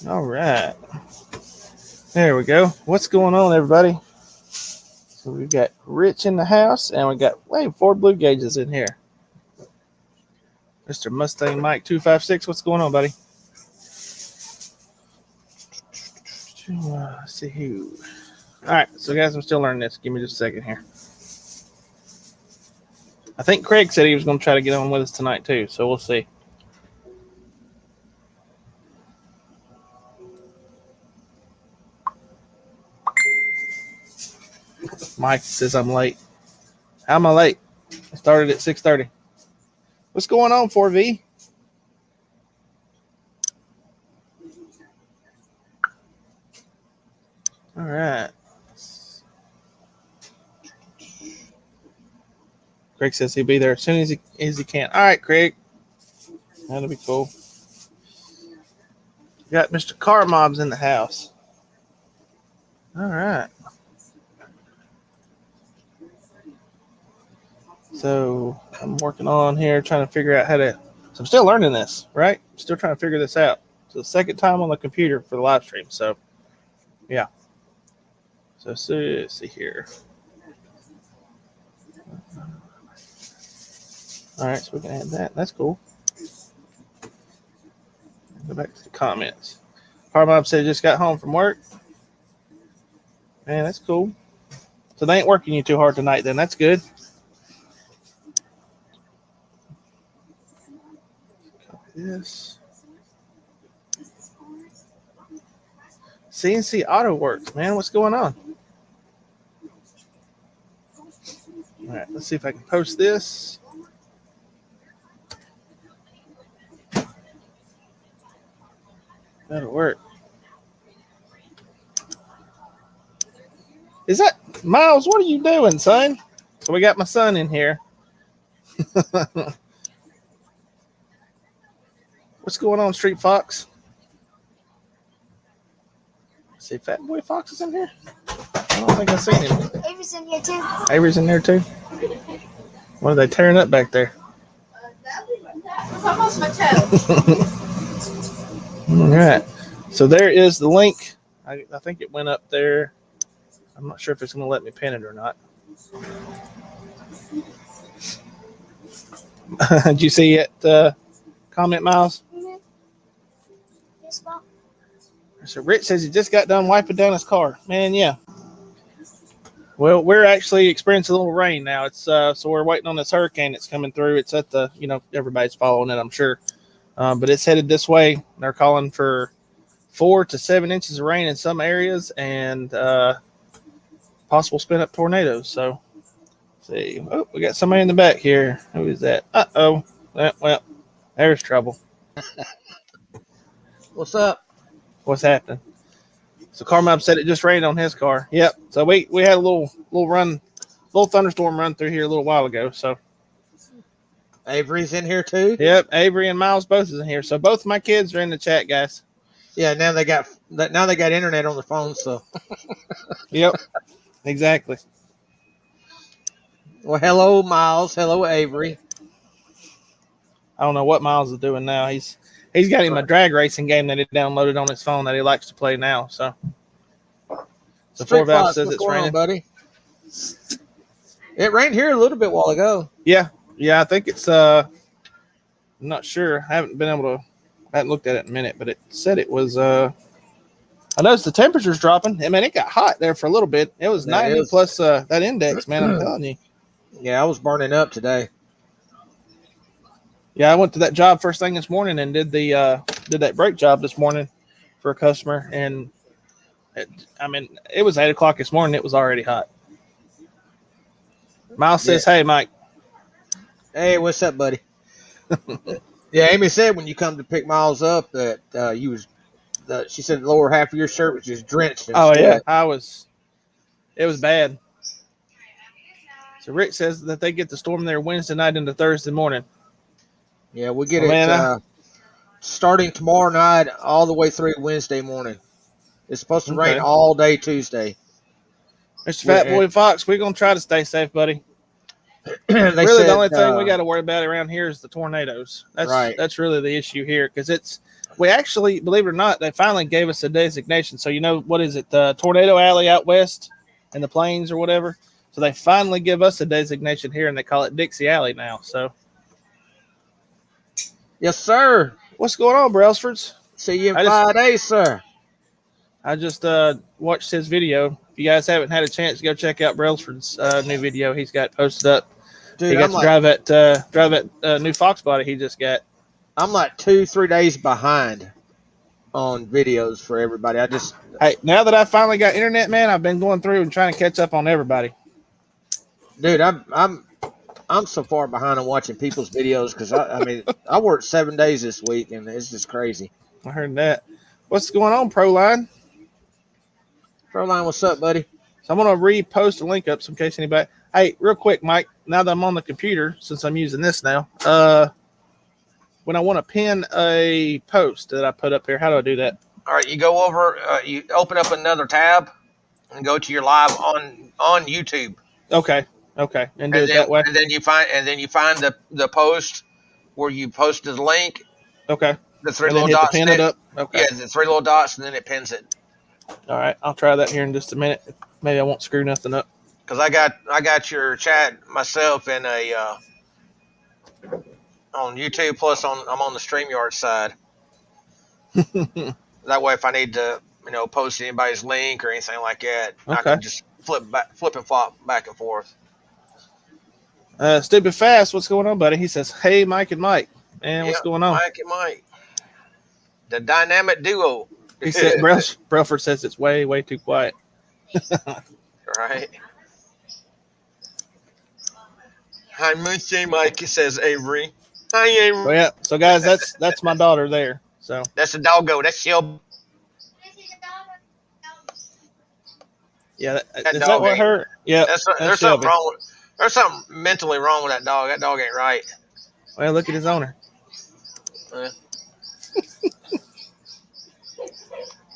All right. There we go. What's going on, everybody? So we've got Rich in the house, and we got four blue gauges in here. Mr. Mustang Mike 256. What's going on, buddy? Let's see who. All right, so guys, I'm still learning this. Give me just a second here. I think Craig said he was going to try to get on with us tonight too, so we'll see. Mike says I'm late. How am I late? I started at 6:30. What's going on, 4V? All right. Craig says he'll be there as soon as he can. All right, Craig. That'll be cool. Got Mr. Car Mobs in the house. All right. So I'm working on here, trying to figure out how to. So I'm still learning this, right? Still trying to figure this out. So the second time on the computer for the live stream. So, yeah. So let's see here. All right, so we can add that. That's cool. Go back to the comments. Harmob said just got home from work. Man, that's cool. So they ain't working you too hard tonight then. That's good. Copy this. CNC Auto Works, man. What's going on? All right, let's see if I can post this. That'll work. Is that Miles? What are you doing, son? So we got my son in here. What's going on, Street Fox? Let's see, Fat Boy Fox is in here. I don't think I've seen him. Avery's in here too. Avery's in there too. What are they tearing up back there? It's almost my toe. All right. So there is the link. I think it went up there. I'm not sure if it's going to let me pin it or not. Did you see it? Comment, Miles? Mm-hmm. Yes, Mom. So Rich says he just got done wiping down his car. Man, yeah. Well, we're actually experiencing a little rain now. It's so we're waiting on this hurricane that's coming through. It's at the, everybody's following it, I'm sure. But it's headed this way. They're calling for 4 to 7 inches of rain in some areas and possible spin-up tornadoes. So, let's see. Oh, we got somebody in the back here. Who is that? Uh-oh. Well, there's trouble. What's up? What's happening? So Carmob said it just rained on his car. Yep. So we had a little thunderstorm run through here a little while ago. So Avery's in here too. Yep, Avery and Miles both is in here. So both of my kids are in the chat, guys. Yeah, now they got internet on their phones. So. Yep. Exactly. Well, hello, Miles. Hello, Avery. I don't know what Miles is doing now. He's got him a drag racing game that he downloaded on his phone that he likes to play now. So 4Valve says it's raining, buddy. It rained here a little bit while ago. Yeah, I think it's. I'm not sure. I haven't looked at it in a minute, but it said it was. I noticed the temperature's dropping. I mean, it got hot there for a little bit. It was 90 plus that index, man. I'm telling you. Yeah, I was burning up today. Yeah, I went to that job first thing this morning and did that brake job this morning for a customer, and it was 8 o'clock this morning. It was already hot. Miles says, "Hey, Mike." Hey, what's up, buddy? Yeah, Amy said when you come to pick Miles up that she said the lower half of your shirt was just drenched. Oh yeah, it was bad. So Rick says that they get the storm there Wednesday night into Thursday morning. Yeah, we get it starting tomorrow night all the way through Wednesday morning. It's supposed to rain all day Tuesday. Mr. Fat Boy Fox, we're going to try to stay safe, buddy. Really, the only thing we got to worry about around here is the tornadoes. That's really the issue here, because we actually, believe it or not, they finally gave us a designation. So what is it? The Tornado Alley out west in the plains or whatever. So they finally give us a designation here, and they call it Dixie Alley now. So yes, sir. What's going on, Brailsfords? See you in 5 days, sir. I just watched his video. If you guys haven't had a chance to go check out Brailsford's new video he's got posted up. Dude, he got to drive that new Fox body he just got. I'm like 2-3 days behind on videos for everybody. Hey, now that I finally got internet, man, I've been going through and trying to catch up on everybody. Dude, I'm so far behind on watching people's videos because I worked 7 days this week and it's just crazy. I heard that. What's going on, Proline? Proline, what's up, buddy? So I'm gonna repost a link up so in case anybody. Hey, real quick, Mike. Now that I'm on the computer, since I'm using this now, when I want to pin a post that I put up here, how do I do that? All right, you go over, you open up another tab and go to your live on YouTube. Okay, and do it that way. And then you find the post where you posted the link. Okay. The three little dots. Pin it up. Okay. Yeah, the 3 little dots, and then it pins it. All right, I'll try that here in just a minute. Maybe I won't screw nothing up. Because I got your chat myself in a on YouTube. Plus, I'm on the StreamYard side. That way, if I need to, post anybody's link or anything like that, I can just flip and flop back and forth. Stupid Fast, what's going on, buddy? He says, "Hey, Mike and Mike." Man, what's going on? Mike and Mike, the dynamic duo. He said, Brailsford says it's way, way too quiet. Right. Hi, Mike. It says Avery. Hi, Avery. So, yeah. So, guys, that's my daughter there. So that's a doggo. That's Shelby. Yeah, is that what her? Yeah. There's something wrong with. There's something mentally wrong with that dog. That dog ain't right. Well, look at his owner.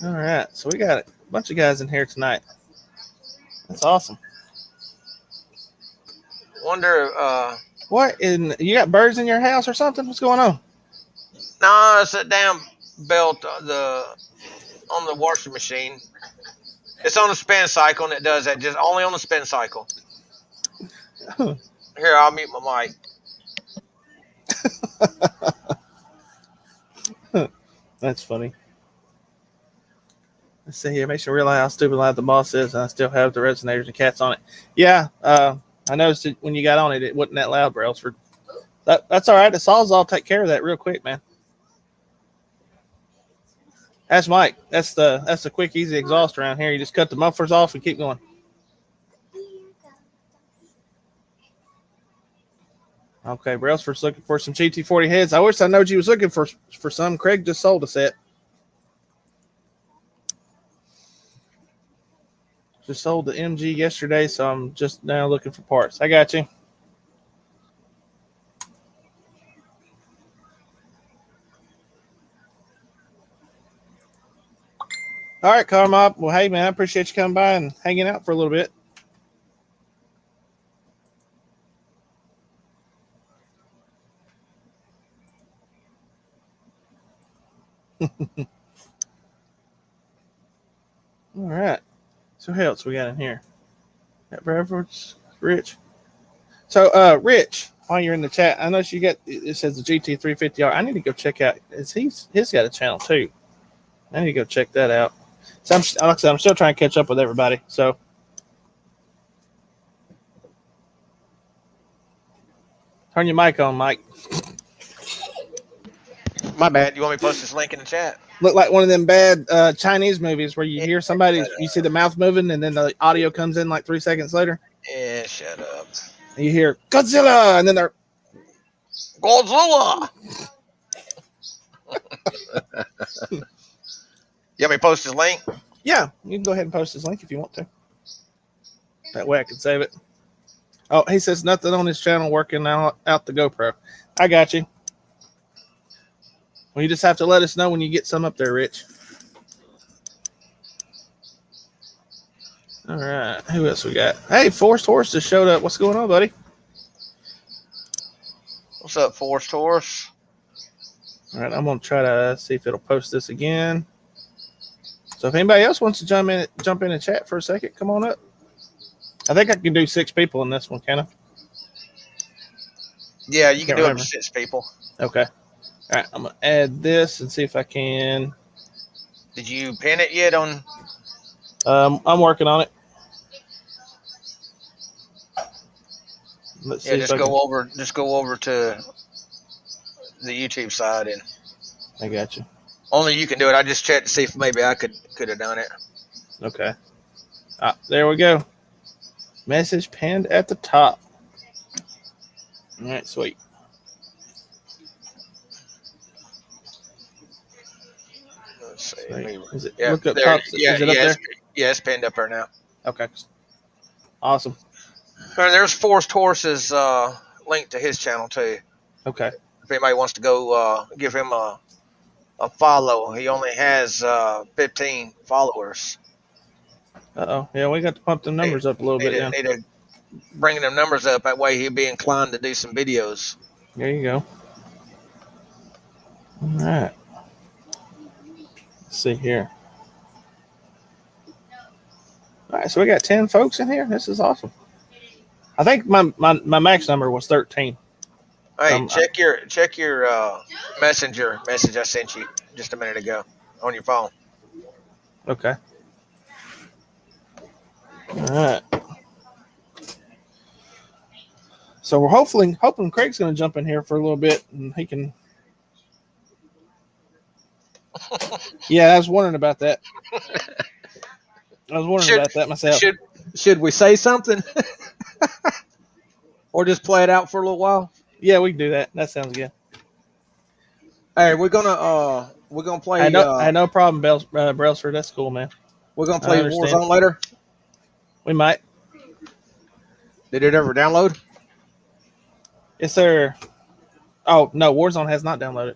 All right, so we got a bunch of guys in here tonight. That's awesome. Wonder. What you got birds in your house or something? What's going on? No, it's a damn belt on the washing machine. It's on a spin cycle, and it does that just only on the spin cycle. Here, I'll mute my mic. That's funny. Let's see here. Makes you realize how stupid loud the boss is, and I still have the resonators and cats on it. Yeah, I noticed it when you got on it. It wasn't that loud, Brailsford. That's all right. The Sawzall take care of that real quick, man. That's Mike. That's the quick, easy exhaust around here. You just cut the mufflers off and keep going. Okay, Brailsford's looking for some GT40 heads. I wish I knowed you was looking for some. Craig just sold a set. Just sold the MG yesterday, so I'm just now looking for parts. I got you. All right, Carmop. Well, hey, man, I appreciate you coming by and hanging out for a little bit. All right. So who else we got in here? Got Bradford's Rich. So, Rich, while you're in the chat, I know you got it says the GT350R. I need to go check out. He's got a channel too. I need to go check that out. So like I said, I'm still trying to catch up with everybody. So, turn your mic on, Mike. My bad. You want me to post this link in the chat? Look like one of them bad Chinese movies where you hear somebody, you see the mouth moving, and then the audio comes in like 3 seconds later. Yeah, shut up. And you hear Godzilla, and then they're Godzilla. You want me to post this link? Yeah, you can go ahead and post this link if you want to. That way I can save it. Oh, he says nothing on his channel working out the GoPro. I got you. Well, you just have to let us know when you get some up there, Rich. All right. Who else we got? Hey, Forced Horse just showed up. What's going on, buddy? What's up, Forest Taurus? All right, I'm gonna try to see if it'll post this again. So if anybody else wants to jump in and chat for a second, come on up. I think I can do 6 people in this one, can I? Yeah, you can Can't do it remember. for 6 people. Okay. All right, I'm gonna add this and see if I can. Did you pin it yet on? I'm working on it. Let's see Yeah, if just I can. go over to the YouTube side, and I got you. only you can do it. I just checked to see if maybe I could have done it. Okay. There we go. Message pinned at the top. All right, sweet. Let's see. Sweet. Is it Yeah, look up there, top? yeah, Is it up there? it's pinned up there now. Okay. Awesome. All right, there's Forest Taurus's link to his channel too. Okay. If anybody wants to go give him a follow, he only has 15 followers. Yeah, we got to pump the numbers up a little bit now. Need to bringing them numbers up. That way he'll be inclined to do some videos. There you go. All right. Let's see here. All right, so we got 10 folks in here. This is awesome. I think my max number was 13. Hey, check your messenger message I sent you just a minute ago on your phone. Okay. All right. So we're hoping Craig's going to jump in here for a little bit, and he can. Yeah, I was wondering about that. I was wondering about that myself. Should we say something, or just play it out for a little while? Yeah, we can do that. That sounds good. Hey, we're gonna play. I had no problem, Brailsford. That's cool, man. We're gonna play Warzone later. We might. Did it ever download? Yes, sir. Oh no, Warzone has not downloaded.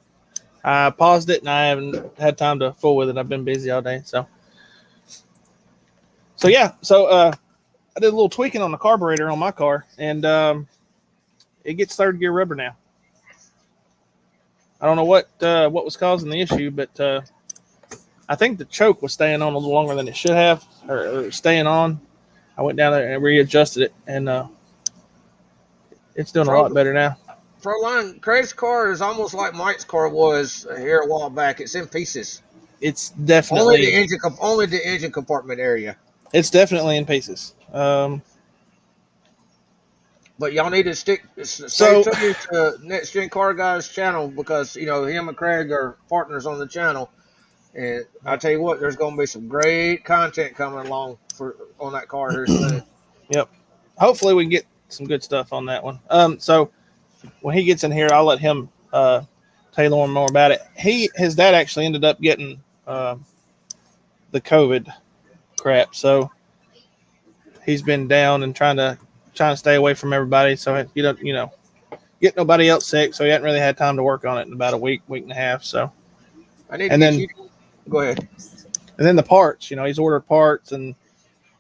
I paused it and I haven't had time to fool with it. I've been busy all day, so yeah. So I did a little tweaking on the carburetor on my car, and it gets third gear rubber now. I don't know what was causing the issue, but I think the choke was staying on a little longer than it should have, or staying on. I went down there and readjusted it, and it's doing a lot better now. Frontline, Craig's car is almost like Mike's car was here a while back. It's in pieces. It's definitely only the engine compartment area. It's definitely in pieces. But y'all need to stay tuned to Next Gen Car Guys channel, because him and Craig are partners on the channel, and I tell you what, there's going to be some great content coming along on that car here soon. Yep. Hopefully we can get some good stuff on that one. So when he gets in here, I'll let him tell you more about it. His dad actually ended up getting the COVID crap, so he's been down and trying to stay away from everybody, so you don't get nobody else sick. So he hadn't really had time to work on it in about a week and a half. So go ahead. And then the parts, he's ordered parts, and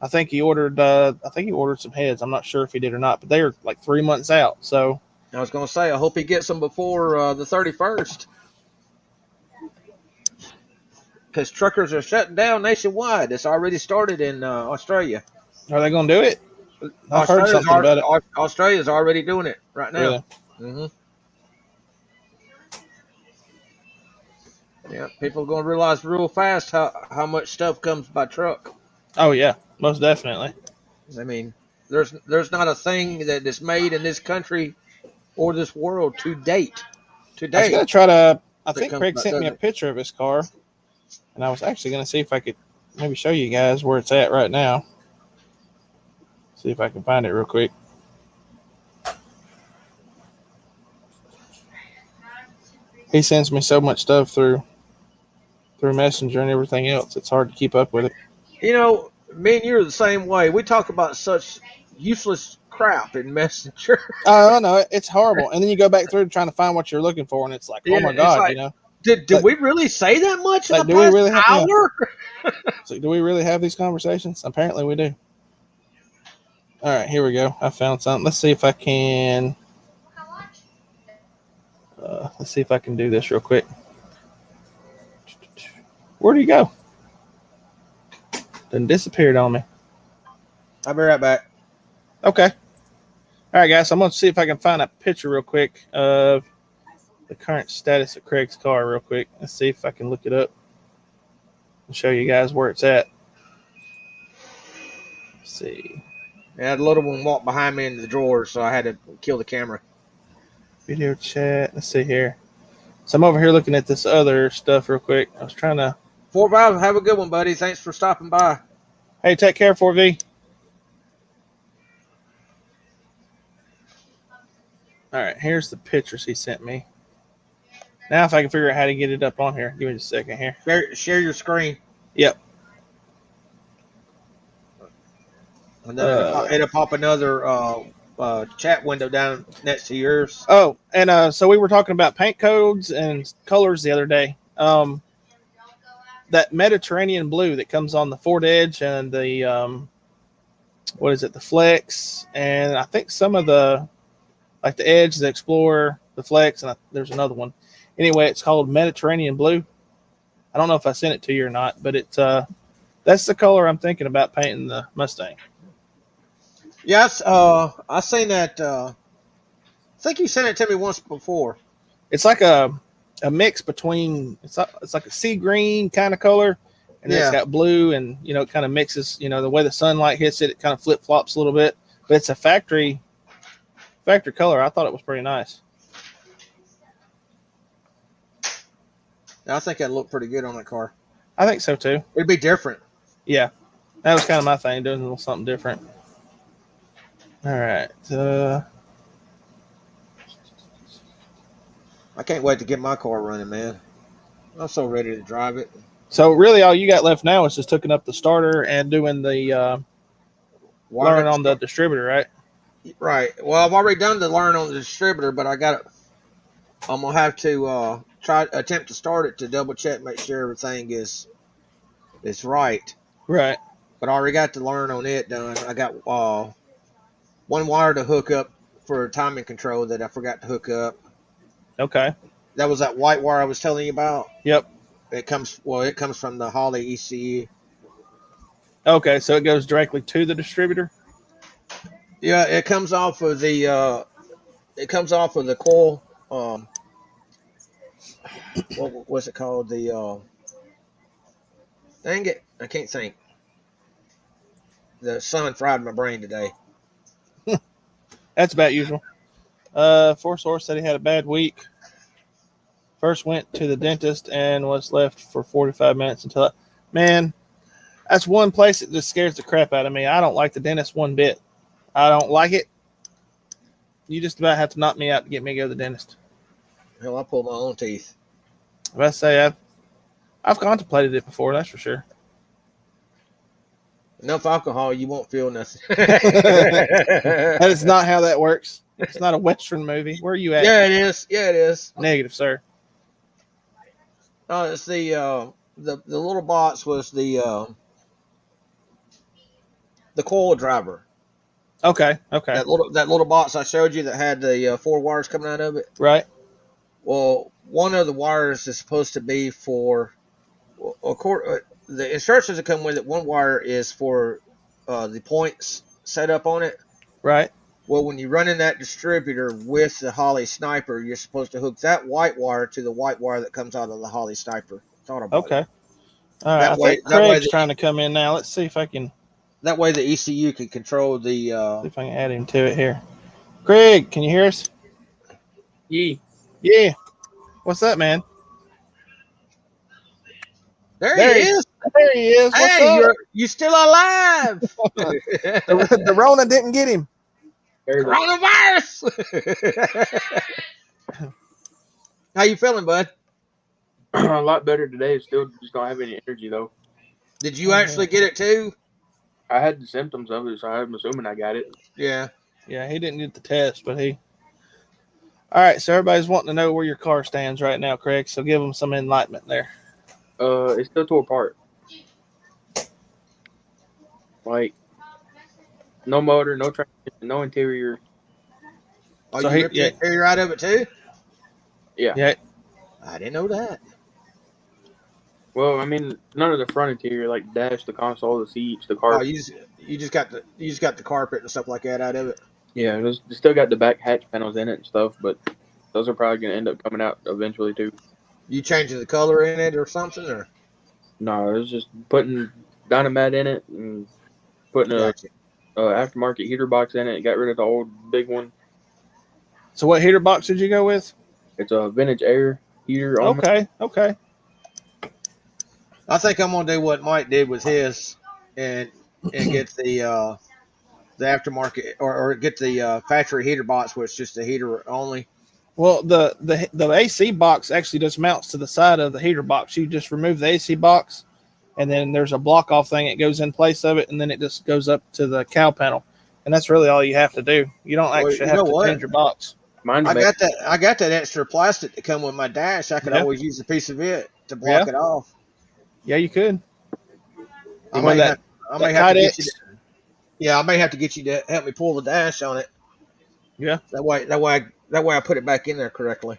I think he ordered some heads. I'm not sure if he did or not, but they are like 3 months out. So I was going to say, I hope he gets them before the 31st. Because truckers are shutting down nationwide. It's already started in Australia. Are they going to do it? I've heard something about it. Australia's already doing it right now. Really? Mm-hmm. Yeah, people are going to realize real fast how much stuff comes by truck. Oh, yeah, most definitely. I mean, there's not a thing that is made in this country or this world to date. I was going to try to, I think Craig sent me a picture of his car, and I was actually going to see if I could maybe show you guys where it's at right now. See if I can find it real quick. He sends me so much stuff through Messenger and everything else. It's hard to keep up with it. Me and you are the same way. We talk about such useless crap in Messenger. Oh, no, it's horrible. And then you go back through trying to find what you're looking for, and it's like, oh my God, Did we really say that much in the past hour? So do we really have these conversations? Apparently we do. All right, here we go. I found something. Let's see if I can. Let's see if I can do this real quick. Where'd he go? Then disappeared on me. I'll be right back. Okay. All right, guys. I'm going to see if I can find a picture real quick of the current status of Craig's car real quick. Let's see if I can look it up and show you guys where it's at. Let's see. Yeah, the little one walked behind me into the drawers, so I had to kill the camera. Video chat. Let's see here. So I'm over here looking at this other stuff real quick. I was trying to... 4-5, have a good one, buddy. Thanks for stopping by. Hey, take care, 4V. All right, here's the pictures he sent me. Now if I can figure out how to get it up on here. Give me just a second here. Share your screen. Yep. And then it'll pop another chat window down next to yours. Oh, and so we were talking about paint codes and colors the other day. That Mediterranean blue that comes on the Ford Edge and the what is it, the Flex, and I think some of the, like the Edge, the Explorer, the Flex, and there's another one. Anyway, it's called Mediterranean blue. I don't know if I sent it to you or not, but it's that's the color I'm thinking about painting the Mustang. Yes, I seen that. I think you sent it to me once before. It's like a mix between it's like a sea green kind of color, and then it's got blue, and it kind of mixes. The way the sunlight hits it, it kind of flip flops a little bit. But it's a factory color. I thought it was pretty nice. I think that'd look pretty good on that car. I think so too. It'd be different. Yeah, that was kind of my thing, doing a little something different. All right. I can't wait to get my car running, man. I'm so ready to drive it. So really, all you got left now is just hooking up the starter and doing the learn on the distributor, right? Right. Well, I've already done the learn on the distributor, but I'm gonna have to attempt to start it to double check, make sure everything is right. Right. But I already got the learn on it done. I got one wire to hook up for timing control that I forgot to hook up. Okay. That was that white wire I was telling you about. Yep. It comes from the Holley ECU. Okay, so it goes directly to the distributor. Yeah, it comes off of the coil. What was it called? Dang it, I can't think. The sun fried my brain today. That's about usual. Four Source said he had a bad week. First went to the dentist and was left for 45 minutes until. Man, that's one place that just scares the crap out of me. I don't like the dentist one bit. I don't like it. You just about have to knock me out to get me to go to the dentist. Hell, I pulled my own teeth. If I say I've contemplated it before, that's for sure. Enough alcohol, you won't feel nothing. That is not how that works. It's not a Western movie. Where are you at? Yeah, it is. Yeah, it is. Negative, sir. It's the little box was the coil driver. Okay. That little box I showed you that had the 4 wires coming out of it. Right. Well, one of the wires is supposed to be for. The instructions that come with it, one wire is for the points set up on it. Right. Well, when you run in that distributor with the Holley Sniper, you're supposed to hook that white wire to the white wire that comes out of the Holley Sniper. Okay. All right. I think Craig's trying to come in now. Let's see if I can. That way the ECU can control the. See if I can add him to it here. Craig, can you hear us? Yeah. What's up, man? There he is. There he is. What's Hey, up? you still alive? The Rona didn't get him. Coronavirus. How you feeling, bud? A lot better today. Still just don't have any energy though. Did you actually get it too? I had the symptoms of it, so I'm assuming I got it. Yeah. Yeah, he didn't get the test, but he. All right, so everybody's wanting to know where your car stands right now, Craig. So give them some enlightenment there. It's still tore apart. Like, no motor, no transmission, no interior. Oh, So you ripped the interior out of it too? Yeah. Yeah. I didn't know that. Well, I mean, none of the front interior, like dash, the console, the seats, the Oh, carpet. you just got the carpet and stuff like that out of it. Yeah, they still got the back hatch panels in it and stuff, but those are probably gonna end up coming out eventually too. You changing the color in it or something, or No, it's just putting Dynamat in it and putting gotcha. a aftermarket heater box in it. Got rid of the old big one. So what heater box did you go with? It's a vintage air heater on it. Okay. I think I'm gonna do what Mike did with his, and get the aftermarket or get the factory heater box, where it's just a heater only. Well, the AC box actually just mounts to the side of the heater box. You just remove the AC box, and then there's a block off thing that goes in place of it, and then it just goes up to the cow panel, and that's really all you have to do. You don't Well, actually you have know to what? change your box. Mine's I made, got that. I got that extra plastic to come with my dash. I could Yeah. always use a piece of it to block Yeah. it off. Yeah, you could. I You want may that- have. I that may have to get you. Kydex? Yeah, I may have to get you to help me pull the dash on it. Yeah. That way I put it back in there correctly.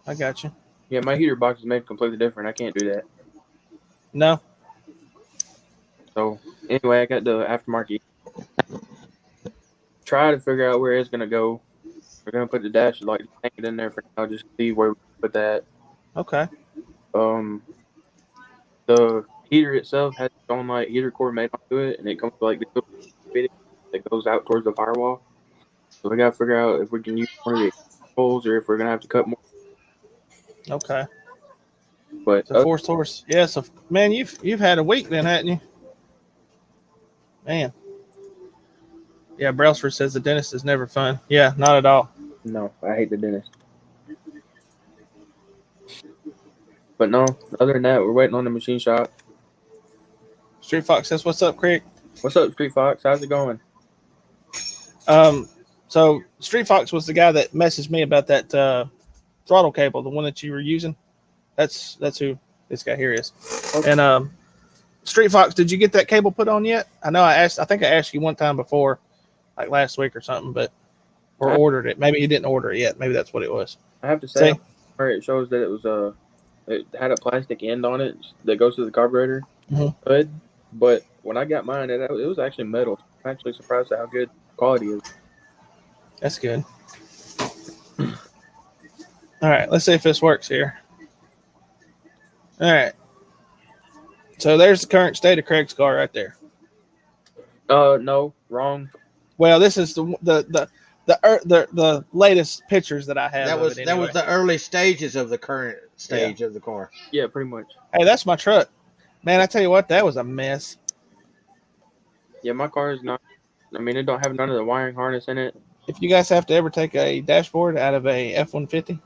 I got you. yeah, my heater box is made completely different. I can't do that. No. So anyway, I got the aftermarket. Try to figure out where it's gonna go. We're gonna put the dash like hang it in there for now, just see where we put that. Okay. The heater itself has its own like heater core made onto it, and it comes with like the fitting that goes out towards the firewall. So we gotta figure out if we can use one of the holes or if we're gonna have to cut more. Okay. But So forced horse. Yeah. So man, you've had a week then, hadn't you? Man. Yeah. Brailsford says the dentist is never fun. Yeah, not at all. no, I hate the dentist. But no, other than that, we're waiting on the machine shop. Street Fox says, "What's up, Craig?" What's up, Street Fox? How's it going? So Street Fox was the guy that messaged me about that throttle cable, the one that you were using. That's who this guy here is. Okay. And Street Fox, did you get that cable put on yet? I know I think I asked you one time before, like last week or something, or ordered it. Maybe you didn't order it yet. Maybe that's what it was. I have to say, See? where it shows that it had a plastic end on it that goes to the carburetor Mhm. hood. But when I got mine, it was actually metal. I'm actually surprised at how good quality is. That's good. All right, let's see if this works here. All right. So there's the current state of Craig's car right there. No, wrong. Well, this is the latest pictures that I have. That of was it that was anyway. the early stages of the current stage of the car. Yeah, pretty much. Hey, that's my truck. Man, I tell you what, that was a mess. Yeah, my car is not. I mean, it don't have none of the wiring harness in it. If you guys have to ever take a dashboard out of a F-150,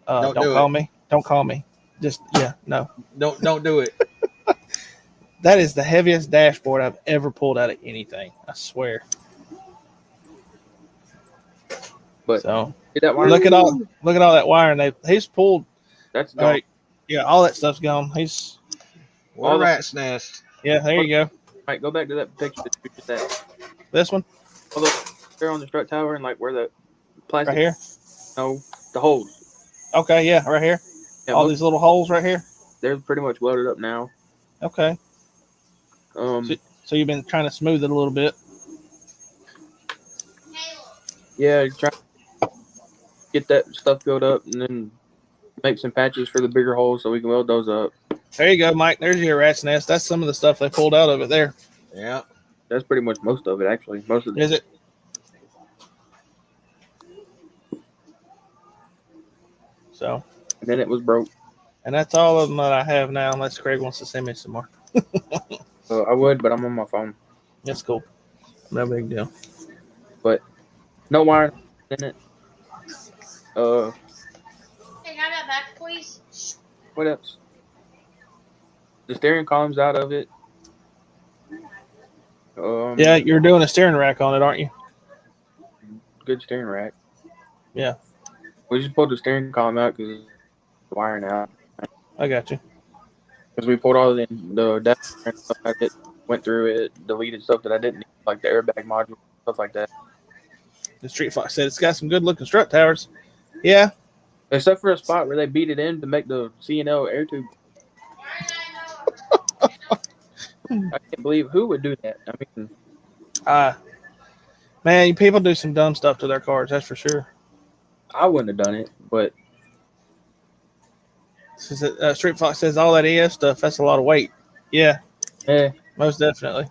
Don't don't do call it. me. Don't call me. Just no. Don't do it. That is the heaviest dashboard I've ever pulled out of anything. I swear. But So get that wiring. look at all that wiring. He's pulled. That's gone. Like, yeah, all that stuff's gone. He's What a All the- rat's nest. yeah. There you go. Right, go back to that picture that you just had. This one All those there on the strut tower and like where the plastic. right here. No, the holes. Okay, yeah, right here. Yeah, All look, these little holes right here. they're pretty much welded up now. Okay, Um, so you've been trying to smooth it a little bit. yeah, try to get that stuff filled up and then make some patches for the bigger holes so we can weld those up. There you go, Mike. There's your rat's nest. That's some of the stuff they pulled out of it there. Yeah. That's pretty much most of it, actually. Most of Is it? So, and then it was broke. and that's all of them that I have now, unless Craig wants to send me some more. I would, but I'm on my phone. That's cool. No big deal. No wire in it. Hey, have that back, please. What else? The steering column's out of it. Yeah, you're doing a steering rack on it, aren't you? Good steering rack. Yeah. We just pulled the steering column out because the wiring out. I got you. Because we pulled all the depth and stuff I did, went through it, deleted stuff that I didn't need, like the airbag module, stuff like that. The Street Fox said it's got some good looking strut towers. Yeah. Except for a spot where they beat it in to make the C&L air tube. I can't believe who would do that. I mean, Man, people do some dumb stuff to their cars. That's for sure. I wouldn't have done it, but Street Fox says all that ES stuff. That's a lot of weight. Yeah, most definitely.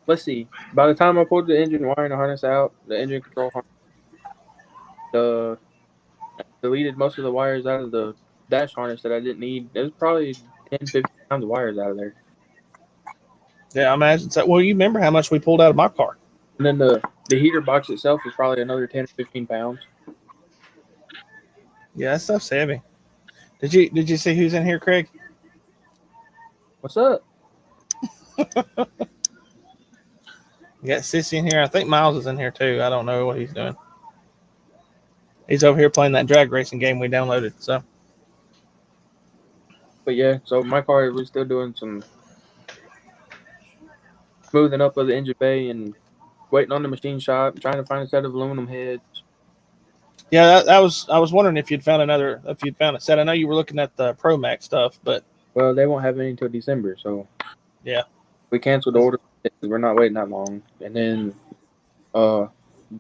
Let's see. By the time I pulled the engine wiring harness out, the engine control harness, deleted most of the wires out of the dash harness that I didn't need. It was probably 10, 15 pounds of wires out of there. Yeah, I imagine so. Well, you remember how much we pulled out of my car? And then the heater box itself was probably another 10 or 15 pounds. Yeah, that stuff's heavy. Did you see who's in here, Craig? What's up? You got Sissy in here. I think Miles is in here too. I don't know what he's doing. He's over here playing that drag racing game we downloaded. So, But yeah, so my car was still doing some smoothing up of the engine bay and waiting on the machine shop, trying to find a set of aluminum heads. yeah, I was wondering if you'd found a set. I know you were looking at the Pro Max stuff, but Well, they won't have any until December, so yeah, we canceled the order. We're not waiting that long. And then Bubba,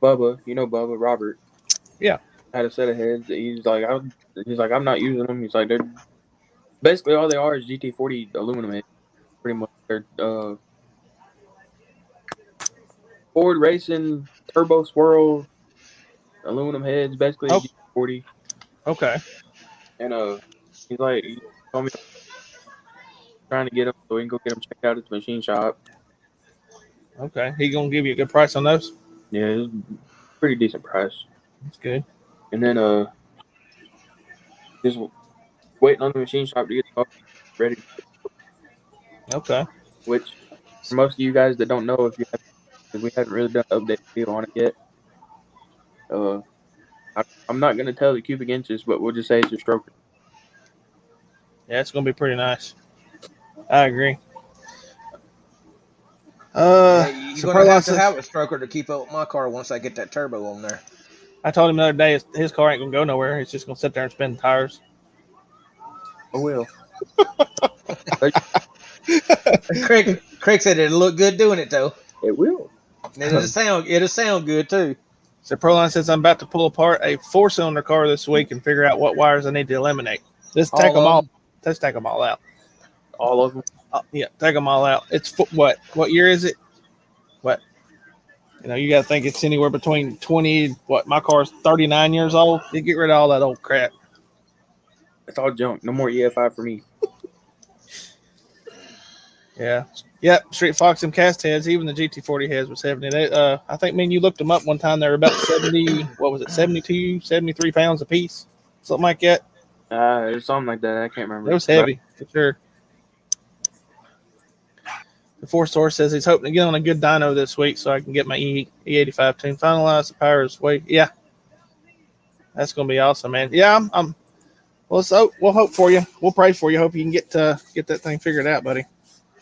Bubba, Robert. Yeah. Had a set of heads that he's like, I'm not using them. He's like, they're basically all they are is GT40 aluminum heads. Pretty much. They're Ford Racing Turbo Swirl aluminum heads, basically GT40. okay. And he's like, he told me trying to get them so we can go get them checked out at the machine shop. Okay, he gonna give you a good price on those? Yeah, it was a pretty decent price. That's good. And then just waiting on the machine shop to get the car ready. Okay. Which for most of you guys that don't know, if we haven't really done an update video on it yet. I'm not gonna tell the cubic inches, but we'll just say it's a stroker. Yeah, it's gonna be pretty nice. I agree. You're gonna have to have a stroker to keep up with my car once I get that turbo on there. I told him the other day his car ain't gonna go nowhere. He's just gonna sit there and spin tires. I will. Craig said it'll look good doing it though. It will. And it'll sound good too. So Proline says I'm about to pull apart a 4-cylinder car this week and figure out what wires I need to eliminate. Just take them all. Let's take them all out. All of them. Yeah, take them all out. It's what year is it? What? You got to think it's anywhere between 20. My car's 39 years old. You get rid of all that old crap. It's all junk. No more EFI for me. Yeah. Yep. Street Fox and cast heads. Even the GT40 heads was 70. I think you looked them up one time. They were about 70. What was it? 72, 73 pounds a piece, something like that. It was something like that. I can't remember. It was heavy for sure. The Force Source says he's hoping to get on a good dyno this week so I can get my E85 tune finalized. The power is way. Yeah, that's gonna be awesome, man. Yeah, we'll hope for you. We'll pray for you. Hope you can get that thing figured out, buddy.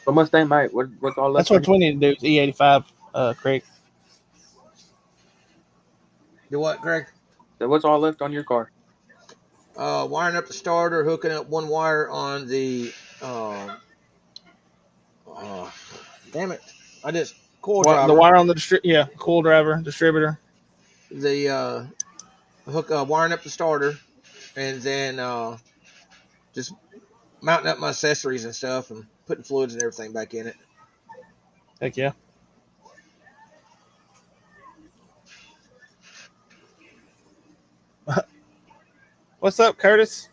But Mustang Mike, what's all that's what we need to do is E85, Craig. Do what, Greg? So what's all left on your car? Wiring up the starter, hooking up one wire on the damn it! I just coil driver. The wire on the coil driver distributor. The wiring up the starter, and then just mounting up my accessories and stuff, and putting fluids and everything back in it. Heck yeah. What's up, Curtis?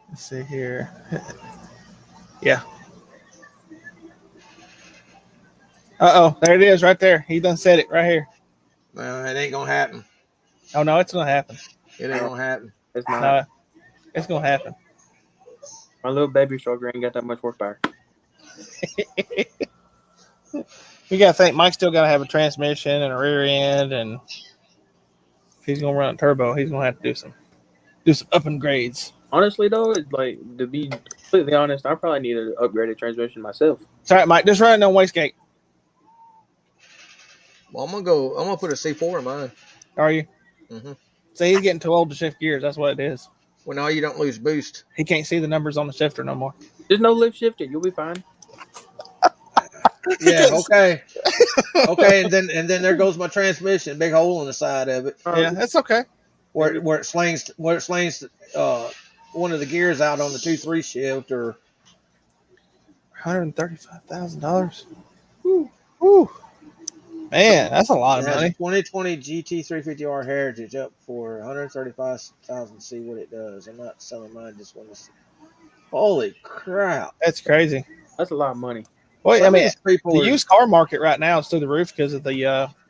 Let's see here. Yeah. There it is right there. He done said it right here. Well, it ain't gonna happen. Oh no, it's gonna happen. It ain't gonna happen. It's not. It's gonna happen. My little baby stroker ain't got that much horsepower. You gotta think Mike's still gotta have a transmission and a rear end, and if he's gonna run a turbo, he's gonna have to do some up and grades. Honestly though, it's like, to be completely honest, I probably need an upgraded transmission myself. It's all right, Mike. Just run it on wastegate. Well, I'm gonna put a C4 in mine. Are you? Hmm. So he's getting too old to shift gears. That's what it is. Well, now you don't lose boost. He can't see the numbers on the shifter no more. There's no lift shifter. You'll be fine. Yeah. Okay. Okay. And then there goes my transmission. Big hole in the side of it Yeah, that's okay. where it slings one of the gears out on the 2-3 shift or. $135,000. Woo. Man, that's a lot It of has a money. 2020 GT 350R Heritage up for 135,000. See what it does. I'm not selling mine. Just want to see. Holy crap! That's crazy. That's a lot of money. Well, Some I of mean, these people the are- used car market right now is through the roof because of the,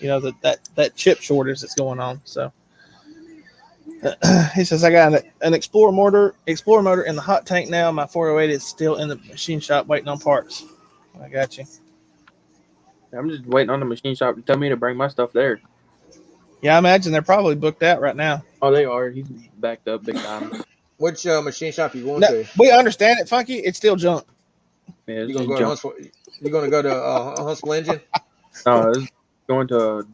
that chip shortage that's going on. So he says, I got an Explorer motor in the hot tank now. My 408 is still in the machine shop waiting on parts. I got you. I'm just waiting on the machine shop to tell me to bring my stuff there. Yeah, I imagine they're probably booked out right now. Oh, they are. He's backed up big time. which machine shop you going No, to? we understand it, Funky. It's still junk. Yeah, it's You gonna just go to junk. Huntsville? You gonna go to Huntsville Engine? No, it's going to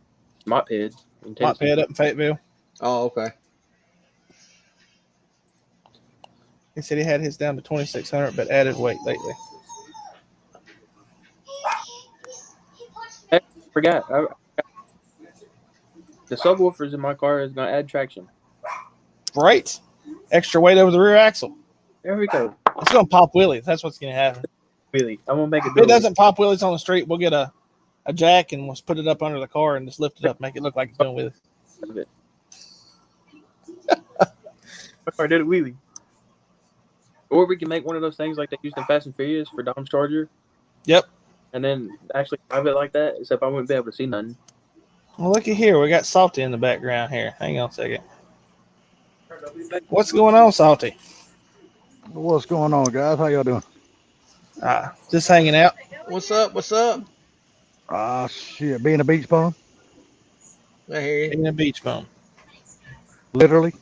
Mophead in Tennessee. Moped up in Fayetteville. Oh, okay. He said he had his down to 2,600, but added weight lately. Forgot. The subwoofers in my car is going to add traction. Great. Extra weight over the rear axle. There we go. It's going to pop wheelies. That's what's going to happen. Really, I'm going to make it. If it doesn't pop wheelies on the street, we'll get a jack and we'll put it up under the car and just lift it up, make it look like it's doing wheelies. My car did a wheelie. Or we can make one of those things like they used in Fast and Furious for Dom's Charger. Yep. And then actually drive it like that, except I wouldn't be able to see nothing. Well, looky here. We got Salty in the background here. Hang on a second. What's going on, Salty? What's going on, guys? How y'all doing? Just hanging out. What's up? What's up? Shit, being a beach bum, I hear you. In a beach bum. literally.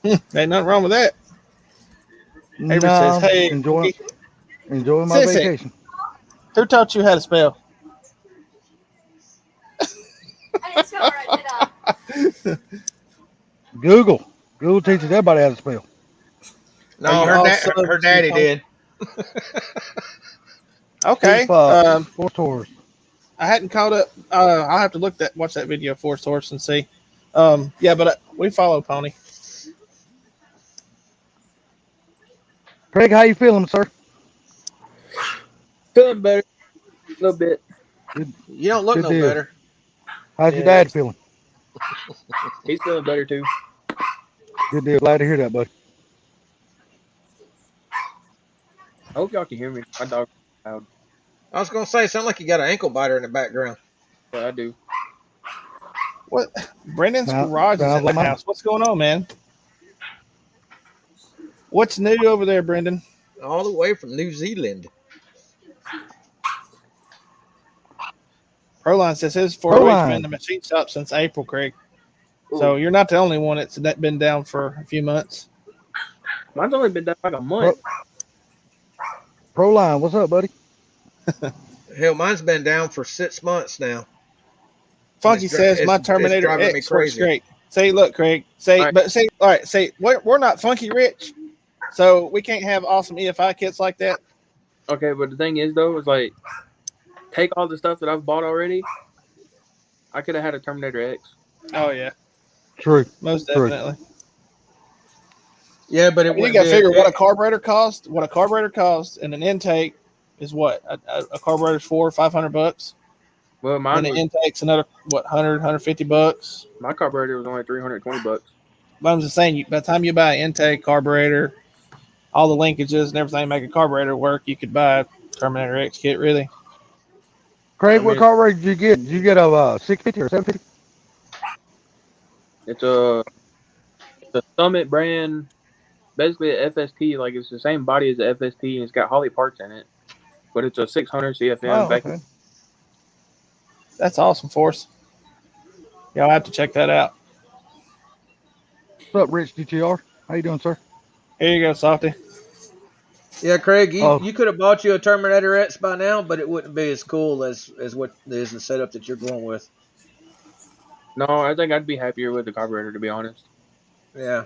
Ain't nothing wrong with that. Avery Nah, says, hey, enjoying my Sissy. vacation. Who taught you how to spell? I didn't spell right, did I? Google teaches everybody how to spell. No, Are you her, also- her daddy did. Okay. Four tours. I hadn't caught up. I'll have to watch that video for source and see. Yeah, but we follow Pony. Craig, how you feeling, sir? Feeling better. A little bit. You don't look Good no deal. better. How's your Yeah. dad feeling? He's feeling better too. Good deal. Glad to hear that, bud. I hope y'all can hear me. My dog loud. I was gonna say, sound like you got an ankle biter in the background. Yeah, I do. What? Brendan's garage is sounds in the like mine. house. What's going on, man? What's new over there, Brendan? All the way from New Zealand. Proline says his 408's Proline. been in the machine shop since April, Craig. So you're not the only one that's been down for a few months. Mine's only been down like a month. Proline, what's up, buddy? Hell, mine's been down for 6 months now. Funky It's says my it's Terminator driving me X works crazy. great. Say, look, Craig. Say, All right. but say, all right. Say, we're not funky rich, so we can't have awesome EFI kits like that. Okay, but the thing is though, is like take all the stuff that I've bought already. I could have had a Terminator X. Oh yeah, True. most True. definitely. Yeah, but it You went got to good. figure what a carburetor costs. What a carburetor costs, and an intake is what a carburetor's $400-500. Well, And mine the was, intake's another $100-150. my carburetor was only $320. But I'm just saying, by the time you buy an intake, carburetor, all the linkages and everything make a carburetor work, you could buy a Terminator X kit. Really, Craig, I what mean- car rate did you get? Did you get a 650 or 750? It's a Summit brand, basically a FST. Like it's the same body as the FST, and it's got Holley parts in it. But it's a 600 CFM. Oh, okay. that's awesome, Force. Y'all have to check that out. What's up, Rich DTR? How you doing, sir? Here you go, Softy. Yeah, Craig, Oh. you could have bought you a Terminator X by now, but it wouldn't be as cool as what is the setup that you're going with. No, I think I'd be happier with the carburetor, to be honest. Yeah.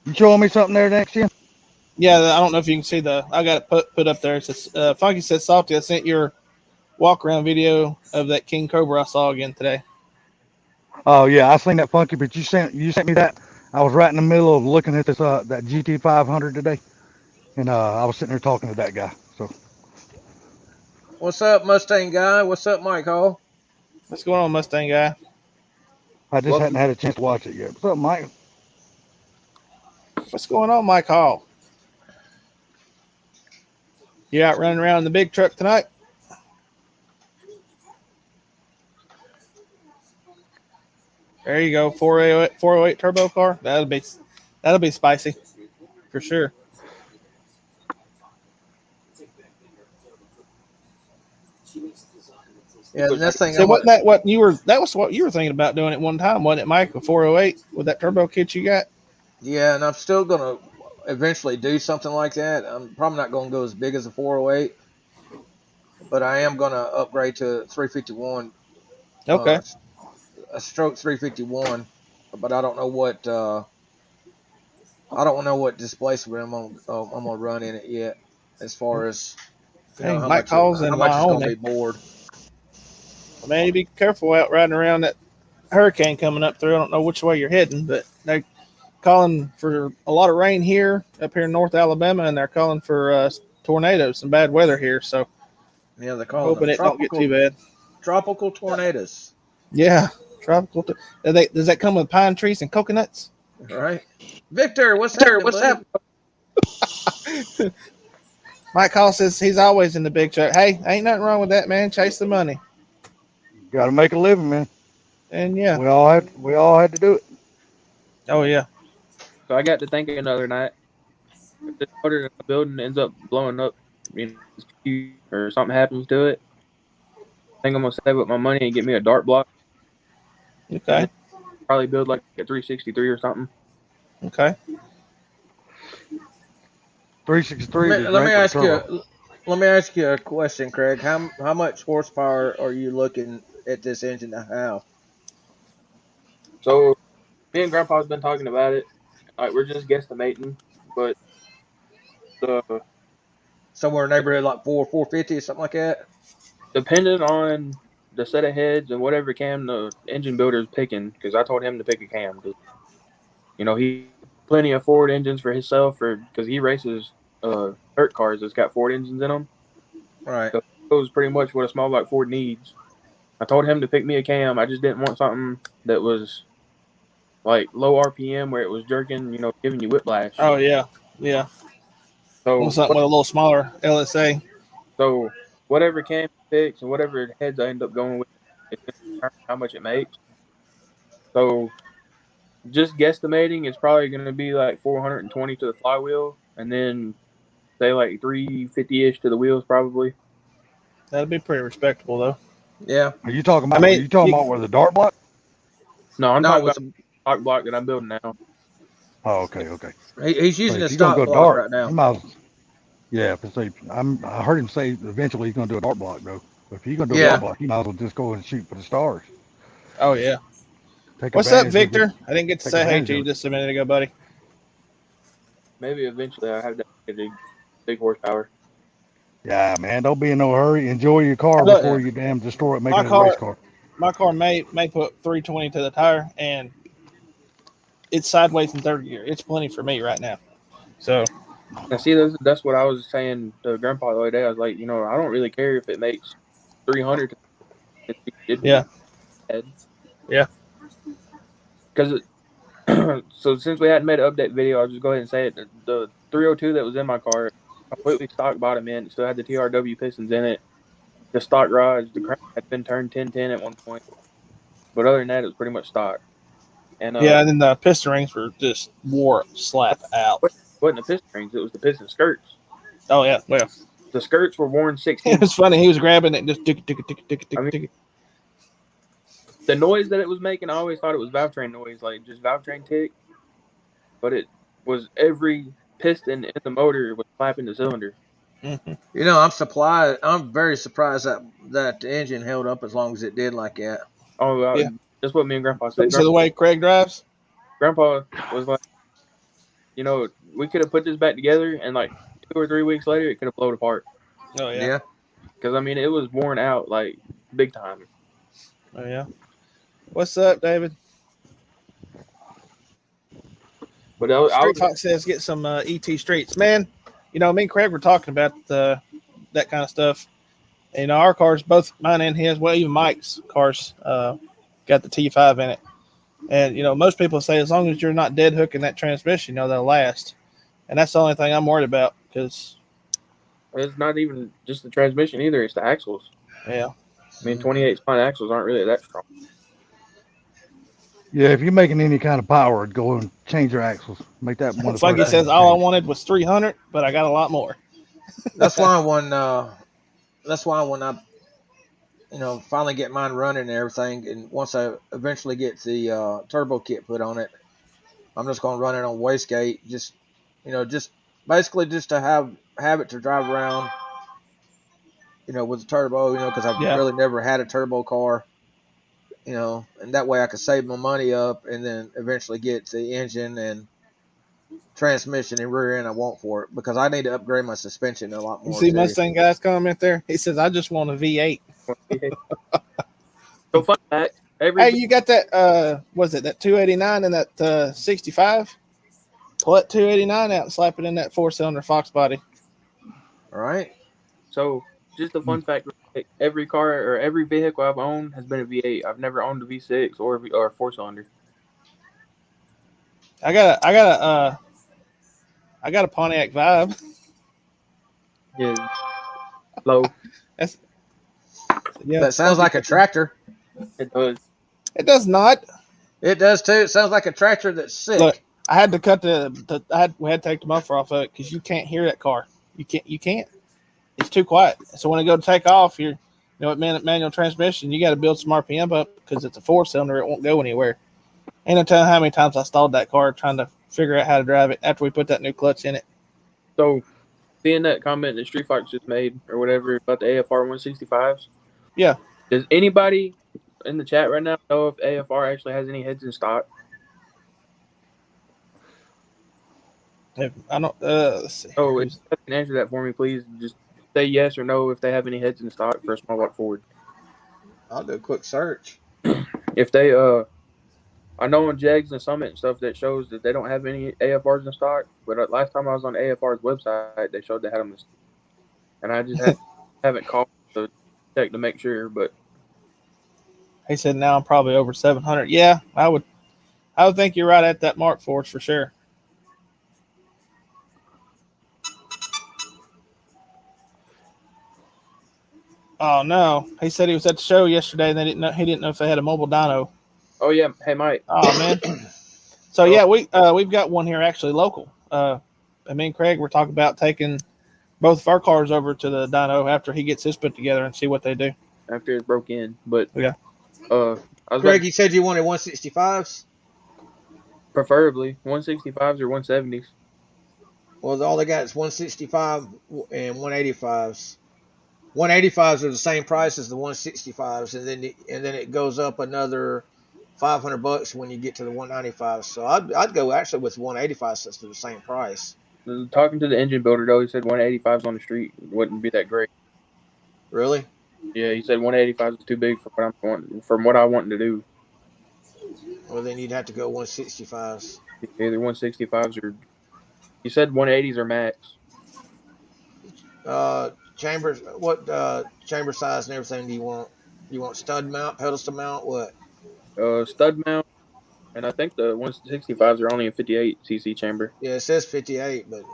You showing me something there next year? Yeah, I don't know if you can see I got it put up there. It says, Funky said, Salty, I sent your walk around video of that King Cobra I saw again today. Oh yeah, I seen that Funky, but you sent me that. I was right in the middle of looking at this that GT 500 today, and I was sitting there talking to that guy. So What's up, Mustang guy? What's up, Mike Hall? What's going on, Mustang guy? I just Welcome. hadn't had a chance to watch it yet. What's up, Mike? What's going on, Mike Hall? You out running around in the big truck tonight? There you go, 408 turbo car. That'll be spicy for sure. Yeah, the next thing So that was what you were thinking about doing at one time, wasn't it, Mike? A 408 with that turbo kit you got? Yeah, and I'm still gonna eventually do something like that. I'm probably not gonna go as big as a 408, but I am gonna upgrade to 351. Okay. A stroke 351, but I don't know what displacement I'm gonna run in it yet. As far as Hey, how Mike much Hall's in it's gonna be Wyoming. bored. Man, you be careful out riding around that hurricane coming up through. I don't know which way you're heading, but they're calling for a lot of rain here up here in North Alabama, and they're calling for tornadoes and bad weather here. So Yeah, they're calling hoping them it don't get too bad. tropical tornadoes. Yeah, tropical. Does that come with pine trees and coconuts? Right, Victor, what's happening? Mike Hall says he's always in the big truck. Hey, ain't nothing wrong with that, man. Chase the money. Got to make a living, man. And yeah. We all had to do it. Oh yeah. So I got to thinking the other night, if this motor in the building ends up blowing up, or something happens to it, I think I'm gonna save up my money and get me a dart block. Okay. Probably build like a 363 or something. Okay. 363. Let me ask you a question, Craig. How much horsepower are you looking at this engine to have? So me and Grandpa's been talking about it. Like we're just guesstimating, but Somewhere in the neighborhood like 450 or something like that. depending on the set of heads and whatever cam the engine builder is picking, because I told him to pick a cam. Cause, he plenty of Ford engines for himself, because he races dirt cars that's got Ford engines in them. Right. So it was pretty much what a small block Ford needs. I told him to pick me a cam. I just didn't want something that was like low RPM where it was jerking, giving you whiplash. Oh yeah. Yeah. So Something with a little smaller LSA. So whatever cam picks and whatever heads I end up going with, it's going to determine how much it makes. So just guesstimating, it's probably going to be like 420 to the flywheel, and then say like 350-ish to the wheels, probably. That'd be pretty respectable, though. Yeah. Are you talking about? Are you talking about with a dart block? No, I'm talking about the stock block that I'm building now. Oh, okay, okay. He's using a If you're gonna stock go block dart right now. you might as- yeah, but say I heard him say eventually he's gonna do a dart block though. But if you're gonna do a dart block, you might as well just go and shoot for the stars. Oh yeah. Take What's up, advantage of Victor? I didn't get to take say hey advantage to you of it. just a minute ago, buddy. Maybe eventually I have that big horsepower. Yeah, man, don't be in no hurry. Enjoy your car Look, before you damn destroy it, make my it a car- race car. My car may put 320 to the tire, and it's sideways in third gear. It's plenty for me right now. So Now, see, that's what I was saying to Grandpa the other day. I was like, I don't really care if it makes 300. Yeah. Yeah. Because so since we hadn't made an update video, I'll just go ahead and say it. The 302 that was in my car, completely stock bottom end. It still had the TRW pistons in it. The stock rods, the crank had been turned 1010 at one point. But other than that, it was pretty much stock. And yeah, and then the piston rings were just wore slap out. It wasn't the piston rings, it was the piston skirts. Oh yeah, well, The skirts were worn 16. it was funny. He was grabbing it and just tick. The noise that it was making, I always thought it was valve train noise, like just valve train tick. But it was every piston in the motor was flapping the cylinder. Mhm. You know, I'm very surprised that the engine held up as long as it did like that. Oh, Yeah. that's what me and Grandpa said. So the way Craig drives. Grandpa was like, you know, we could have put this back together, and like 2 or 3 weeks later, it could have blown apart. Oh yeah. Yeah. Because I mean, it was worn out like big time. Oh yeah. What's up, David? But I Street was Fox says get some ET Streets, man. You know, me and Craig were talking about that kind of stuff. And, you know, our cars, both mine and his, well, even Mike's cars, got the T5 in it. And you know, most people say as long as you're not dead hooking that transmission, you know they'll last. And that's the only thing I'm worried about because it's not even just the transmission either; it's the axles. yeah, I mean, 28 spine axles aren't really that strong. Yeah, if you're making any kind of power, go and change your axles. Make that one of the Funky first says things all I change. wanted was 300, but I got a lot more. That's why when I finally get mine running and everything, and once I eventually get the turbo kit put on it, I'm just gonna run it on wastegate, just basically just to have it to drive around, with the turbo, because I've Yeah, really never had a turbo car, and that way I could save my money up and then eventually get the engine and transmission and rear end I want for it, because I need to upgrade my suspension a lot you more see too. Mustang guys comment there. He says I just want a V8. So fun fact: Hey, you got that? Was it that 289 and that 65? Pull that 289 out and slap it in that 4-cylinder Fox body. All right. so just a fun fact: every car or every vehicle I've owned has been a V8. I've never owned a V6 or a 4-cylinder. I got a Pontiac Vibe. Yeah, low. That's yeah. That sounds like a tractor. It does. It does not. It does too. It sounds like a tractor that's sick. Look, I had to cut we had to take the muffler off of it because you can't hear that car. You can't. It's too quiet. So when I go to take off, manual transmission, you got to build some RPM up because it's a 4-cylinder. It won't go anywhere. Ain't no telling how many times I stalled that car trying to figure out how to drive it after we put that new clutch in it. So, seeing that comment that Street Fox just made or whatever about the AFR 165s. Yeah. Does anybody in the chat right now know if AFR actually has any heads in stock? If I don't. Let's see. Oh, if you can answer that for me, please. Just say yes or no if they have any heads in stock for a small block Ford. I'll do a quick search. If they, I know on Jegs and Summit and stuff that shows that they don't have any AFRs in stock. But last time I was on AFR's website, they showed they had them, and I just haven't called to check to make sure. But He said now I'm probably over 700. Yeah, I would think you're right at that mark for us for sure. Oh no, he said he was at the show yesterday and he didn't know if they had a mobile dyno. oh yeah, hey Mike. Oh man. So yeah, we've got one here actually local. Me and Craig were talking about taking both of our cars over to the dyno after he gets his put together and see what they do. After it's broke in, but Yeah. I was Greg, you said you wanted 165s? preferably 165s or 170s. Well, all they got is 165 and 185s. 185s are the same price as the 165s, and then it goes up another $500 when you get to the 195s. So I'd go actually with 185 since they're the same price. Talking to the engine builder though, he said 185s on the street wouldn't be that great. Really? Yeah, he said 185s is too big for what I want to do. Well, then you'd have to go 165s. Either 165s or he said 180s or max. Chambers, what chamber size and everything do you want? You want stud mount, pedestal mount, what? Stud mount, and I think the 165s are only a 58 cc chamber. Yeah, it says 58, but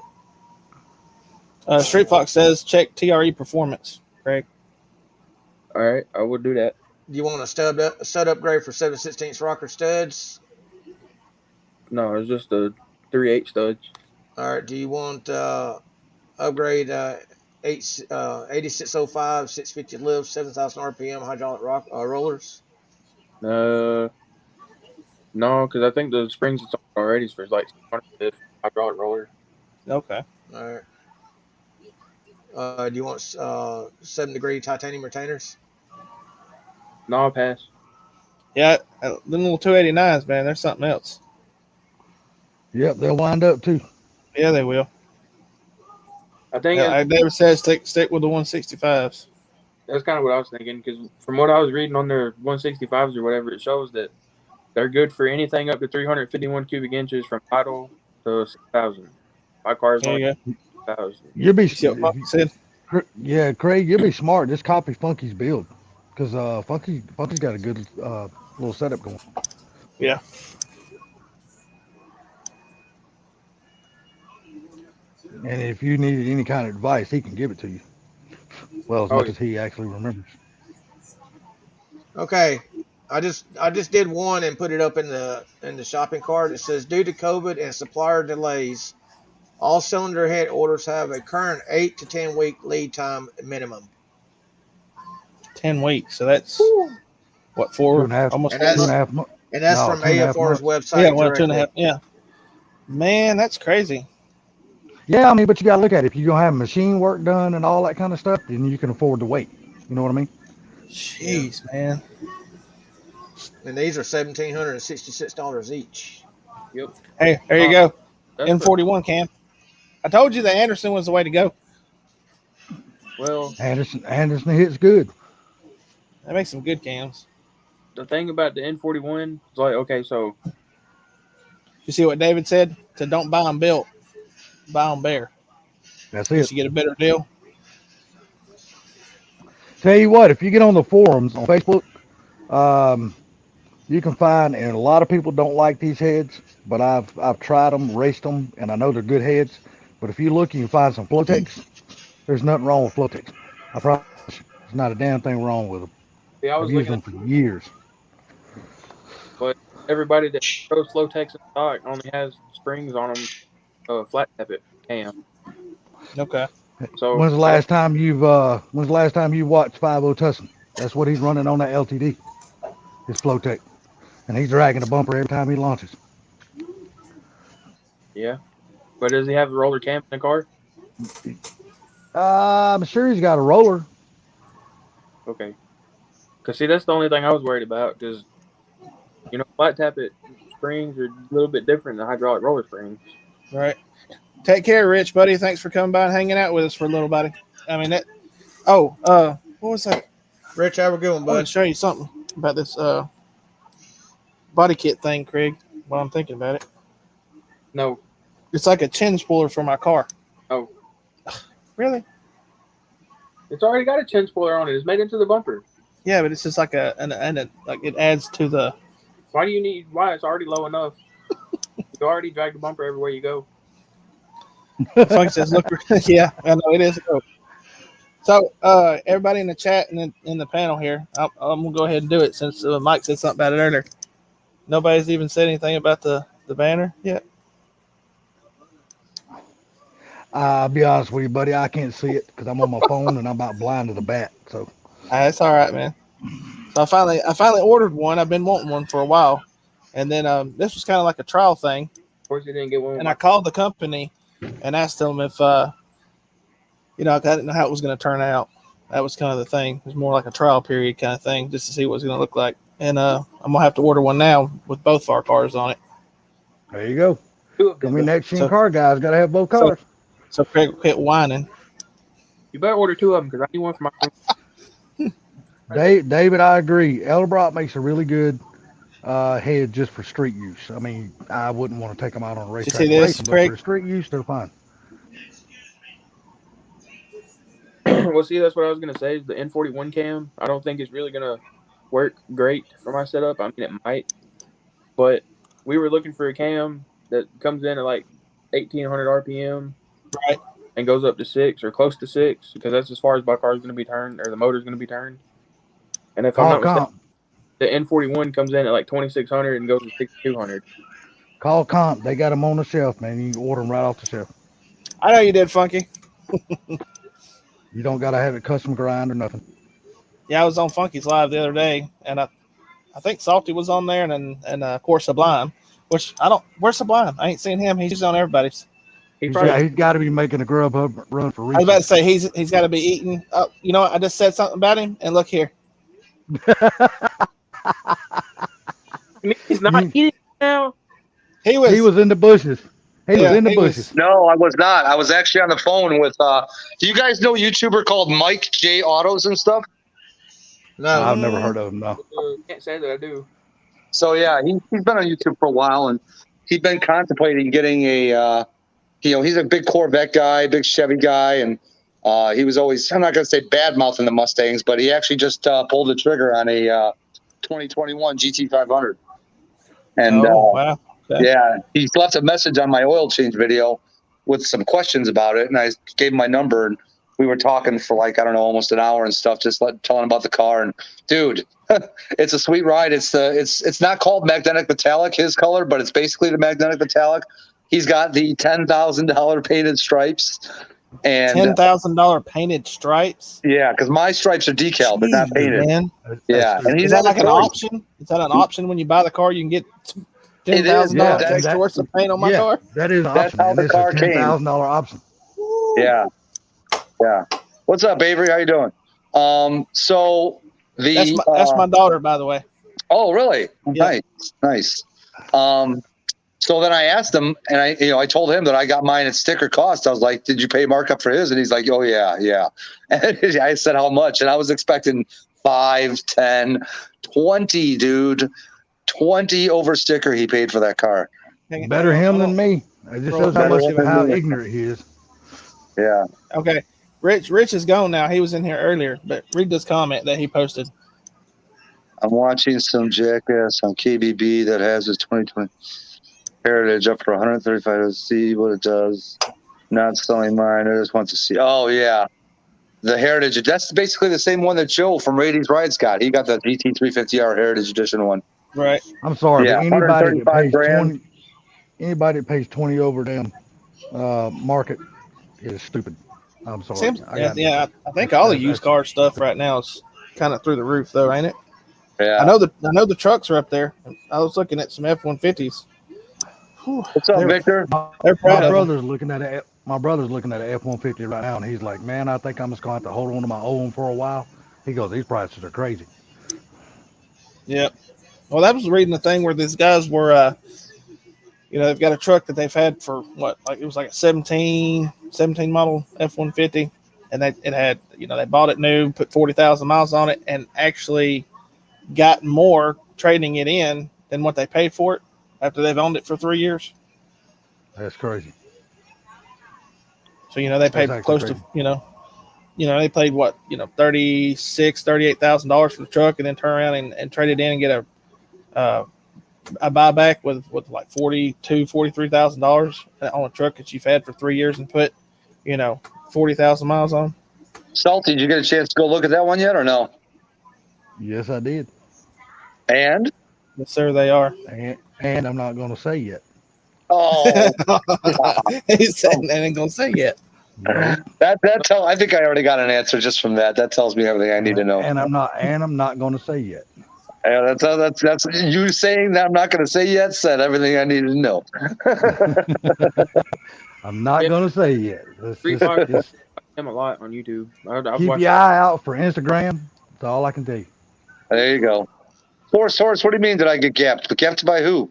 Street Fox says check TRE performance, Craig. All right, I will do that. do you want a stud upgrade for 7/16 rocker studs? No, it's just a 3/8 studs. All right. Do you want upgrade 8605, 650 lift, 7,000 RPM hydraulic rollers? No, because I think the springs it's on already is for like 600 hydraulic roller. Okay. All right. Do you want 7-degree titanium retainers? No, I'll pass. Yeah, them little 289s, man. There's something else. Yep, they'll wind up too. Yeah, they will. I think Yeah, like David said, stick with the 165s. that's kind of what I was thinking, because from what I was reading on their 165s or whatever, it shows that they're good for anything up to 351 cubic inches from idle to 6,000. My car's There only you go. 6,000. You'll be, You see what Buck said? yeah, Craig, you'll be smart. Just copy Funky's build, because Funky's got a good little setup going. Yeah. And if you needed any kind of advice, he can give it to you. Well, as Oh, much yeah. as he actually remembers. Okay, I just did one and put it up in the shopping cart. It says, due to COVID and supplier delays, all cylinder head orders have a current 8 to 10 week lead time minimum. 10 weeks. So that's what, 4? 2.5 Almost And 4 that's- 2.5 months. And that's No, from 2.5 AFR's months. website. Yeah, 1 directly. 2.5. Yeah. Man, that's crazy. Yeah, I mean, but you got to look at it. If you're going to have machine work done and all that kind of stuff, then you can afford to wait. You know what I mean? Jeez, man. And these are $1,766 each. Yep. Hey, there you go. That's N41 cam. I told you that Anderson was the way to go. well, Anderson hits good. That makes some good cams. the thing about the N41 is like, okay, so You see what David said? Said don't buy them built, buy them bare. That's Just it. to get a better deal. Tell you what, if you get on the forums on Facebook, you can find, and a lot of people don't like these heads, but I've tried them, raced them, and I know they're good heads. But if you look, you can find some Flotex. There's nothing wrong with Flotex. I promise you, there's not a damn thing wrong with them. see, I I've was used looking them at for years. everybody that shows Flotex in stock only has springs on them, flat tap it cam. Okay. So When's the last time you watched 50 Tussin? That's what he's running on that LTD. His Flotex, and he's dragging a bumper every time he launches. Yeah, but does he have a roller cam in the car? I'm sure he's got a roller. Okay, because see, that's the only thing I was worried about, because flat tap it springs are a little bit different than hydraulic roller springs. All right. Take care, Rich, buddy. Thanks for coming by and hanging out with us for a little, buddy. I mean that. Oh, what was that? Rich, have a good one, I want bud. to show you something about this body kit thing, Craig. While I'm thinking about it, No, it's like a chin spooler for my car. Oh. Really? it's already got a chin spoiler on it. It's made into the bumper. Yeah, but it's just like like it adds to the. Why do you need? Why it's already low enough? You already drag the bumper everywhere you go. Funky says, "Look, yeah, I know it is." So, everybody in the chat and in the panel here, I'm gonna go ahead and do it since Mike said something about it earlier. Nobody's even said anything about the banner yet. I'll be honest with you, buddy. I can't see it because I'm on my phone and I'm about blind to the bat. So That's all right, man. So I finally ordered one. I've been wanting one for a while, and then this was kind of like a trial thing. Of course, you didn't get one. And I called the company and asked them if I didn't know how it was going to turn out. That was kind of the thing. It was more like a trial period kind of thing, just to see what it's going to look like. And I'm gonna have to order one now with both of our cars on it. there you go. Two of I them. mean, next gen So- car guys got to have both cars. So Craig quit whining. You better order two of them because I need one for my. David, I agree. Edelbrock makes a really good head just for street use. I mean, I wouldn't want to take them out on a racetrack. see this, racing, but Craig? for street use, they're fine. Well, see, that's what I was gonna say. The N41 cam, I don't think it's really gonna work great for my setup. I mean, it might, but we were looking for a cam that comes in at like 1,800 RPM, Right. and goes up to 6 or close to 6, because that's as far as my car is gonna be turned or the motor's gonna be turned. And if I'm Call not mistaken, comp. the N41 comes in at like 2,600 and goes to 6,200. Call comp. They got them on the shelf, man. You can order them right off the shelf. I know you did, Funky. You don't got to have it custom grind or nothing. Yeah, I was on Funky's Live the other day, and I think Salty was on there, and of course Sublime. Which I don't. Where's Sublime? I ain't seen him. He's on everybody's. He Yeah, probably he's got to be making a Grubhub run for I was about to Reese. say he's got to be eating. Oh, you know what? I just said something about him, and look here. I mean, he's not eating now. He was. He was in the bushes. He was Yeah, in the he was- bushes. No, I was not. I was actually on the phone with. Do you guys know a YouTuber called Mike J Autos and stuff? No. I've never heard of him. No. Can't say that I do. So yeah, he's been on YouTube for a while, and he'd been contemplating getting a. He's a big Corvette guy, big Chevy guy, and he was always. I'm not going to say bad mouthing the Mustangs, but he actually just pulled the trigger on a 2021 GT500. And wow. Okay. yeah, he left a message on my oil change video with some questions about it, and I gave him my number, and we were talking for like, I don't know, almost an hour and stuff, just telling him about the car. And dude, it's a sweet ride. It's not called magnetic metallic, his color, but it's basically the magnetic metallic. He's got the $10,000 painted stripes, and $10,000 painted stripes. yeah, because my stripes are decal, they're not Jeez, painted. man. Yeah, and Is he's that like an choice. option? Is that an option when you buy the car? You can get It is, $10,000 yeah, extra worth of paint on my yeah, car. that is an That's option. how And the it's a car came. $10,000 option. Yeah. What's up, Avery? How you doing? So That's my daughter, by the way. Oh, really? Yeah. Nice. So then I asked him, and I told him that I got mine at sticker cost. I was like, "Did you pay markup for his?" And he's like, "Oh yeah." And I said, "How much?" And I was expecting 5, 10, 20, dude. 20 over sticker he paid for that car. Better him than me. It just shows how Better much him than how me. ignorant he is. Yeah. Okay. Rich is gone now. He was in here earlier, but read this comment that he posted. I'm watching some jackass on KBB that has his 2020 Heritage up for 135 to see what it does. Not selling mine. I just want to see. Oh yeah, the Heritage. That's basically the same one that Joe from Rady's Rides got. He got the GT350R Heritage Edition one. Right. I'm sorry, Yeah, but anybody that 135 pays grand. 20, anybody that pays 20 over damn market is stupid. I'm sorry. Seems, I got- I think all the used car stuff right now is kind of through the roof, though, ain't it? Yeah. I know the trucks are up there. I was looking at some F-150s. What's up, Victor? They're proud My of them. brother's looking at a F-150 right now, and he's like, "Man, I think I'm just going to have to hold on to my old one for a while." He goes, "These prices are crazy." Yep. Well, that was reading the thing where these guys were, they've got a truck that they've had for it was like a 17 model F-150, and it had, they bought it new, put 40,000 miles on it, and actually got more trading it in than what they paid for it after they've owned it for 3 years. That's crazy. So, they paid actually close crazy. to, they paid what, $38,000 for the truck, and then turn around and trade it in and get a buyback with like $43,000 on a truck that you've had for 3 years and put, 40,000 miles on. Salty, did you get a chance to go look at that one yet or no? Yes, I did, And Yes, sir, they are. and I'm not going to say yet. oh, He said, I ain't gonna say yet. I think I already got an answer just from that. That tells me everything I need to know. And I'm not going to say yet. Yeah, that's you saying that I'm not going to say yet said everything I needed to know. I'm not Yeah. going to say yet. Let's Free just- fire. just Him a lot on YouTube. I've keep watched your eye out for Instagram. That's all I can tell you. There you go. Horse, what do you mean did I get gapped? Gapped by who?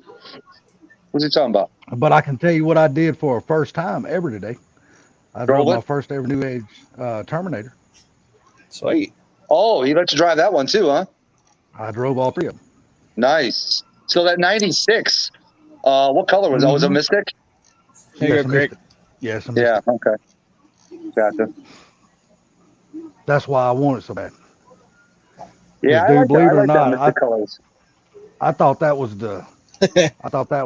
What's he talking about? But I can tell you what I did for a first time ever today. I drove Drove my it? first ever New Age Terminator. Sweet. Oh, you let you drive that one too, huh? I drove all three of them. Nice. So that 96, what color was that? Was it Mhm. Mystic? Here you Yes, go, I Craig. missed it. Yes, I missed Yeah, it. okay. Gotcha. That's why I want it so bad. Yeah, Dude, I like believe that. it I or like that not, Mystic colors. I thought that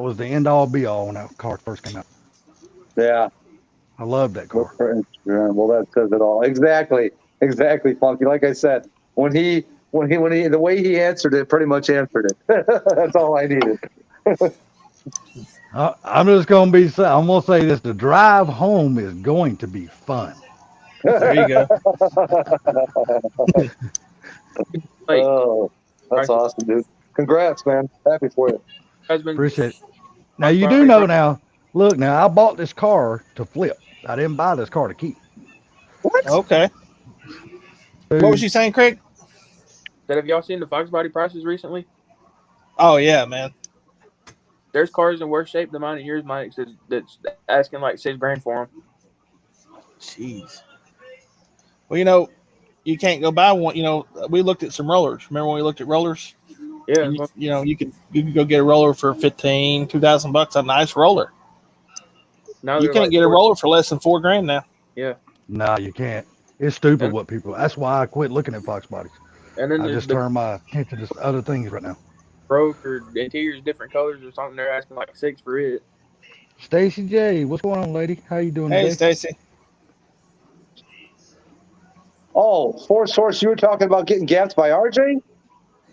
was the end all be all when that car first came out. Yeah. I loved that car. Look for Instagram. Well, that says it all. Exactly, Funky. Like I said, when he, the way he answered it, pretty much answered it. That's all I needed. I'm just gonna I'm gonna say this: the drive home is going to be fun. There you go. Like, Oh, that's awesome, dude. Congrats, man. Happy for you. husband. Appreciate it. Now you do know now. Look, now I bought this car to flip. I didn't buy this car to keep. What? Okay. What was you saying, Craig? That have y'all seen the Fox body prices recently? Oh yeah, man. There's cars in worse shape than mine and yours, Mike. That's asking like $6,000 for them. Jeez. Well, you can't go buy one. We looked at some rollers. Remember when we looked at rollers? Yeah, And you could go get a roller for $2,000, a nice roller. now You they're can't like get a $4,000. roller for less than $4,000 now. Yeah, Nah, you can't. It's stupid And- what people. That's why I quit looking at Fox bodies. and then I there's just the turn my attention to other things right now. broke or interiors different colors or something. They're asking like $6,000 for it. Stacy J, what's going on, lady? How you doing Hey, today? Stacy. Oh, Force Horse, you were talking about getting gapped by RJ?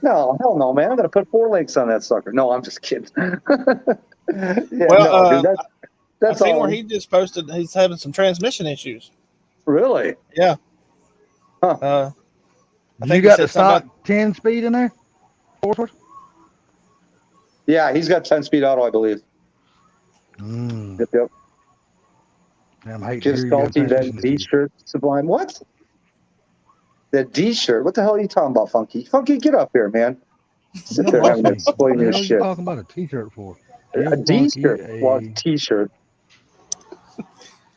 No, hell no, man. I'm gonna put 4 links on that sucker. No, I'm just kidding. Yeah, Well, no, dude, I've that's seen all. where he just posted he's having some transmission issues. Really? Yeah. Huh. I You think got he the said something stock 10 speed in there? Force horse? Yeah, he's got 10-speed auto, I believe. Mm, Yep. damn, I hate to Give hear you got Salty that transmission issues. D-shirt, Sublime. What? That D-shirt? What the hell are you talking about, Funky? Funky, get up here, man. Sit there having to What explain the your hell are you shit. talking about a t-shirt for? A Give D-shirt. Funky Well, a- T-shirt.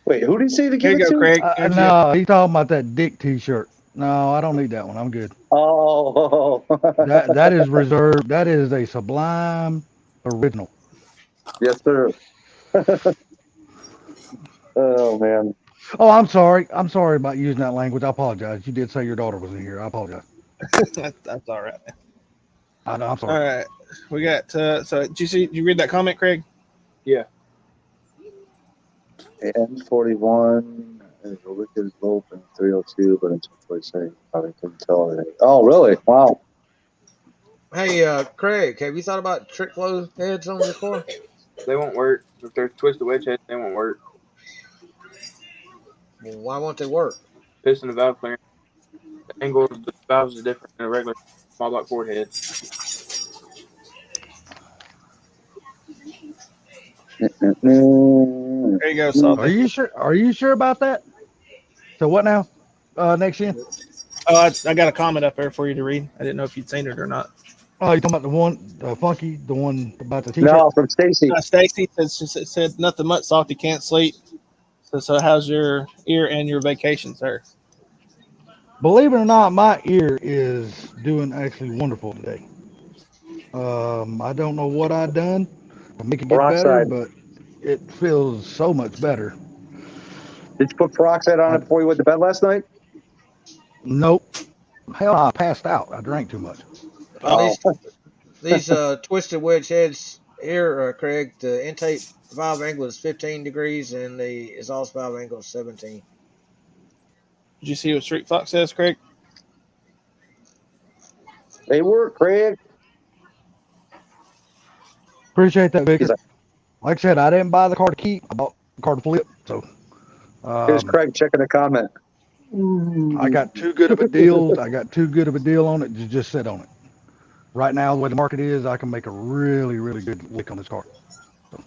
Wait, who did he say to Here give you it go, to? Craig. Here's your- No, he's talking about that dick t-shirt. No, I don't need that one. I'm good. Oh. That is reserved. That is a Sublime original. Yes, sir. Oh, man. Oh, I'm sorry. I'm sorry about using that language. I apologize. You did say your daughter was in here. I apologize. That's all right. I'm All sorry. right. We got so did you read that comment, Craig? And 41. The wicked is open 302, but until 27, probably couldn't tell anything. Oh, really? Wow. Hey, Craig, have you thought about trick flow heads on your car? They won't work. If they're twisted wedge heads, they won't work. Well, why won't they work? Piston and valve clearance. The angle of the valves is different than a regular small block Ford head. There you go, Salty. Are you sure? Are you sure about that? So what now? Next gen? Oh, I got a comment up there for you to read. I didn't know if you'd seen it or not. Oh, you talking about the one, Funky, the one about the t-shirt? No, from Stacy. Stacy said nothing much. Salty can't sleep. So how's your ear and your vacation, sir? Believe it or not, my ear is doing actually wonderful today. I don't know what I done to make it get better, Peroxide. but it feels so much better. Did you put peroxide on it before you went to bed last night? Nope. Hell, I passed out. I drank too much. Oh. These twisted wedge heads here, Craig, the intake valve angle is 15 degrees and the exhaust valve angle is 17. Did you see what Street Fox says, Craig? They work, Craig. Appreciate that, Vicky. He's like- Like I said, I didn't buy the car to keep. I bought the car to flip. So Here's Craig checking the comment. I got too good of a deal. I got too good of a deal on it to just sit on it. Right now, the way the market is, I can make a really, really good lick on this car. So,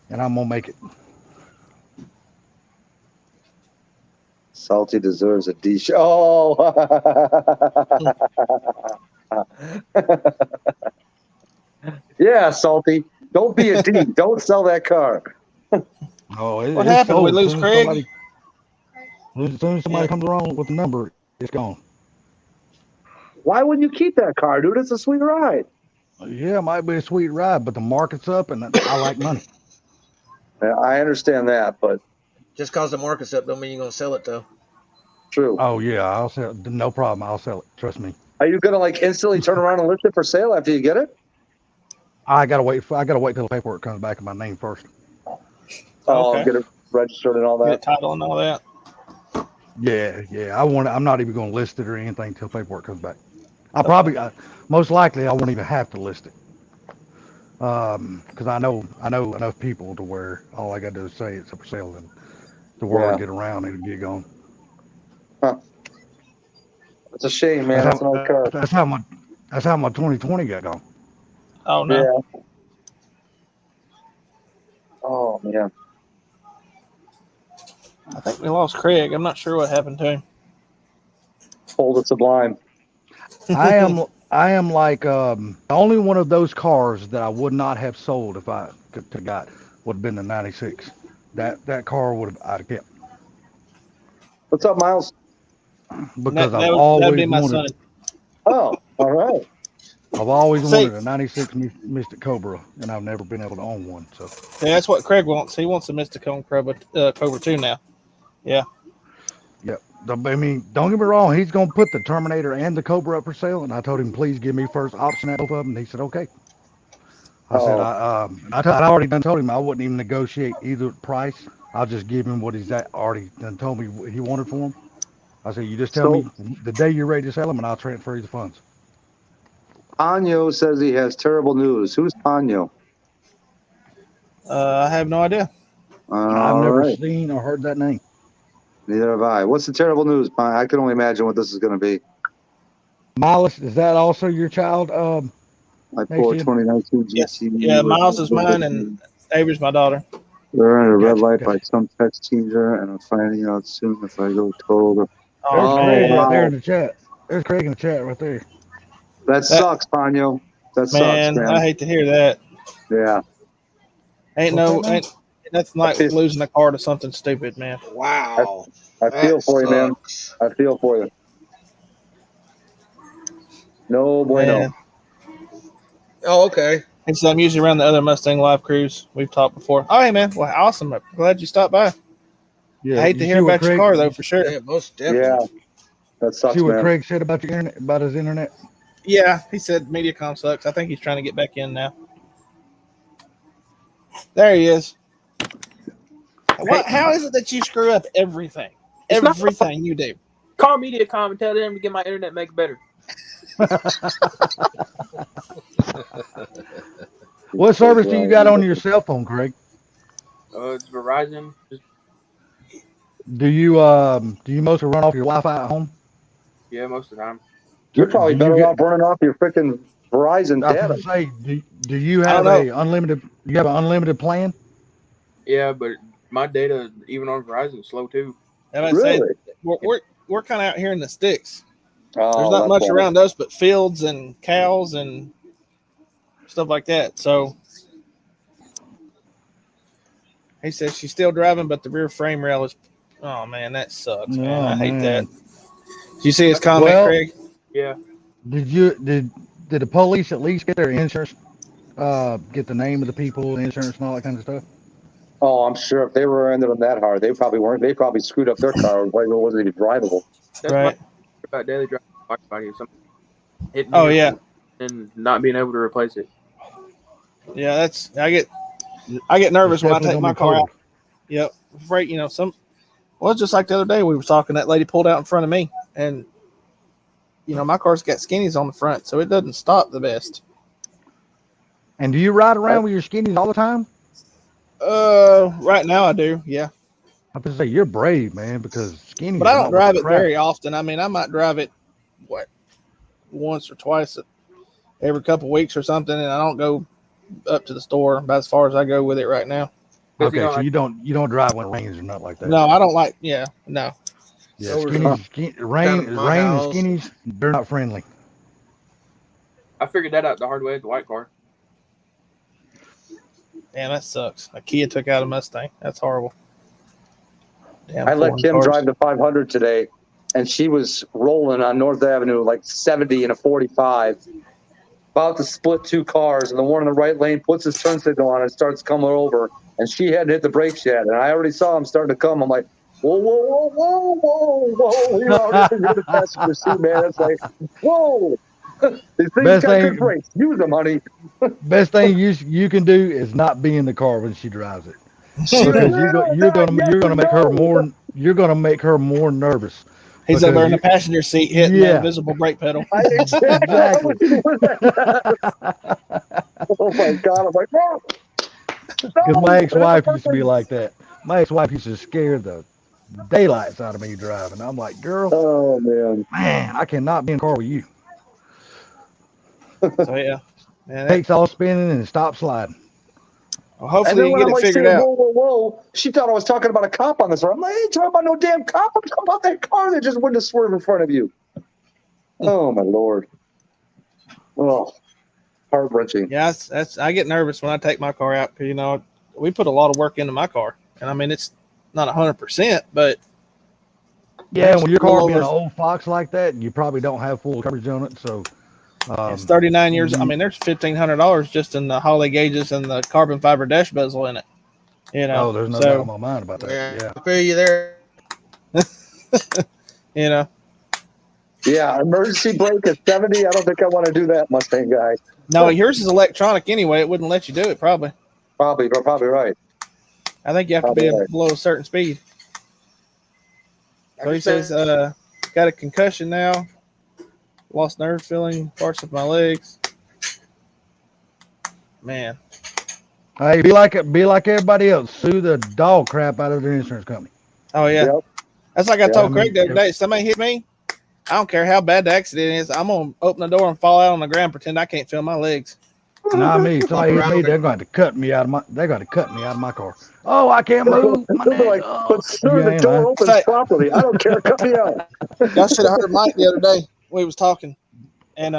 and I'm gonna make it. Salty deserves a D shirt. Oh. Yeah, Salty. Don't be a D. Don't sell that car. Oh, What happened? We sold. lose Craig? As soon as somebody comes around with the number, it's gone. Why wouldn't you keep that car, dude? It's a sweet ride. Yeah, it might be a sweet ride, but the market's up, and I like money. Yeah, I understand that, but Just because the market's up don't mean you're going to sell it, though. true. Oh yeah, I'll sell it. No problem. I'll sell it. Trust me. Are you gonna like instantly turn around and list it for sale after you get it? I gotta wait till the paperwork comes back in my name first. Oh, Okay. get it registered and all Get a that. title and all that. Yeah. I'm not even gonna list it or anything until paperwork comes back. Most likely, I won't even have to list it. Because I know enough people to where all I gotta do is say it's up for sale, and the word Yeah. get around, it'll get gone. It's a shame, man. That's an old car. That's how my 2020 got gone. Oh no. Yeah. Oh man. I think we lost Craig. I'm not sure what happened to him. Folded Sublime. I am like the only one of those cars that I would not have sold if I could have got would have been the 96. That car would have I'd have kept What's up, Miles? because That'd always be my son. wanted Oh, all right. I've always See- wanted a 96 Mystic Cobra, and I've never been able to own one. So Yeah, that's what Craig wants. He wants a Mystic Cobra 2 now. I mean, don't get me wrong, he's gonna put the Terminator and the Cobra up for sale, and I told him please give me first option at both of them, and he said okay. I said I already done told him I wouldn't even negotiate either price. I'll just give him what he's already done told me what he wanted for him. I said you just tell me the day you're ready to sell him, and I'll transfer you the funds. Ponyo says he has terrible news. Who's Ponyo? I have no idea. I've never seen or heard that name. Neither have I. What's the terrible news, Ponyo? I can only imagine what this is going to be. Miles, is that also your child? My poor Next 2019 Yes. GT. Yeah, Miles is mine and Avery's my daughter. They're in a red Gotcha, light by gotcha. some text changer, and I'm finding out soon if I go told. There's Oh, Craig wow. right there in the chat. There's Craig in the chat right there. That sucks, Ponyo. That man, sucks, I man. hate to hear that. Yeah. Ain't nothing like It's- losing a car to something stupid, man. Wow. I feel That for you, man. sucks. I feel for you. No bueno. Man. Oh, okay. And so I'm usually around the other Mustang Live crews. We've talked before. Oh, hey, man. Well, awesome. I'm glad you stopped by. Yeah, I hate to you hear see what about your Craig- car, though, for sure. Yeah, most definitely. Yeah. That sucks, See what man. Craig said about your internet, about his internet. Yeah, he said Mediacom sucks. I think he's trying to get back in now. There he is. How is it that you screw up everything? It's not- Everything you do. Call Mediacom and tell them to get my internet make better. What service do you got on your cell phone, Craig? It's Verizon. Do you mostly run off your Wi-Fi at home? Yeah, most of the time. You're probably Do you better get- off burning off your freaking Verizon I was data. gonna say, do you I have don't a unlimited? You have an unlimited plan? Yeah, but my data, even on Verizon, is slow too. And I say Really? we're kind of out here in the sticks. Oh, There's not that's much why. around us but fields and cows and stuff like that. So he says she's still driving, but the rear frame rail is. Oh man, that sucks, man. Oh, I hate man. that. Did you see his comment, Well- Craig? Yeah. Did the police at least get their insurance? Get the name of the people, the insurance, and all that kind of stuff. Oh, I'm sure if they were into them that hard, they probably weren't. They probably screwed up their car. Why wasn't even drivable? That's Right. about daily driving. Somebody hitting Oh me yeah, and not being able to replace it. yeah. That's I get nervous It's when I definitely take my gonna be car cold. out. Yep, afraid Well, just like the other day we were talking, that lady pulled out in front of me, and my car's got skinnies on the front, so it doesn't stop the best. And do you ride around with your skinnies all the time? Right now I do, yeah. I have to say you're brave, man, because skinnies. But I are don't not drive worth it crap. very often. I mean, I might drive it once or twice every couple weeks or something, and I don't go up to the store about as far as I go with it right now. Because, Okay, so you don't drive when it rains or nothing like that. No, I don't like. Yeah, no. Yeah, So is- rain Down at my and house. skinnies, they're not friendly. I figured that out the hard way with the white car. Damn, that sucks. A Kia took out a Mustang. That's horrible. Damn, I let foreign Kim cars. drive the 500 today, and she was rolling on North Avenue like 70 and a 45, about to split two cars, and the one in the right lane puts his turn signal on and starts coming over, and she hadn't hit the brakes yet, and I already saw him starting to come. I'm like, whoa, whoa, whoa, whoa, whoa, whoa! You know, you're the passenger seat, man. It's like, whoa. These things Best got thing- good brakes. Use them, honey. Best thing you can do is not be in the car when she drives it, because you're gonna make her more nervous. He's up because there in the you- passenger seat hitting the Yeah. invisible brake pedal. Exactly. Oh my God! I'm like, no. Because my ex-wife used to be like that. My ex-wife used to scare the daylights out of me driving. I'm like, girl, Oh man. man, I cannot be in the car with you. So yeah, man. Takes all spinning and stops sliding. Well, And hopefully then you when get I'm it like figured saying, out. whoa, whoa, whoa, she thought I was talking about a cop on this road. I'm like, I ain't talking about no damn cop. I'm talking about that car that just went to swerve in front of you. Oh, my Lord. Oh, heart-wrenching. Yeah, that's I get nervous when I take my car out because we put a lot of work into my car, and I mean it's not 100%, but Yeah, there's when your a little car being an over. old Fox like that, you probably don't have full coverage on it. So, It's 39 years. I you- mean, there's $1,500 just in the Holly gauges and the carbon fiber dash bezel in it. oh, there's no doubt in So my mind about that. Yeah, Yeah. I feel you there. you know, Yeah, emergency brake at 70. I don't think I want to do that, Mustang guy. no, yours is electronic anyway. It wouldn't let you do it probably. Probably right. I think you have to Probably be right. below a certain speed. So he says, got a concussion now, lost nerve feeling, parts of my legs. Man, Hey, be like everybody else. Sue the dog crap out of their insurance company. oh yeah, Yep. that's like I Yeah, told I Craig mean, the other day. If somebody hit me, I don't care how bad the accident is. I'm gonna open the door and fall out on the ground, pretend I can't feel my legs. not me. Somebody hit me, Around they're going to cut me out of my. They're going to cut me out of my car. Oh, I can't move. My They'll be neck. like, Oh, but sir, you the ain't door lying. opens Say, properly. I don't care. Cut me out. y'all should have heard Mike the other day when he was talking, and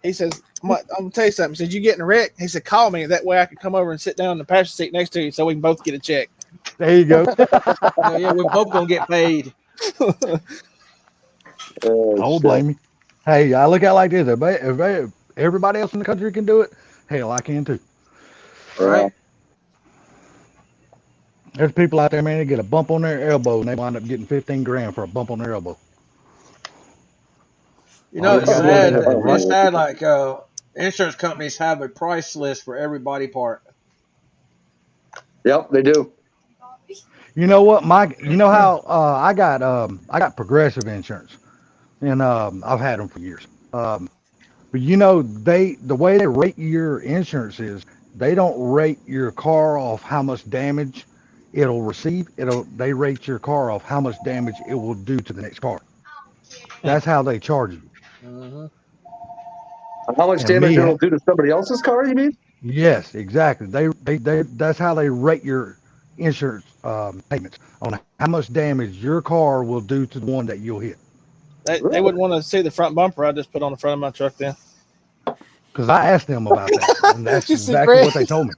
he says, I'm gonna tell you something. He says, you get in a wreck? He said, call me. That way I can come over and sit down in the passenger seat next to you so we can both get a check. There you go. Yeah, we're both gonna get paid. I Oh, don't shit. blame you. Hey, I look at it like this. If everybody else in the country can do it, hell, I can too. Right. There's people out there, man, that get a bump on their elbow and they wind up getting 15 grand for a bump on their elbow. You All know, you it's gotta do is sad. have the It's right. sad. Like insurance companies have a price list for every body part. Yep, they do. You know what, Mike? You know how I got Progressive insurance, and I've had them for years. But the way they rate your insurance is they don't rate your car off how much damage it'll receive. They rate your car off how much damage it will do to the next car. That's how they charge you. Mm-hmm. How much And damage me, it'll do to somebody else's car, you mean? yes, exactly. They that's how they rate your insurance payments on how much damage your car will do to the one that you'll hit. They wouldn't want to see the front bumper I just put on the front of my truck then. Because I asked them about that, and that's Did you see exactly Greg? what they told me.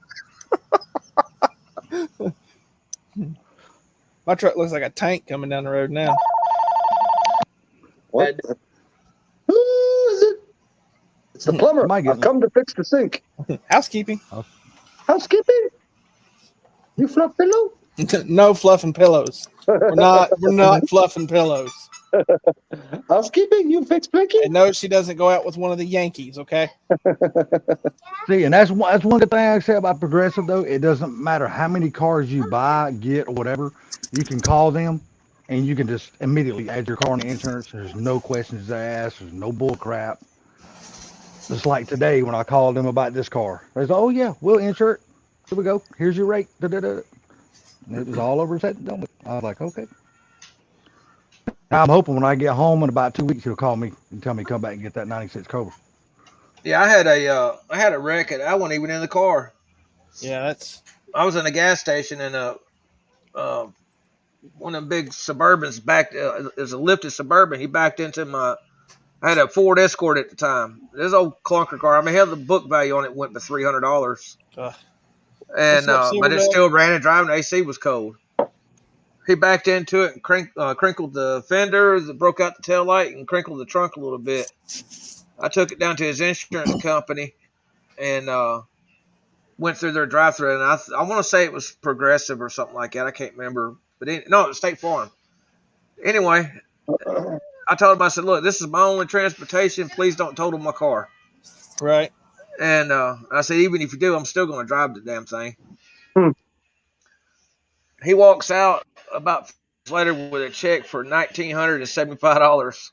My truck looks like a tank coming down the road now. What? Who is it? It's the plumber. Somebody I've getting come to fix the sink. Housekeeping. Housekeeping? You fluff pillow? No fluffing pillows. We're not fluffing pillows. Housekeeping? You fix blinky? And no, she doesn't go out with one of the Yankees, okay? See, and that's one good thing I say about Progressive though. It doesn't matter how many cars you buy, get, or whatever. You can call them, and you can just immediately add your car on the insurance. There's no questions asked. There's no bull crap. Just like today when I called them about this car, they said, "Oh yeah, we'll insure it. Here we go. Here's your rate." Da-da-da. And it was all over set and done with. I was like, okay. Now I'm hoping when I get home in about 2 weeks, he'll call me and tell me to come back and get that 96 Cobra. Yeah, I had a wreck and I wasn't even in the car. Yeah, that's I was in a gas station and one of them big Suburbans backed. It was a lifted Suburban. He backed into my. I had a Ford Escort at the time. This old clunker car. I mean, hell, the book value on it went to $300. And What's up, but it Silverdale? still ran and driving. The AC was cold. He backed into it and crinkled the fender, broke out the tail light, and crinkled the trunk a little bit. I took it down to his insurance company and went through their drive-through, and I want to say it was Progressive or something like that. I can't remember, but no, it was State Farm. Anyway, I told him, I said, "Look, this is my only transportation. Please don't total my car." right. And I said, "Even if you do, I'm still going to drive the damn thing." Hmm. He walks out about later with a check for $1,975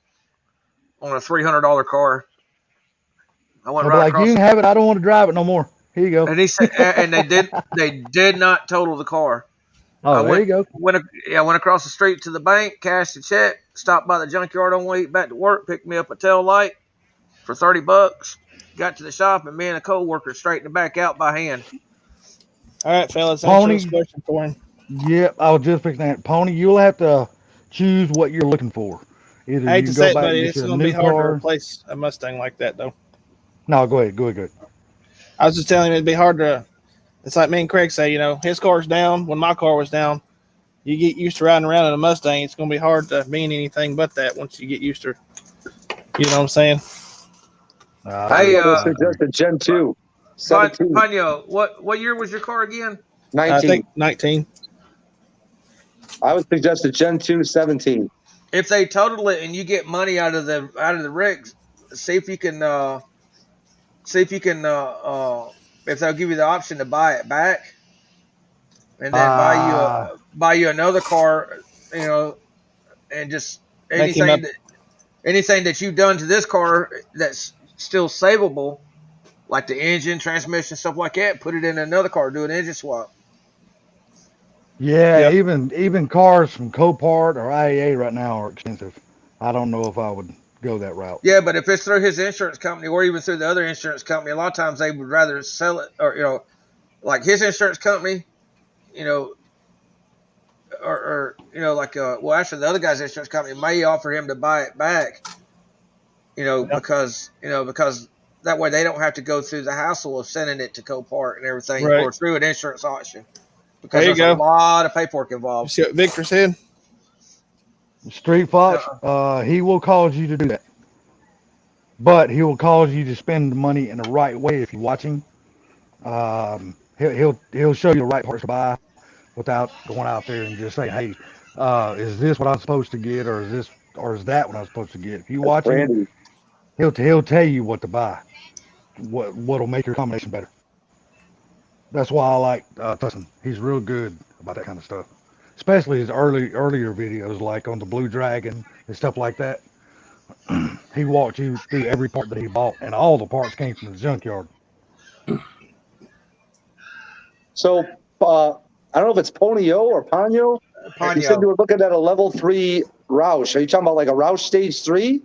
on a $300 car. I went I'll be right like, you across, can have it. I don't want to drive it no more. Here you go. and he said, and they did not total the car. Oh, I there went you go. went across the street to the bank, cashed the check, stopped by the junkyard on the way back to work, picked me up a tail light for $30. Got to the shop, and me and a coworker straightened it back out by hand. All right, fellas. Pony. Answer this question for him. Yep, I was just fixing that. Pony, you'll have to choose what you're looking for. Either I hate you to can say go it, back and buddy. get It's you a going to be new hard to car. replace a Mustang like that, though. No, go ahead. Go ahead. I was just telling him it'd be hard to. It's like me and Craig say, his car's down when my car was down. You get used to riding around in a Mustang, it's going to be hard to mean anything but that once you get used to. You know what I'm saying? Hey, I would suggest a Gen 2. 17, Ponyo, what year was your car again? 19. I think 19. I would suggest a Gen 2 17. If they total it and you get money out of the rigs, see if you can if they'll give you the option to buy it back, and then buy you another car, and just Make him anything that you've done to this car that's still savable, like the engine, transmission, stuff like that, put it in another car, do an engine swap. Yeah, Yep. even cars from Copart or IAA right now are expensive. I don't know if I would go that route. Yeah, but if it's through his insurance company or even through the other insurance company, a lot of times they would rather sell it, or like his insurance company, or actually the other guy's insurance company may offer him to buy it back, because that way they don't have to go through the hassle of sending it to Copart and everything, Right. or through an insurance auction, because There you there's a go. lot of paperwork You involved. see what Victor said? Street Fox, he will cause you to do that. But he will cause you to spend the money in the right way if you watch him. He'll show you the right parts to buy without going out there and just saying, "Hey, is this what I'm supposed to get, or is that what I'm supposed to get?" If you watch him, Randy. he'll tell you what to buy, what'll make your combination better. That's why I like Tussin. He's real good about that kind of stuff, especially his earlier videos, like on the Blue Dragon and stuff like that. He walked you through every part that he bought, and all the parts came from the junkyard. So, I don't know if it's Ponyo or Ponyo. You said you were looking at a level 3 Roush. Are you talking about like a Roush Stage 3?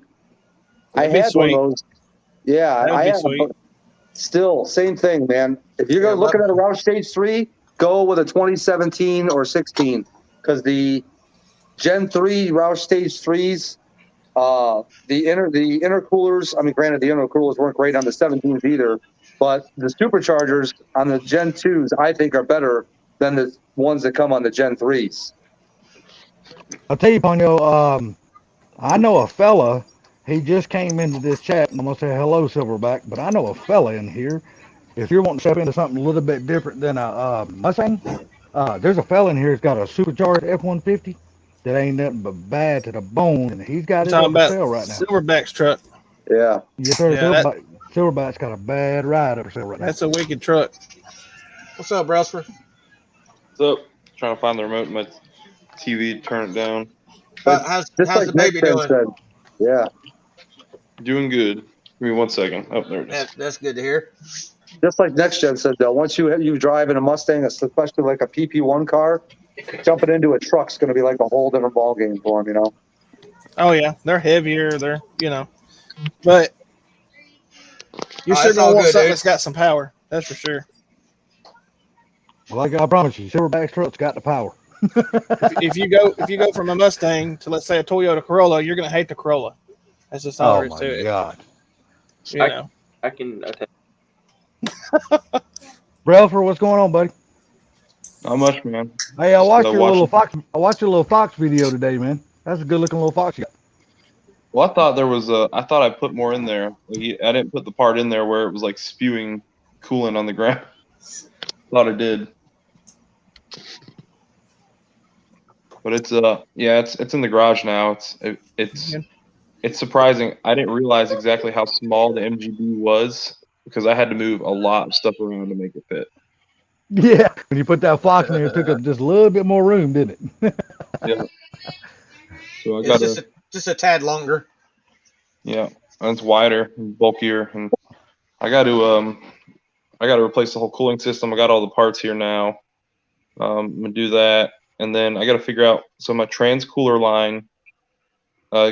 I That'd be had sweet. one of those. Yeah, That would I be had. sweet. Still, same thing, man. If you're looking at a Roush Stage 3, go with a 2017 or 16, because the Gen 3 Roush Stage 3s, the intercoolers. I mean, granted, the intercoolers weren't great on the 17s either, but the superchargers on the Gen 2s, I think, are better than the ones that come on the Gen 3s. I'll tell you, Ponyo, I know a fella. He just came into this chat, and I'm gonna say hello, Silverback. But I know a fella in here. If you're wanting to step into something a little bit different than a Mustang, there's a fella in here that's got a supercharged F-150 that ain't nothing but bad to the bone, and he's got it Talking up for about sale right now. Silverback's truck. Yeah. Yes, sir. Yeah, Silverback's got a bad ride up for sale right now. That's a wicked truck. What's up, Browser? So, trying to find the remote in my TV, turn it down. How's the baby Nick doing? said. Yeah. Doing good. Give me 1 second. Oh, there it is. That's good to hear. Just like Next Gen said, though, once you drive in a Mustang, especially like a PP1 car, jumping into a truck's going to be like a whole different ballgame for them, Oh yeah, they're heavier. They're but you're sure it's all gonna want good, something dude. that's got some power. That's for sure. Like I promise you, Silverback's truck's got the power. If you go from a Mustang to, let's say, a Toyota Corolla, you're gonna hate the Corolla. That's just all Oh there is my to it. God, You know. I can attest. Brelfer, what's going on, buddy? Not much, man. Hey, I watched Just, your little watching- fox. I watched your little fox video today, man. That's a good looking little fox you got. Well, I thought there was I thought I put more in there. Like, I didn't put the part in there where it was like spewing coolant on the ground. Thought I did. But it's it's in the garage now. It's surprising. I didn't realize exactly how small the MGB was because I had to move a lot of stuff around to make it fit. Yeah, when you put that fox in there, it took up just a little bit more room, didn't it? Yeah. So I got It's just a tad longer. yeah, and it's wider and bulkier, and I got to replace the whole cooling system. I got all the parts here now. I'm gonna do that, and then I got to figure out. So my transcooler line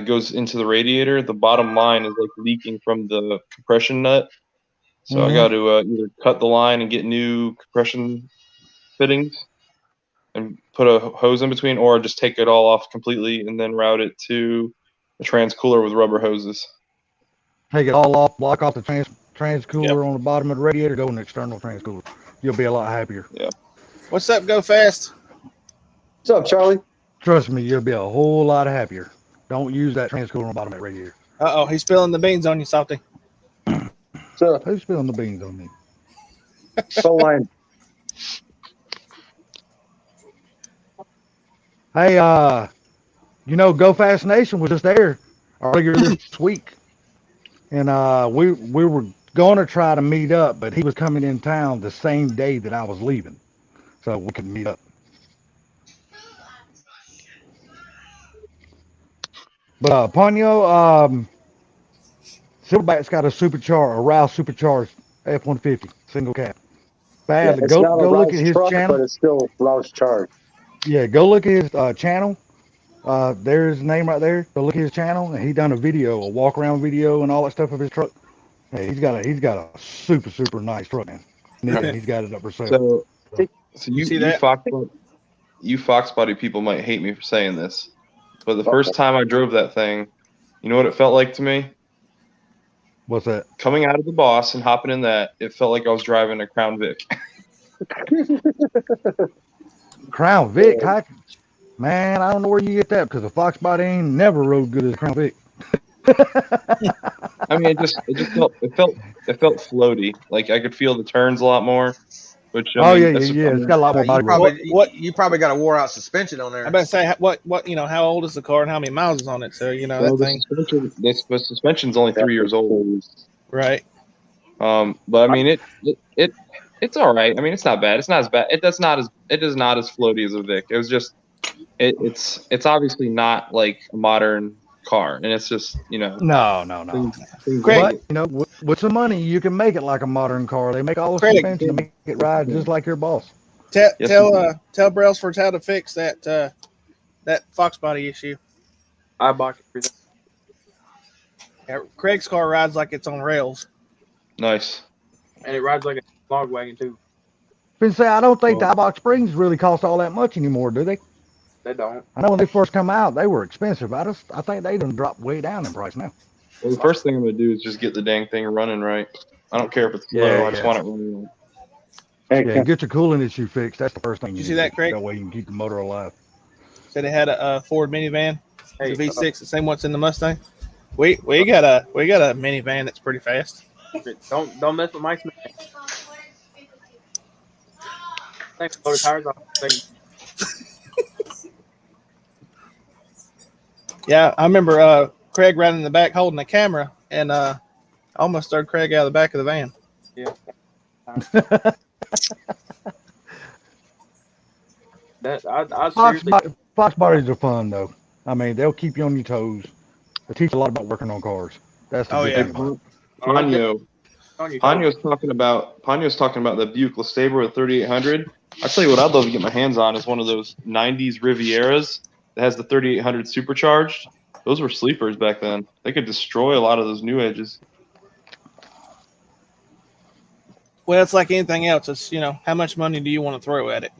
goes into the radiator. The bottom line is like leaking from the compression nut. So I got to either cut the line and get new compression fittings and put a hose in between, or just take it all off completely and then route it to a trans cooler with rubber hoses. Take it all off, block off the trans cooler on the bottom of the radiator, go in the external trans cooler. You'll be a lot happier. Yeah. What's up, Go Fast? What's up, Charlie? Trust me, you'll be a whole lot happier. Don't use that trans cooler on the bottom of that radiator. Uh-oh, he's spilling the beans on you, Salty. So, Who's spilling the beans on me? so line. Hey, Go Fast Nation was just there earlier this week, and we were going to try to meet up, but he was coming in town the same day that I was leaving, so we could meet up. But Ponyo, Silverback's got a Rouse supercharged F-150 single cab. Bad. Yeah, it's go not a look at Roush his truck, channel. but it's still Roush charged. Yeah, go look at his channel. There's his name right there. Go look at his channel, and he done a video, a walk around video, and all that stuff of his truck. Hey, he's got a super nice truck, man. And he's got it up for sale. So you see that? Fox Body people might hate me for saying this, but the first time I drove that thing, you know what it felt like to me? What's that? Coming out of the Boss and hopping in that, it felt like I was driving a Crown Vic. Crown Vic, man, I don't know where you get that, because the Fox Body ain't never rode good as a Crown Vic. I mean, it felt floaty. Like I could feel the turns a lot more. Which it's got a lot more body. You probably got a wore out suspension on there. I better say what how old is the car and how many miles is on it? So that thing. The suspension's only 3 years old. Right. But I mean it's all right. I mean it's not bad. It's not as bad. It is not as floaty as a Vic. It was just it's obviously not like a modern car, and it's just No. Craig, but with some money you can make it like a modern car. They make all the suspension to make it ride just like your Boss. Tell Brailsford how to fix that Fox Body issue. I bought it. Yeah, Craig's car rides like it's on rails. nice. And it rides like a log wagon too. I don't think the iBox Springs really cost all that much anymore, do they? They don't. I know when they first come out, they were expensive. I think they done dropped way down in price now. Well, the first thing I'm gonna do is just get the dang thing running right. I don't care if it's slow. I just want it running. Yeah, get your cooling issue fixed. That's the first thing. You see that, Craig? That way you can keep the motor alive. Said they had a Ford minivan, the V6, the same one's in the Mustang. We got a minivan that's pretty fast. Don't mess with my Smith. Thanks. Blow the tires off. Yeah, I remember Craig riding in the back holding the camera, and I almost threw Craig out of the back of the van. Yeah. Fox bodies are fun though. I mean, they'll keep you on your toes. They teach a lot about working on cars. That's the good thing about it. Ponyo's talking about the Buick LeSabre with 3800. I tell you what, I'd love to get my hands on is one of those 90s Rivieras that has the 3800 supercharged. Those were sleepers back then. They could destroy a lot of those new edges. Well, it's like anything else. It's how much money do you want to throw at it?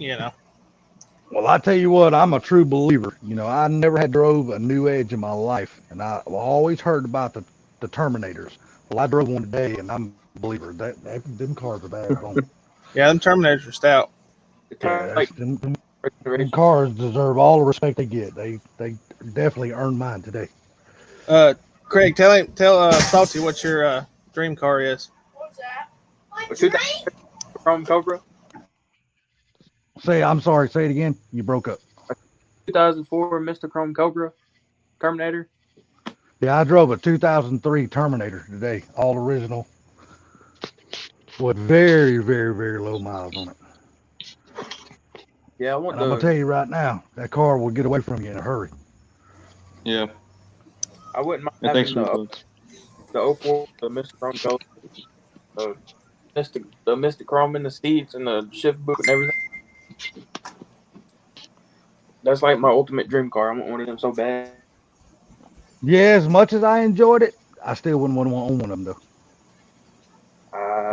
Well, I tell you what, I'm a true believer. I never had drove a new edge in my life, and I've always heard about the Terminators. Well, I drove one today, and I'm a believer. Them cars are bad. Yeah, them Terminators are stout. Them cars deserve all the respect they get. They definitely earned mine today. Craig, tell Salty what your dream car is. What's that? Chrome Cobra. I'm sorry. Say it again. You broke up. 2004 Mr. Chrome Cobra Terminator. Yeah, I drove a 2003 Terminator today, all original, with very, very, very low miles on it. Yeah, I'm gonna tell you right now, that car will get away from you in a hurry. Yeah. I wouldn't mind having the 04, the Mr. Chrome Cobra, the Mr. Chrome in the seats and the shift boot and everything. That's like my ultimate dream car. I want one of them so bad. Yeah, as much as I enjoyed it, I still wouldn't want to own one of them though.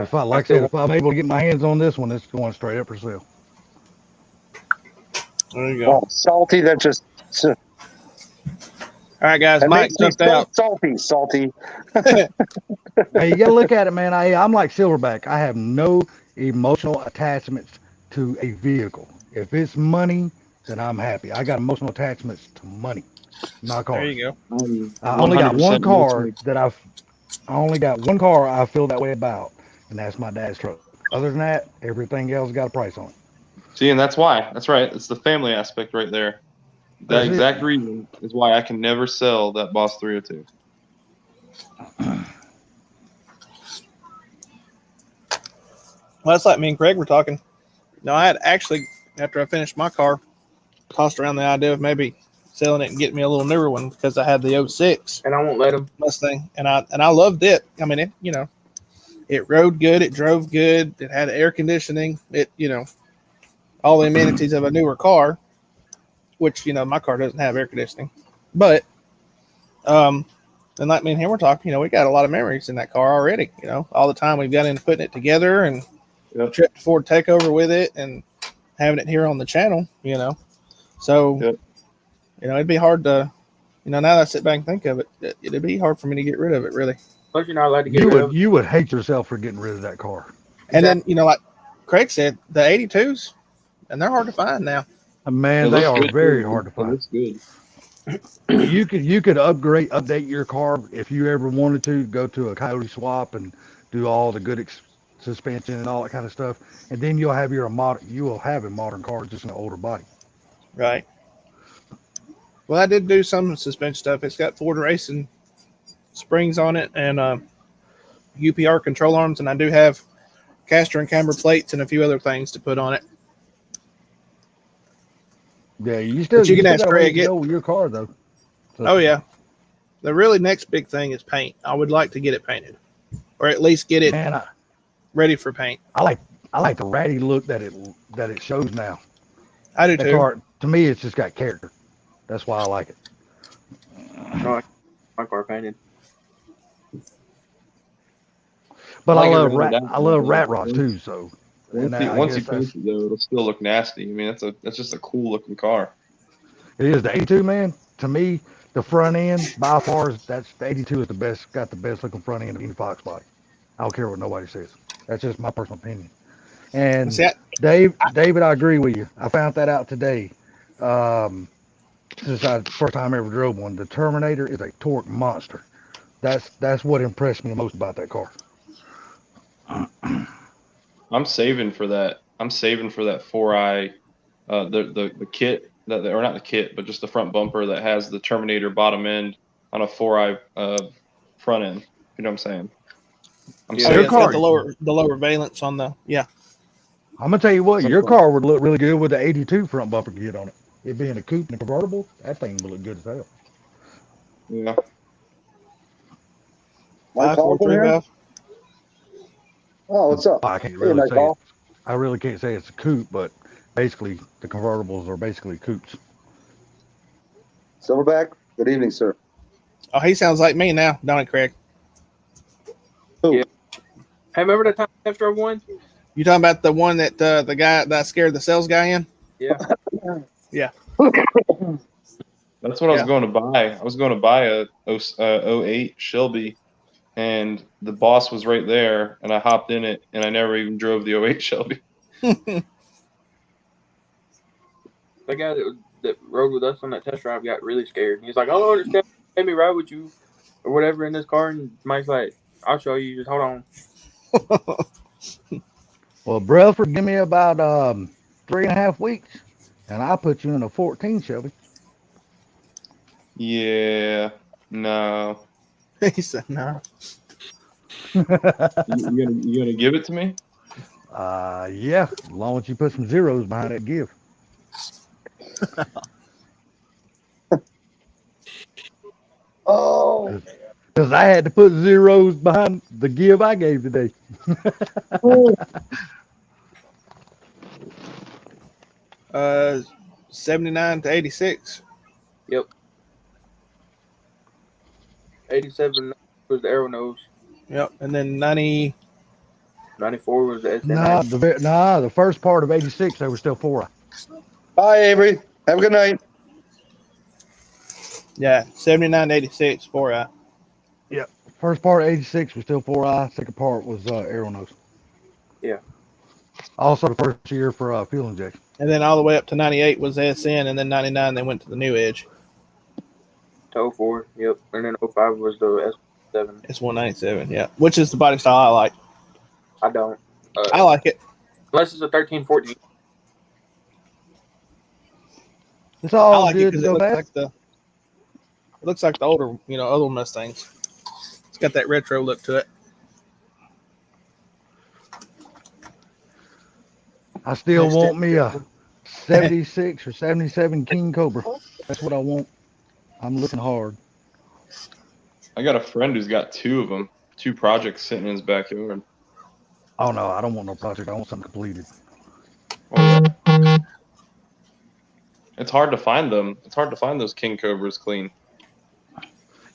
If I'm able to get my hands on this one, it's going straight up for sale. There you go. Oh, salty. That just All right, guys. that Mike makes me jumped so out. salty. Hey, you gotta look at it, man. I'm like Silverback. I have no emotional attachments to a vehicle. If it's money, then I'm happy. I got emotional attachments to money, not There cars. you go. I only got one 100% car makes me- that I only got one car I feel that way about, and that's my dad's truck. Other than that, everything else got a price on it. See, and that's why. That's right. It's the family aspect right there. That That's it. exact reason is why I can never sell that Boss 302. Well, that's like me and Craig were talking. No, I had actually, after I finished my car, tossed around the idea of maybe selling it and getting me a little newer one because I had the 06 And I won't let him. Mustang, and I loved it. I mean, it it rode good, it drove good, it had air conditioning, it all the amenities of a newer car, which my car doesn't have air conditioning, but and like me and him were talking, we got a lot of memories in that car already. All the time we've got into putting it together and Yep. trip to Ford Takeover with it and having it here on the channel. So Yep. it'd be hard to now that I sit back and think of it, it'd be hard for me to get rid of it really. Plus, you're not allowed to get You rid would of. you would hate yourself for getting rid of that car. And then like Craig said, the 82s, and they're hard to find now. Man, It they looks are good, very too. hard to It find. looks good. You could update your car if you ever wanted to. Go to a Coyote swap and do all the good suspension and all that kind of stuff, and then you'll have a modern car, just an older body. Right. Well, I did do some suspension stuff. It's got Ford Racing springs on it and UPR control arms, and I do have caster and camber plates and a few other things to put on it. Yeah, you still But you can still ask got a ways Craig to it. go with your car though. So, Oh yeah. The really next big thing is paint. I would like to get it painted, or at least get it man, ready for paint. I like the ratty look that it shows now. I do That too. car, to me, it's just got character. That's why I like it. My car painted. But I I like it love really down, I love though. rat rods too. So and I Once you guess paint it, though, it'll still look nasty. I mean, that's just a cool looking car. it is the 82, man. To me, the front end by far the 82 is the best. Got the best looking front end of any Fox body. I don't care what nobody says. That's just my personal opinion. And See, David, I agree with you. I found that out today. Since first time I ever drove one, the Terminator is a torque monster. That's what impressed me the most about that car. I'm saving for that. I'm saving for that 4i, the kit or not the kit, but just the front bumper that has the Terminator bottom end on a 4i front end. You know what I'm saying? I'm oh, Your yeah, saving it's car- got the lower valence on the I'm gonna tell you what, your car would look really good with the 82 front bumper kit on it. It being a coupe and a convertible, that thing would look good as hell. Yeah. Mike Hall in 543 here? valve. Oh, what's up? I can't Hey, really Mike say Hall. I really can't say it's a coupe, but basically the convertibles are basically coupes. Silverback. Good evening, sir. Oh, he sounds like me now, don't he, Craig? Who? Yeah. Hey, remember the time I test drove one? You talking about the one that the guy that scared the sales guy in? Yeah. That's what I was Yeah. going to buy. I was going to buy a 08 Shelby, and the Boss was right there, and I hopped in it, and I never even drove the 08 Shelby. The guy that rode with us on that test drive got really scared. He's like, "Oh, understand? Let me ride with you, or whatever in this car." And Mike's like, "I'll show you. Just hold on." Well, Brelford, give me about 3.5 weeks, and I'll put you in a 14 Shelby. Yeah, no. He said no. You gonna give it to me? Yeah, as long as you put some zeros behind that give. Oh. Because I had to put zeros behind the give I gave today. 79 to 86. 87 was the arrow nose. Yep. And then 90. 94 was the SN. The first part of 86, they were still 4. Bye, Avery. Have a good night. Yeah, 79 86 4i. First part 86 was still 4i. Second part was Aeronose. Yeah. Also the first year for fuel injection. And then all the way up to 98 was SN, and then 99 they went to the new Edge. To 04, yep. And then 05 was the S7. It's 197, yeah, which is the body style I like. I don't. I like it. Unless it's a 13, 14. It's I all like it good because to it go looks back. like it looks like the older, other Mustangs. It's got that retro look to it. I still Next want me a 76 or 77 King Cobra. That's what I want. I'm looking hard. I got a friend who's got two of them, 2 projects sitting in his backyard. Oh no, I don't want no project. I want something completed. It's hard to find them. It's hard to find those King Cobras clean.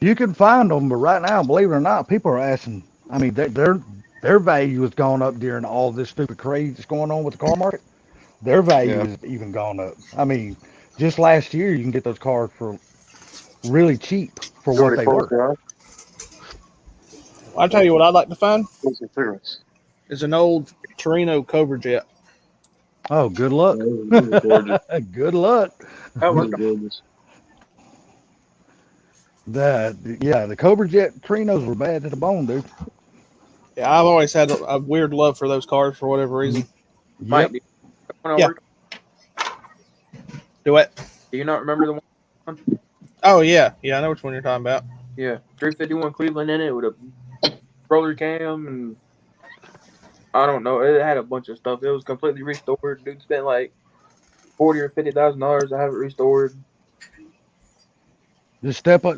You can find them, but right now, believe it or not, people are asking. I mean, their value has gone up during all this stupid craze that's going on with the car market. Their value Yeah. has even gone up. I mean, just last year, you can get those cars for really cheap for what they were. I'll tell you what I'd like to find Cigarettes. is an old Torino Cobra Jet. Oh, good luck. Gorgeous. Good luck. That was Gorgeous. The Cobra Jet Trinos were bad to the bone, dude. Yeah, I've always had a weird love for those cars for whatever reason. Mike, do you, Yeah. Do it. do you not remember the one? Oh yeah, I know which one you're talking about. Yeah, 351 Cleveland in it with a roller cam and I don't know. It had a bunch of stuff. It was completely restored. Dude spent like $40,000 or $50,000 to have it restored. Just step up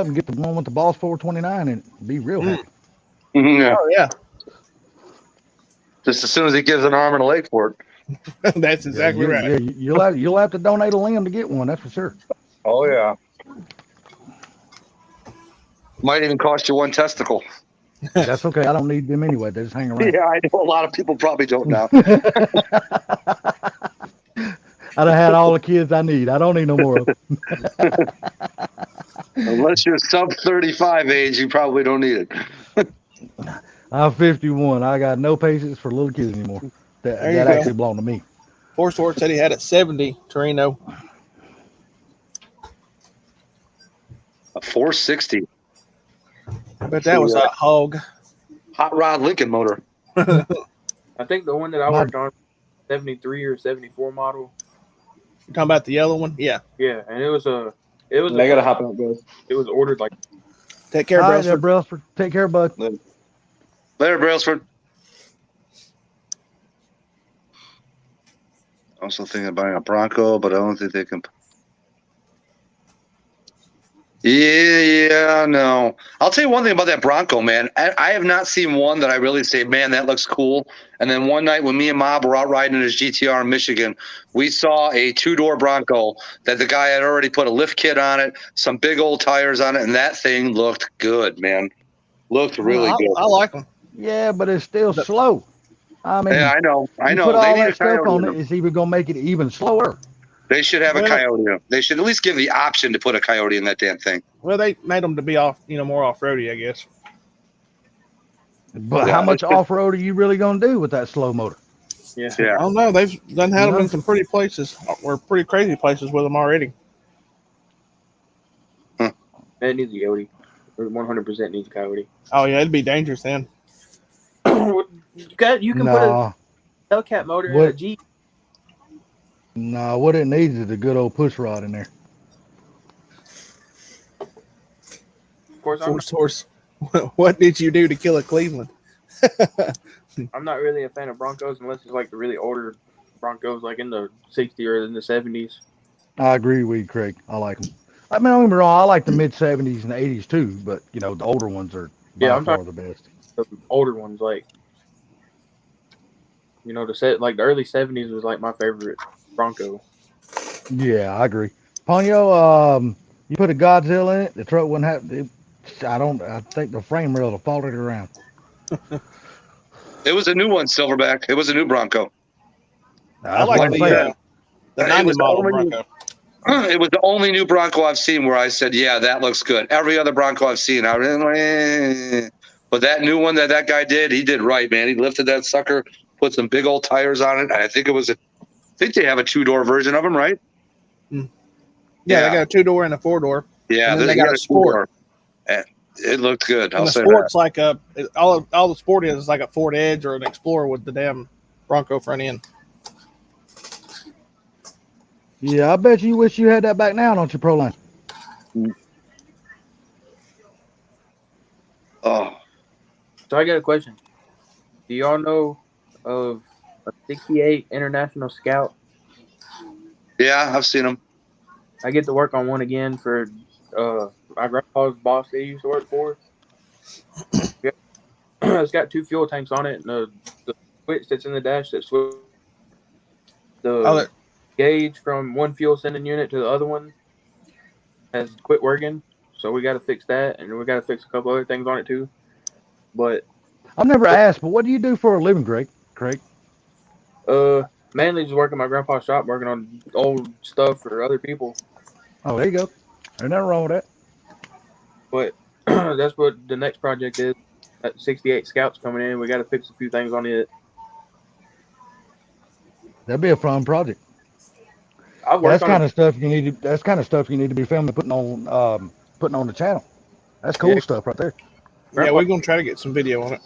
and get the one with the Boss 429 and be real happy. Yeah. Oh yeah, Just as soon as he gives an arm and a leg for it. that's exactly Yeah, right. Yeah, you'll have to donate a limb to get one. That's for sure. Oh yeah. Might even cost you one testicle. That's okay. I don't need them anyway. They just hang around. Yeah, I know a lot of people probably don't now. I done had all the kids I need. I don't need no more of them. Unless you're sub 35 age, you probably don't need it. I'm 51. I got no patience for little kids anymore. That There you that go. actually belong to me. Forrest Ward said he had a 70 Torino. A 460 But that was a hog. hot rod Lincoln motor. I think the one that I My- worked on, 73 or 74 model. You talking about the yellow one? Yeah. Yeah, and it was I gotta hop out, guys. it was ordered like Take care, All right, there, Brailsford. Brailsford. Take care, bud. Later, Brailsford. Also thinking of buying a Bronco, but I don't think they can. Yeah, no. I'll tell you one thing about that Bronco, man. I have not seen one that I really say, man, that looks cool. And then one night when me and Mob were out riding in his GTR in Michigan, we saw a 2-door Bronco that the guy had already put a lift kit on it, some big old tires on it, and that thing looked good, man. Looked really good. I like them. Yeah, but it's still slow. I mean, Yeah, I know. you know. put They all need a that stuff Coyote on in it, them. it's even going to make it even slower. They should have a Well- Coyote in them. They should at least give the option to put a Coyote in that damn thing. Well, they made them to be off, more off-roady, I guess. But Yeah. how much off-road are you really going to do with that slow motor? yeah. I Yeah. don't know. They've done had them No. in some pretty places, or pretty crazy places with them already. It needs a Coyote. Or 100% needs a Coyote. Oh yeah, it'd be dangerous then. You can put a Nah, Hellcat motor in a What? Jeep. nah, what it needs is a good old push rod in there. Of course, Force horse. What did you do to kill a Cleveland? I'm not really a fan of Broncos unless it's like the really older Broncos, like in the 60s or in the 70s. I agree with you, Craig. I like them. I mean, don't get me wrong. I like the mid-70s and the 80s too, but, the older ones are by Yeah, I'm far the best. The older ones, like the early 70s was like my favorite Bronco. Yeah, I agree. Ponyo, you put a Godzilla in it, the truck wouldn't have. I think the frame rail will fall it around. It was a new one, Silverback. It was a new Bronco. I like what I'm the saying. The It 90 was model only- Bronco. It was the only new Bronco I've seen where I said, yeah, that looks good. Every other Bronco I've seen, I was like, eh. But that new one that guy did, he did right, man. He lifted that sucker, put some big old tires on it. And I think they have a 2-door version of them, right? Yeah, Yeah. they got a 2-door and a 4-door. Yeah, And then they he got had a Sport. 2-door. And it looked good. And I'll the say Sport's like all the Sport is like a Ford Edge or an Explorer with the damn Bronco front end. Yeah, I bet you wish you had that back now, don't you, Proline? that. Oh, So I got a question. Do y'all know of a 68 International Scout? yeah, I've seen them. I get to work on one again for my grandpa's boss that he used to work for. It's got 2 fuel tanks on it, and the switch that's in the dash that switch the gauge from one fuel sending unit to the other one has quit working. So we got to fix that, and we got to fix a couple other things on it too. But I've never asked, but what do you do for a living, Craig? mainly just working my grandpa's shop, working on old stuff for other people. Oh, there you go. There's nothing wrong with that. But that's what the next project is. That 68 Scout's coming in. We got to fix a few things on it. That'd be a fun project. I've worked That's on kind it. of stuff you need. That's kind of stuff you need to be filming, putting on the channel. That's cool Yeah. stuff right there. Yeah, we're gonna try to get some video on it.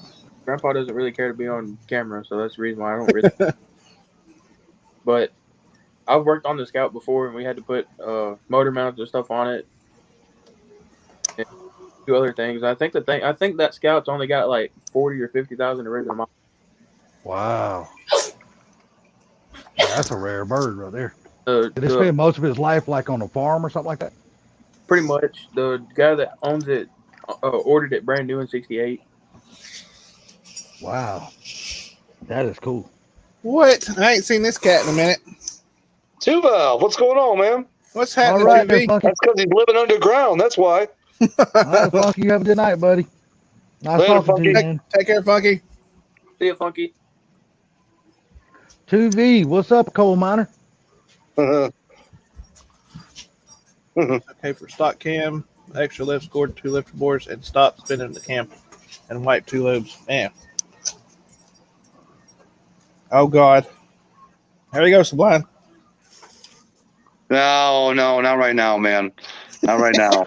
Grandpa doesn't really care to be on camera, so that's the reason why I don't really. But I've worked on the Scout before, and we had to put motor mounts and stuff on it, and a few other things. I think that Scout's only got like 40 or 50,000 original miles. Wow. Yeah, that's a rare bird right there. The, Did he the, spend most of his life like on a farm or something like that? pretty much the guy that owns it ordered it brand new in '68. Wow. That is cool. What? I ain't seen this cat in a minute. Tuba, what's going on, man? What's All happening, right, there, TV? Funky. That's because he's living underground. That's why. All right, Funky, you have a good night, buddy. Nice Later, talking to you, Funky. man. Take care, Funky. See ya, Funky. 2V, what's up, coal miner? Okay, for stock cam, extra lift, scored 2 lifter bores, and stopped spinning the cam and wiped 2 lobes. Man. Oh, God. There you go, Sublime. No, not right now, man. Not right now.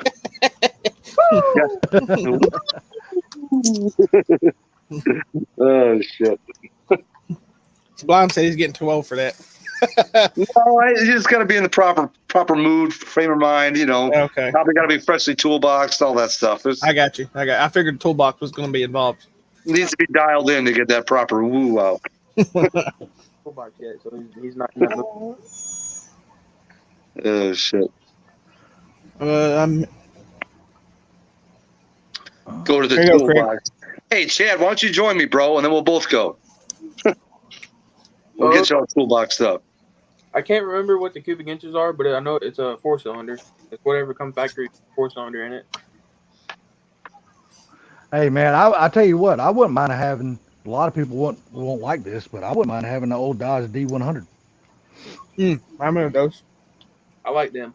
Oh shit! Sublime said he's getting too old for that. No, you just got to be in the proper mood, frame of mind. You know, Okay. probably got to be freshly toolboxed, all that stuff. I got you. I figured the toolbox was going to be involved. Needs to be dialed in to get that proper woo out. Toolbox yet, so he's not. Oh shit! I'm Go to the Here you go, Craig. toolbox. Hey, Chad, why don't you join me, bro? And then we'll both go. We'll get you all toolboxed up. I can't remember what the cubic inches are, but I know it's a 4-cylinder. It's whatever comes factory 4-cylinder in it. Hey, man, I tell you what, I wouldn't mind having, a lot of people won't like this, but I wouldn't mind having the old Dodge D100. I remember those. I like them.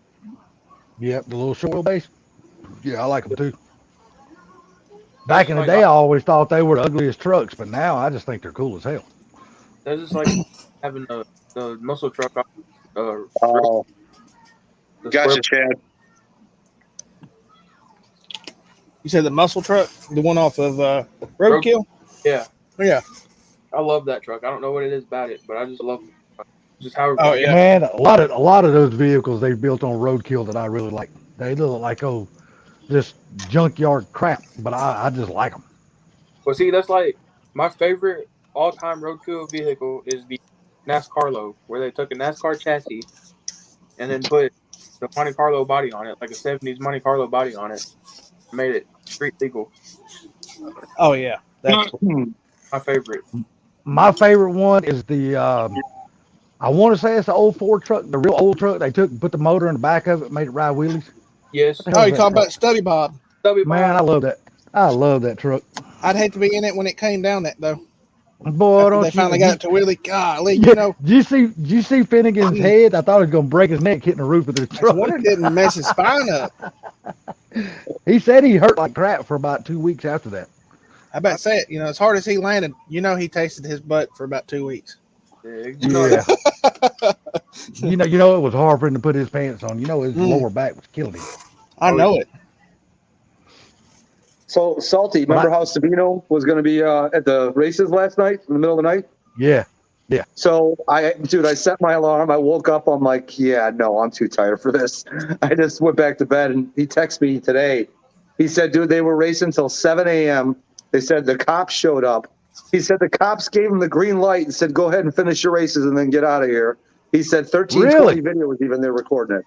Yep, the little short wheelbase. Yeah, I like them too. Back in the day, I always thought they were the ugliest trucks, but now I just think they're cool as hell. That's just like having the muscle truck. Oh, The gotcha, square- Chad. You said the muscle truck, the one off of Roadkill? Yeah, Yeah. I love that truck. I don't know what it is about it, but I just love it. Just how. Oh, yeah. Man, a lot of those vehicles they built on Roadkill that I really like. They look like just junkyard crap, but I just like them. Well, see, that's like my favorite all-time roadkill vehicle is the NASCARlo, where they took a NASCAR chassis and then put the Monte Carlo body on it, like a 70s Monte Carlo body on it, made it street legal. Oh, yeah. That's My favorite. My favorite one is the I want to say it's the old Ford truck, the real old truck. They put the motor in the back of it, made it ride wheelies. Yes. Oh, you talking about Stubby Bob? Stubby Man, Bob. I love that. I love that truck. I'd hate to be in it when it came down that, though. Boy, After don't they finally got it to Willie. Golly, Yeah, you know, did you see Finnegan's head? I thought he was gonna break his neck hitting the roof of the I truck. wonder it didn't mess his spine up. He said he hurt like crap for about 2 weeks after that. I bet say it. You know, as hard as he landed, you know, he tasted his butt for about 2 weeks. Yeah. you know, it was hard for him to put his pants on. You know, his lower back was killing him. I know it. So, Salty, remember how Sabino was going to be at the races last night in the middle of the night? Yeah. So, I set my alarm. I woke up. I'm like, yeah, no, I'm too tired for this. I just went back to bed, and he texted me today. He said, dude, they were racing until 7 a.m. They said the cops showed up. He said the cops gave him the green light and said, go ahead and finish your races and then get out of here. He said 1320 video was even there recording it.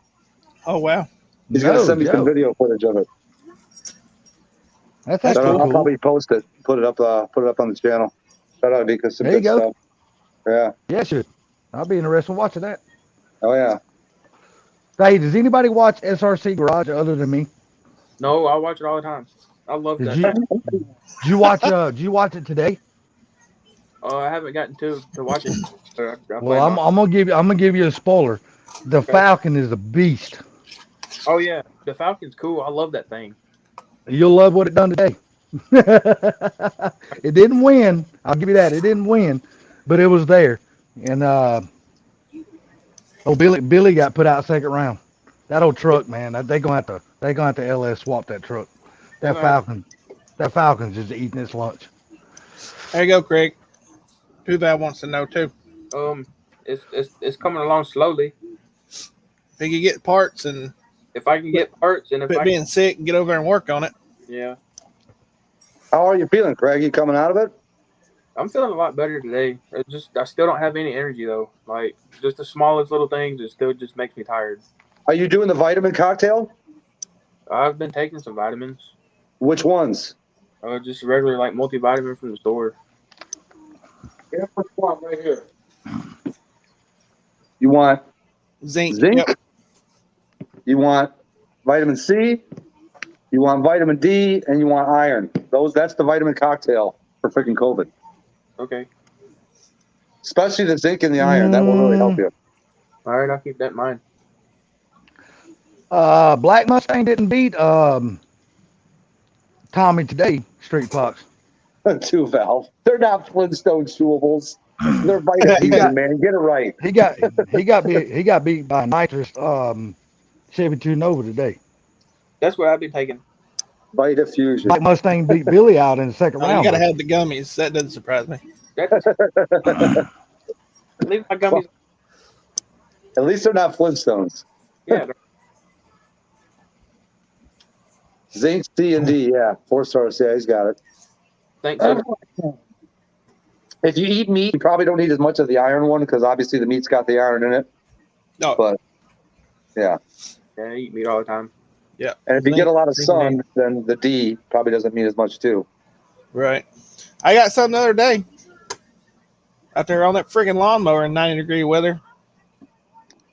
Oh, wow. He's going to send me some video footage of it. That's So cool. I'll probably post it, put it up on the channel. That ought to be some There you good go. stuff. Yeah. Yeah, sure. I'll be interested in watching that. Oh yeah. Hey, does anybody watch SRC Garage other than me? No, I watch it all the time. I love that. Did you watch? Did you watch it today? I haven't gotten to watch it. Well, I'm gonna give you a spoiler. The Falcon is a beast. Oh yeah, the Falcon's cool. I love that thing. You'll love what it done today. It didn't win. I'll give you that. It didn't win, but it was there. And Billy got put out second round. That old truck, man. They gonna have to LS swap that truck. That Falcon's just eating its lunch. There you go, Craig. Duval wants to know too. It's coming along slowly. If you can get parts and if I can get parts and if quit being sick and get over there and work on it. Yeah. How are you feeling, Craig? You coming out of it? I'm feeling a lot better today. I still don't have any energy though. Like just the smallest little things, it still just makes me tired. Are you doing the vitamin cocktail? I've been taking some vitamins. Which ones? Just regular like multivitamin from the store. Yeah, first one right here. You want zinc? Yep. You want vitamin C. You want vitamin D, and you want iron. That's the vitamin cocktail for freaking COVID. Okay. Especially the zinc and the iron. That will really help you. All right, I'll keep that in mind. Black Mustang didn't beat Tommy today, Street Fox. Two valve. They're not Flintstone chewables. They're vitamin, man. Get it right. He got beat by Nitrous Chevy 2 Nova today. That's what I've been taking. Vita Fusion. Black Mustang beat Billy out in the second round. You gotta have the gummies. That doesn't surprise me. Leave my gummies. At least they're not Flintstones. Yeah. Zinc, C, and D. Yeah, 4 stars. Yeah, he's got it. Thanks. If you eat meat, you probably don't need as much of the iron one because obviously the meat's got the iron in it. No. But yeah. Yeah, I eat meat all the time. Yeah. And if you get a lot of sun, then the D probably doesn't mean as much too. Right. I got some the other day out there on that friggin' lawnmower in 90-degree weather.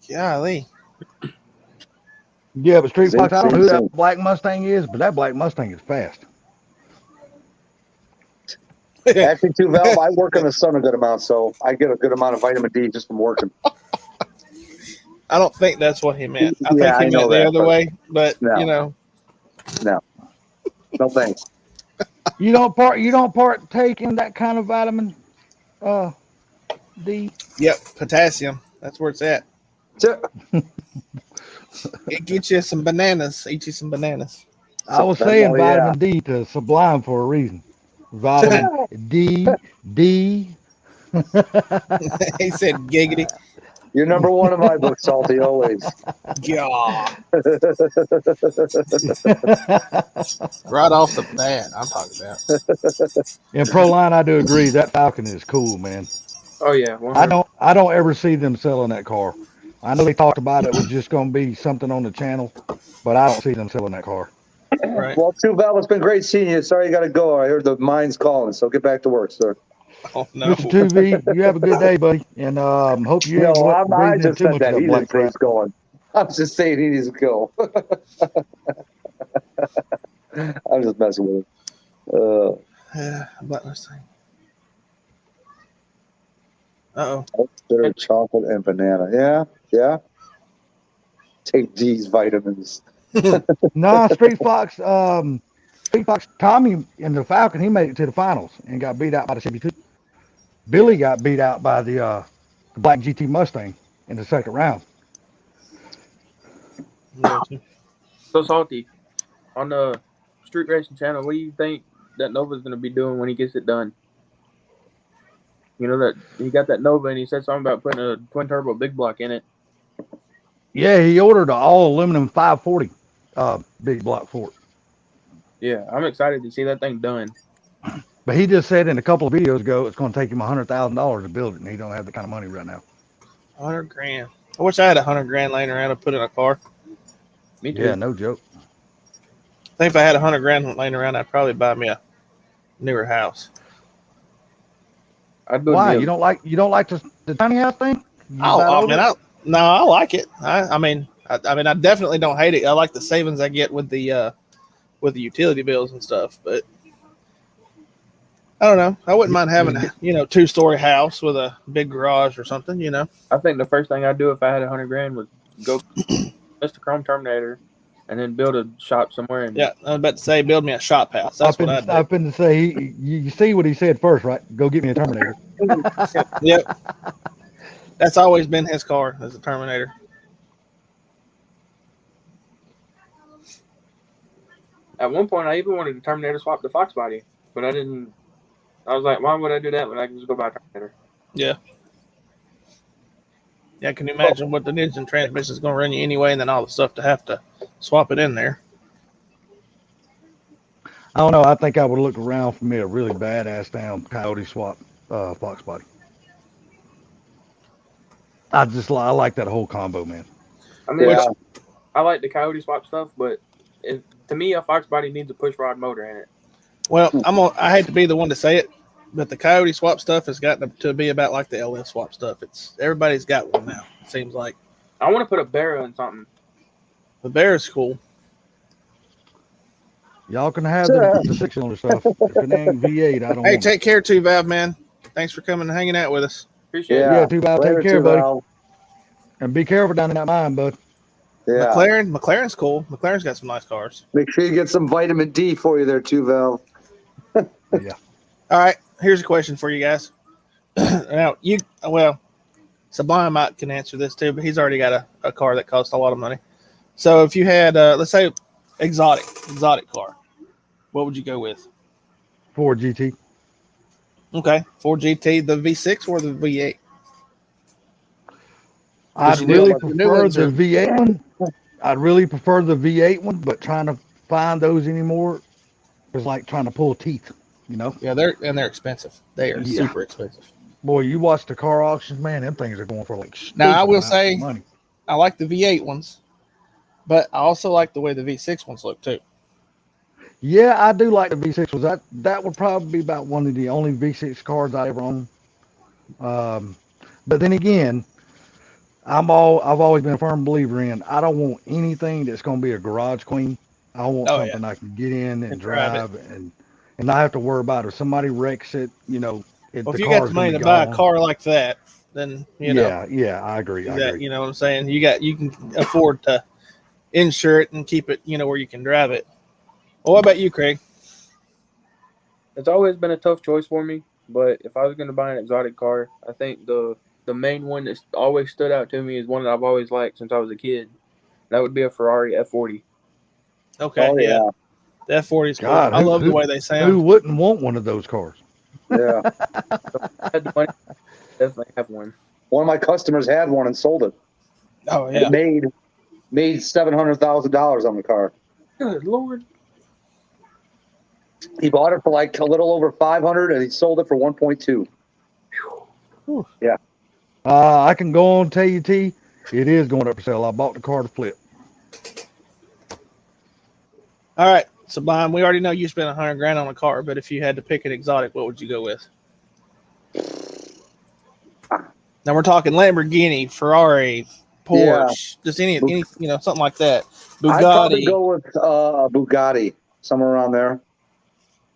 Golly. Yeah, but Street Fox, I don't know who that Black Mustang is, but that Black Mustang is fast. Actually, too, Val, I work in the sun a good amount, so I get a good amount of vitamin D just from working. I don't think that's what he meant. I think Yeah, he I know meant the that, other but way, but no. you know. No. No thanks. You don't partake in that kind of vitamin D? Yep, potassium. That's where it's at. It gets you some bananas. Eat you some bananas. I was saying vitamin D to Sublime for a reason. Vitamin D. He said giggity. You're number one in my book, Salty, always. Yeah. Right off the bat, I'm talking about. In Proline, I do agree. That Falcon is cool, man. Oh yeah. 100%. I don't ever see them selling that car. I know they talked about it was just going to be something on the channel, but I don't see them selling that car. Right. Well, too, Val, it's been great seeing you. Sorry you got to go. I heard the mine's calling, so get back to work, sir. Oh, no. Mr. 2V, you have a good day, buddy, and hope you No, ain't I breathing just too said much that. of He black didn't say he's crap. going. I'm just saying he needs to go. I'm just messing with him. Black Mustang. Uh-oh. Bitter chocolate and banana. Yeah, yeah. Take these vitamins. No, Street Fox. Tommy and the Falcon. He made it to the finals and got beat out by the Chevy 2. Billy got beat out by the Black GT Mustang in the second round. So Salty, on the Street Racing channel, what do you think that Nova's going to be doing when he gets it done? You know that he got that Nova and he said something about putting a twin turbo big block in it. Yeah, he ordered an all aluminum 540 big block for it. Yeah, I'm excited to see that thing done. But he just said in a couple of videos ago it's going to take him $100,000 to build it, and he don't have the kind of money right now. $100,000. I wish I had $100,000 laying around to put in a car. Me too. Yeah, no joke. I think if I had $100,000 laying around, I'd probably buy me a newer house. I'd build Why? me a- You don't like the tiny house thing? I like it. I mean, I definitely don't hate it. I like the savings I get with the utility bills and stuff. But I don't know. I wouldn't mind having a 2-story house with a big garage or something. I think the first thing I'd do if I had $100,000 would go Mr. Chrome Terminator and then build a shop somewhere. And Yeah, I was about to say build me a shop house. That's what I'd do. I've been to say you see what he said first, right? Go get me a Terminator. Yep. That's always been his car as a Terminator. At one point, I even wanted to Terminator swap the Fox body, but I didn't. I was like, why would I do that when I can just go buy a Terminator? Yeah. Yeah, can you imagine what the engine transmission is going to run you anyway, and then all the stuff to have to swap it in there? I don't know. I think I would look around for me a really badass down Coyote swap Fox body. I like that whole combo, man. I mean, Yeah. I like the Coyote swap stuff, but to me, a Fox body needs a push rod motor in it. Well, I hate to be the one to say it, but the Coyote swap stuff has gotten to be about like the LS swap stuff. Everybody's got one now. It seems like I want to put a Barra in something. the Bear is cool. Y'all can have the 6-cylinder stuff. If it ain't V8, I don't Hey, want it. take care, 2Valve, man. Thanks for coming and hanging out with us. Appreciate Yeah, it. 2Valve, Later, take care, buddy. 2Valve. And be careful down in that mine, bud. Yeah. McLaren's cool. McLaren's got some nice cars. Make sure you get some vitamin D for you there, too, Val. Yeah. All right, here's a question for you guys. Now, Sublime can answer this too, but he's already got a car that costs a lot of money. So if you had, let's say, exotic car, what would you go with? Ford GT. Okay, Ford GT, the V6 or the V8? I'd you do really like the new prefer ones, the or- V8 one. I'd really prefer the V8 one, but trying to find those anymore is like trying to pull teeth, Yeah, they're expensive. They are Yeah. super expensive. Boy, you watch the car auctions, man, them things are going for like Now, I stupid will amounts of say- money. I like the V8 ones, but I also like the way the V6 ones look too. Yeah, I do like the V6 ones. That would probably be about one of the only V6 cars I ever owned. But then again, I've always been a firm believer in I don't want anything that's going to be a garage queen. I want Oh, yeah. something I can get in and And drive drive and not have to worry about it. If somebody wrecks it, Well, if the you got car's the money gonna to be buy a gone. car like that, then Yeah, I agree. you know what I'm saying. You can afford to insure it and keep it, where you can drive it. Well, what about you, Craig? It's always been a tough choice for me, but if I was going to buy an exotic car, I think the main one that's always stood out to me is one that I've always liked since I was a kid. That would be a Ferrari F40. Okay, Oh, yeah. yeah. The F40 is cool. God, I who- love the who- way they Who sound. wouldn't want one of those cars? Yeah. I had the money, definitely have one. One of my customers had one and sold it. Oh, And yeah. made $700,000 on the car. Good Lord. He bought it for like a little over 500 and he sold it for 1.2. I can go on and tell you, T, it is going up for sale. I bought the car to flip. All right, Sublime, we already know you spent $100,000 on a car, but if you had to pick an exotic, what would you go with? Now we're talking Lamborghini, Ferrari, Porsche, just any something like that. I'd probably Bugatti. go with a Bugatti, somewhere around there.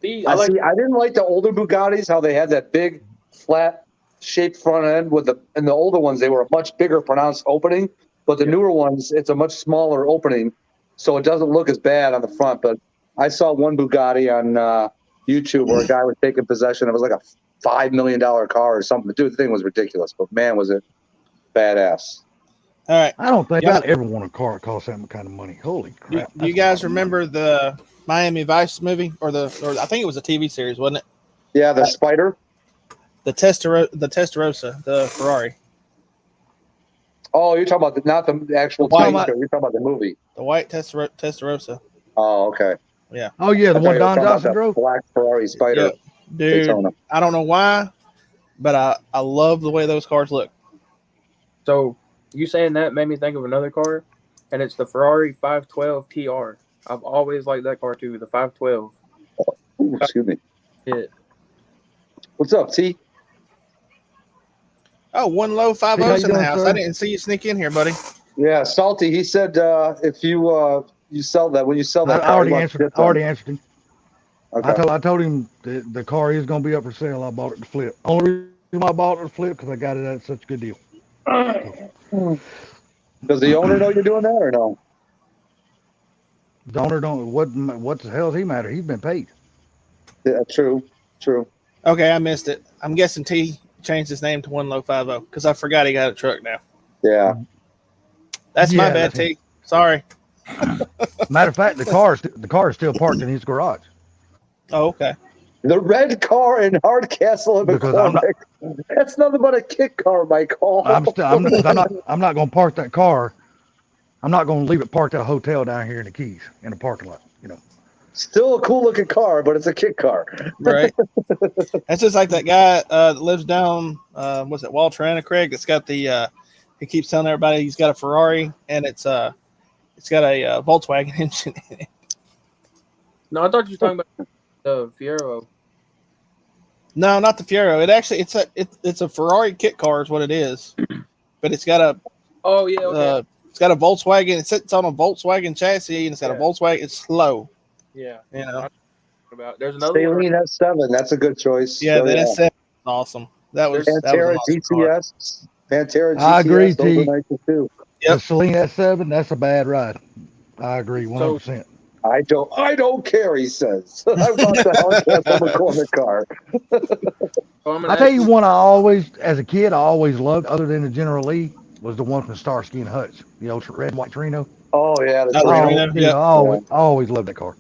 I like I didn't like the older Bugattis, how they had that big, flat shaped front end and the older ones, they were a much bigger pronounced opening, but the newer ones, it's a much smaller opening. So it doesn't look as bad on the front. But I saw one Bugatti on YouTube where a guy was taking possession. It was like a $5 million car or something. Dude, the thing was ridiculous, but man, was it badass. All right. I don't think Yeah. I'd ever want a car that costs that kind of money. Holy You, crap! you that's a guys lot of remember the Miami Vice movie or I think it was a TV series, wasn't it? Yeah, the Spider. The Testarossa, the Ferrari, Oh, you're talking about not the actual Why TV am I- show. You're talking about the movie. the white Testarossa. Oh, okay. Yeah, Oh yeah, the I thought one you were Don talking about Johnson that drove. Black Ferrari Spider Yeah. Dude. Daytona. I don't know why, but I love the way those cars look. So you saying that made me think of another car, and it's the Ferrari 512 TR. I've always liked that car too, the 512. Ooh, excuse me. Yeah. What's up, T? Oh, one low 5 Hey, how O's you in the doing, house. sir? I didn't see you sneak in here, buddy. Yeah, Salty. He said if you sell that, when you sell I that car, already he wants answered. tips I on already it. answered him. Okay. I told him the car is going to be up for sale. I bought it to flip. Only reason I bought it to flip because I got it at such a good deal. Does the owner know you're doing that or no? The owner don't. What the hell does he matter? He's been paid. Yeah, true. Okay, I missed it. I'm guessing T changed his name to one low 50 because I forgot he got a truck now. Yeah. That's my Yeah, bad, that's him. T. Sorry. Matter of fact, the car is still parked in his garage. Oh, okay. The red car in Hardcastle and Because I'm not- McCormick. That's nothing but a kit car, Michael. I'm not going to park that car. I'm not going to leave it parked at a hotel down here in the Keys in the parking lot. You know. Still a cool looking car, but it's a kit car. Right. That's just like that guy that lives down, what's it, Walter Craig, that's got the, he keeps telling everybody he's got a Ferrari and it's got a Volkswagen engine in it. No, I thought you were talking about the Fiero. No, not the Fiero. It actually, it's a Ferrari kit car is what it is, but it's got a, Oh yeah, okay. it's got a Volkswagen. It sits on a Volkswagen chassis and it's got a Yeah. Volkswagen. It's slow, Yeah. you know. About there's another one. Saline S7. That's a good choice. Yeah, Oh, the S7 is awesome. That was an Pantera awesome car. GTS. Pantera GTS. I agree, Those are T. nice too. Yep. The Celine S7, that's a bad ride. I agree 100%. I don't care, he says. I bought the Hellcat McCormick car. Oh, I'm gonna I tell ask you one I always, as a kid, I always loved, other than the General Lee, was the one from Starsky and Hutch, the old red and white Torino. Oh yeah, the Oh, Torino. Torino. Dude, Yep. I always loved that car.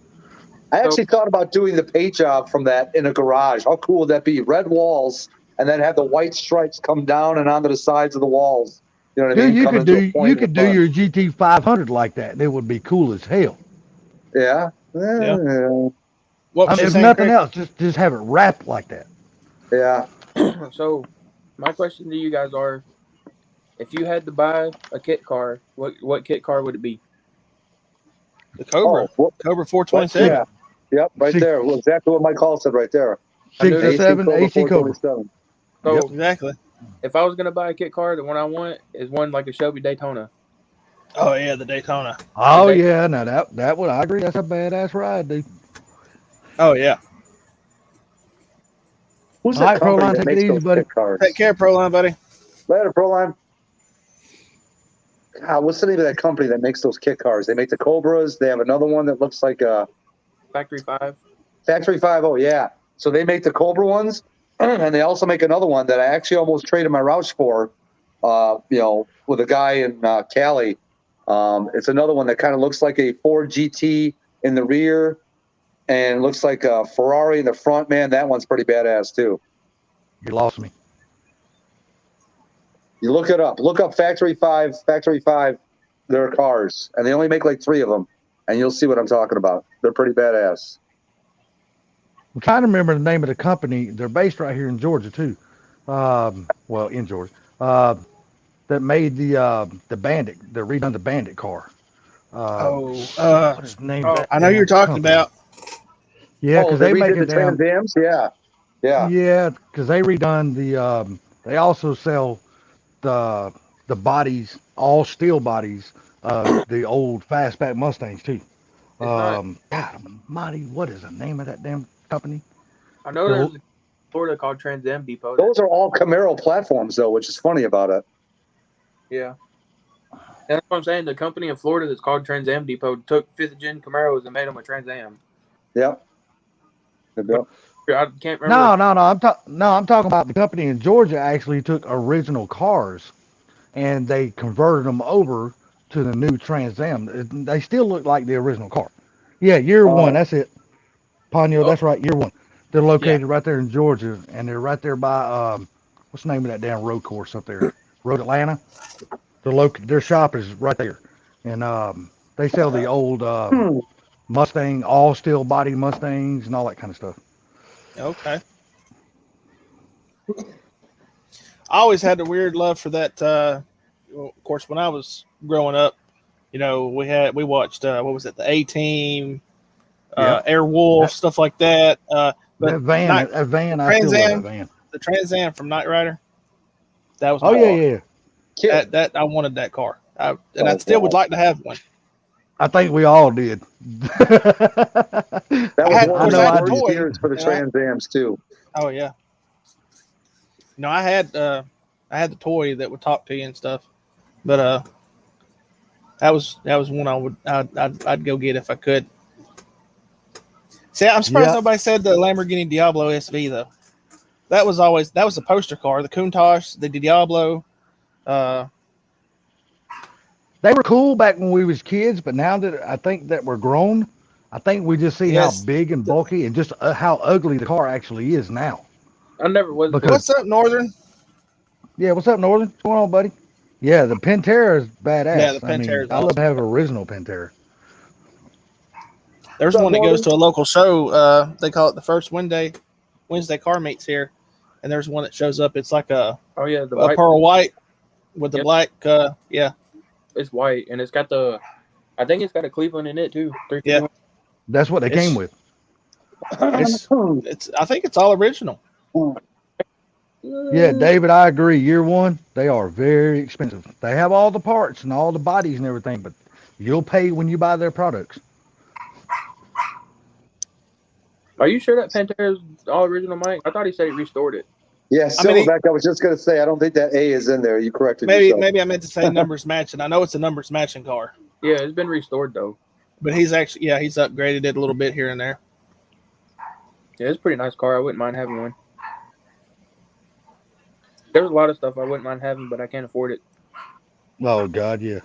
I actually thought about doing the paint job from that in a garage. How cool would that be? Red walls, and then have the white stripes come down and onto the sides of the walls. You know what I Dude, mean? Come into a point you in could the do front. your GT 500 like that. And it would be cool as hell. Yeah. Yeah. Yeah. What I was mean, you if saying, nothing Craig? else, just have it wrapped like that. Yeah. So, my question to you guys are: if you had to buy a kit car, what kit car would it be? The Cobra. Oh, what- Cobra 427. yeah. Yep. Right Six- there. Well, exactly what Mike Hall said right there. I knew that. 67 Cobra AC Cobra. 427. So, Yep. Exactly. if I was gonna buy a kit car, the one I want is one like a Shelby Daytona. Oh yeah, the Daytona. Oh They- yeah, now that would I agree. That's a badass ride, dude. Oh yeah. Who's All that right, company Proline, that take it makes easy, those buddy. kit cars? Take care, Proline, buddy. Later, Proline. God, what's the name of that company that makes those kit cars? They make the Cobras. They have another one that looks like a Factory 5. Factory 50. Yeah. So they make the Cobra ones, and they also make another one that I actually almost traded my Roush for. With a guy in Cali. It's another one that kind of looks like a Ford GT in the rear, and looks like a Ferrari in the front. Man, that one's pretty badass too. You lost me. You look it up. Look up Factory 5. Factory 5. Their cars, and they only make like 3 of them, and you'll see what I'm talking about. They're pretty badass. I'm trying to remember the name of the company. They're based right here in Georgia too. Well, in Georgia. That made the Bandit. They redone the Bandit car. What's the name? of that I know you're damn talking company? about. Yeah, Oh, because they they make redid a the damn. Trans Ams. Yeah. Yeah. Yeah, because they redone the. They also sell the bodies, all steel bodies, the old fastback Mustangs too. not- God Almighty, what is the name of that damn company? I know The there's old- Florida called Trans Am Depot. Those are all Camaro platforms, though, which is funny about it. Yeah. And that's what I'm saying. The company in Florida that's called Trans Am Depot took 5th gen Camaros and made them a Trans Am. Yep. Yep. I can't remember. No. I'm talking about the company in Georgia actually took original cars and they converted them over to the new Trans Am. They still look like the original car. Yeah, year one. That's it. Ponyo, that's right. Year one. They're located right there in Georgia, and they're right there by what's the name of that damn road course up there? Road Atlanta. Their shop is right there, and they sell the old Mustang, all steel body Mustangs, and all that kind of stuff. Okay. I always had a weird love for that. Of course, when I was growing up, we watched what was it, the A-Team, Airwolf, stuff like that. But that van, I still love that van. The Trans Am from Knight Rider. That was yeah. That I wanted that car, I still would like to have one. I think we all did. That was one of the toy years for the Trans Ams too. Oh yeah. I had the toy that would talk to you and stuff, but that was one I'd go get if I could. See, I'm surprised nobody said the Lamborghini Diablo SV though. That was the poster car. The Countach, the Diablo. They were cool back when we was kids, but now that I think that we're grown, I think we just see how big and bulky and just how ugly the car actually is now. I never was. What's up, Northern? Yeah, what's up, Northern? What's going on, buddy? Yeah, the Pantera is badass. Yeah, the Pantera is I love to have an original Pantera. There's one that goes to a local show. They call it the first Wednesday car meets here, and there's one that shows up. It's like a pearl white with the black. It's white, and it's got I think it's got a Cleveland in it too. Yeah, that's what they came with. I think it's all original. Yeah, David, I agree. Year one, they are very expensive. They have all the parts and all the bodies and everything, but you'll pay when you buy their products. Are you sure that Pantera is all original, Mike? I thought he said he restored it. Yeah, Silverback, I was just going to say, I don't think that A is in there. You corrected yourself. Maybe I meant to say numbers matching. I know it's a numbers matching car. Yeah, it's been restored, though. But he's upgraded it a little bit here and there. Yeah, it's a pretty nice car. I wouldn't mind having one. There's a lot of stuff I wouldn't mind having, but I can't afford it. Oh, God, yeah.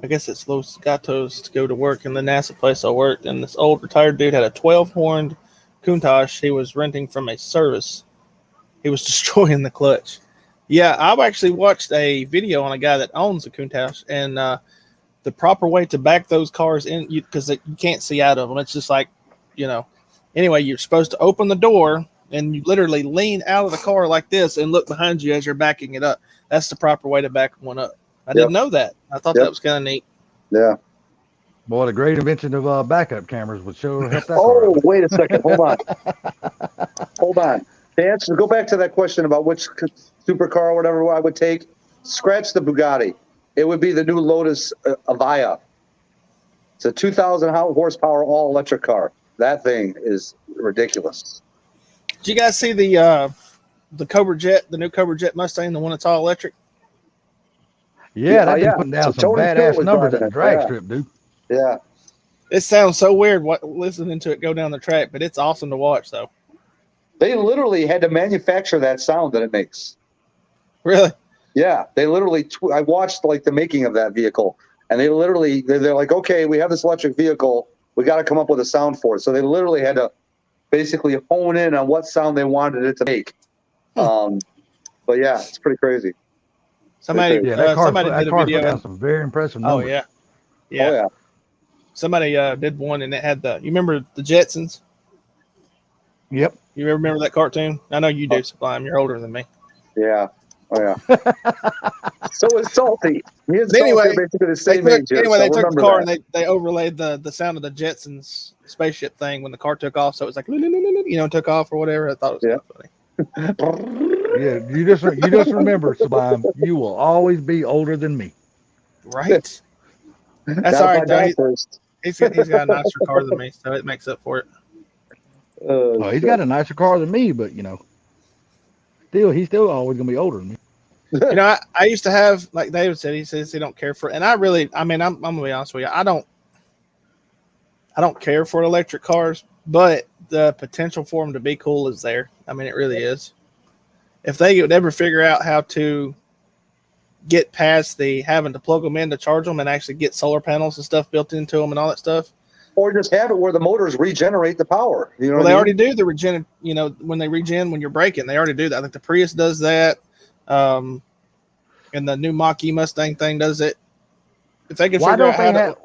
I guess it's Los Gatos to go to work in the NASA place I worked, and this old retired dude had a 12-horned Countach he was renting from a service. He was destroying the clutch. Yeah, I've actually watched a video on a guy that owns a Countach, and the proper way to back those cars in, because you can't see out of them. It's just like, anyway, you're supposed to open the door, and you literally lean out of the car like this and look behind you as you're backing it up. That's the proper way to back one up. I didn't know that. I thought that was kind of neat. Yeah. Boy, the great invention of backup cameras would sure help that. Wait a second. Hold on. Hold on. To answer, go back to that question about which supercar or whatever I would take. Scratch the Bugatti. It would be the new Lotus Avaya. It's a 2,000 horsepower all electric car. That thing is ridiculous. Did you guys see the Cobra Jet, the new Cobra Jet Mustang, the one that's all electric? Yeah, they've been putting down some badass numbers at the drag strip, dude. Yeah. It sounds so weird listening to it go down the track, but it's awesome to watch, though. They literally had to manufacture that sound that it makes. Really? Yeah, they literally. I watched the making of that vehicle, and they're like, okay, we have this electric vehicle, we got to come up with a sound for it. So they literally had to basically hone in on what sound they wanted it to make. But yeah, it's pretty crazy. Somebody did a video. Got some very impressive numbers. Oh yeah. Somebody did one, and it had you remember the Jetsons? Yep. You remember that cartoon? I know you do, Sublime. You're older than me. Yeah. Oh yeah. So is Salty. Me and Salty are basically the same age. They took the car and they overlaid the sound of the Jetsons spaceship thing when the car took off, so it was like took off or whatever. I thought it was funny. Yeah, you just remember, Sublime, you will always be older than me. Right. That's Gotta all right find though. out first. He's got a nicer car than me, so it makes up for it. Oh, he's got a nicer car than me, but he's still always gonna be older than me. I used to have, like David said, he says he don't care for it, and I'm gonna be honest with you, I don't care for electric cars, but the potential for them to be cool is there. I mean, it really is. If they would ever figure out how to get past the having to plug them in to charge them and actually get solar panels and stuff built into them and all that stuff. Or just have it where the motors regenerate the power. You know, Well, they already do the regen. When they regen when you're braking, they already do that. I think the Prius does that, and the new Mach-E Mustang thing does it. If they can Why figure don't out they how have? to,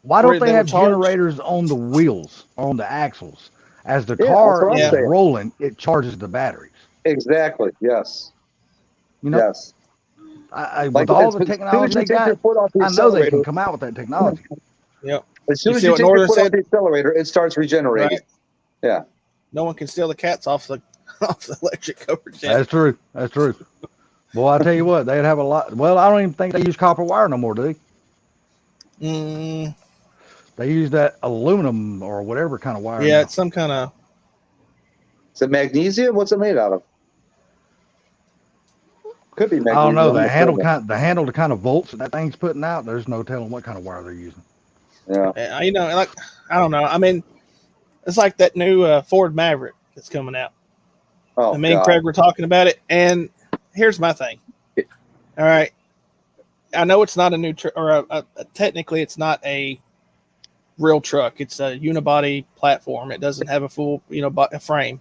Why where don't they they have will charge. generators on the wheels, on the axles? As the Yeah, car that's what is I'm saying. rolling, it charges the batteries. Exactly. Yes. Yes. With all the technology they got, I know they can come out with that technology. Yep. As soon You as see you what take your Northern foot off said? the accelerator, it starts regenerating. Right. Yeah. No one can steal the cats off the electric covers. Yet. That's true. That's true. Well, I tell you what, they'd have a lot. Well, I don't even think they use copper wire no more, do they? They use that aluminum or whatever kind of wire. Yeah, now. it's some kind of. Is it magnesium? What's it made out of? Could be magnesium. I don't know. I'm not sure. The kind of volts that thing's putting out. There's no telling what kind of wire they're using. Yeah. Like I don't know. I mean, it's like that new Ford Maverick that's coming out. Oh, Me and God. Craig were talking about it, and here's my thing. All right, I know it's not a new truck, or technically it's not a real truck. It's a unibody platform. It doesn't have a full, a frame,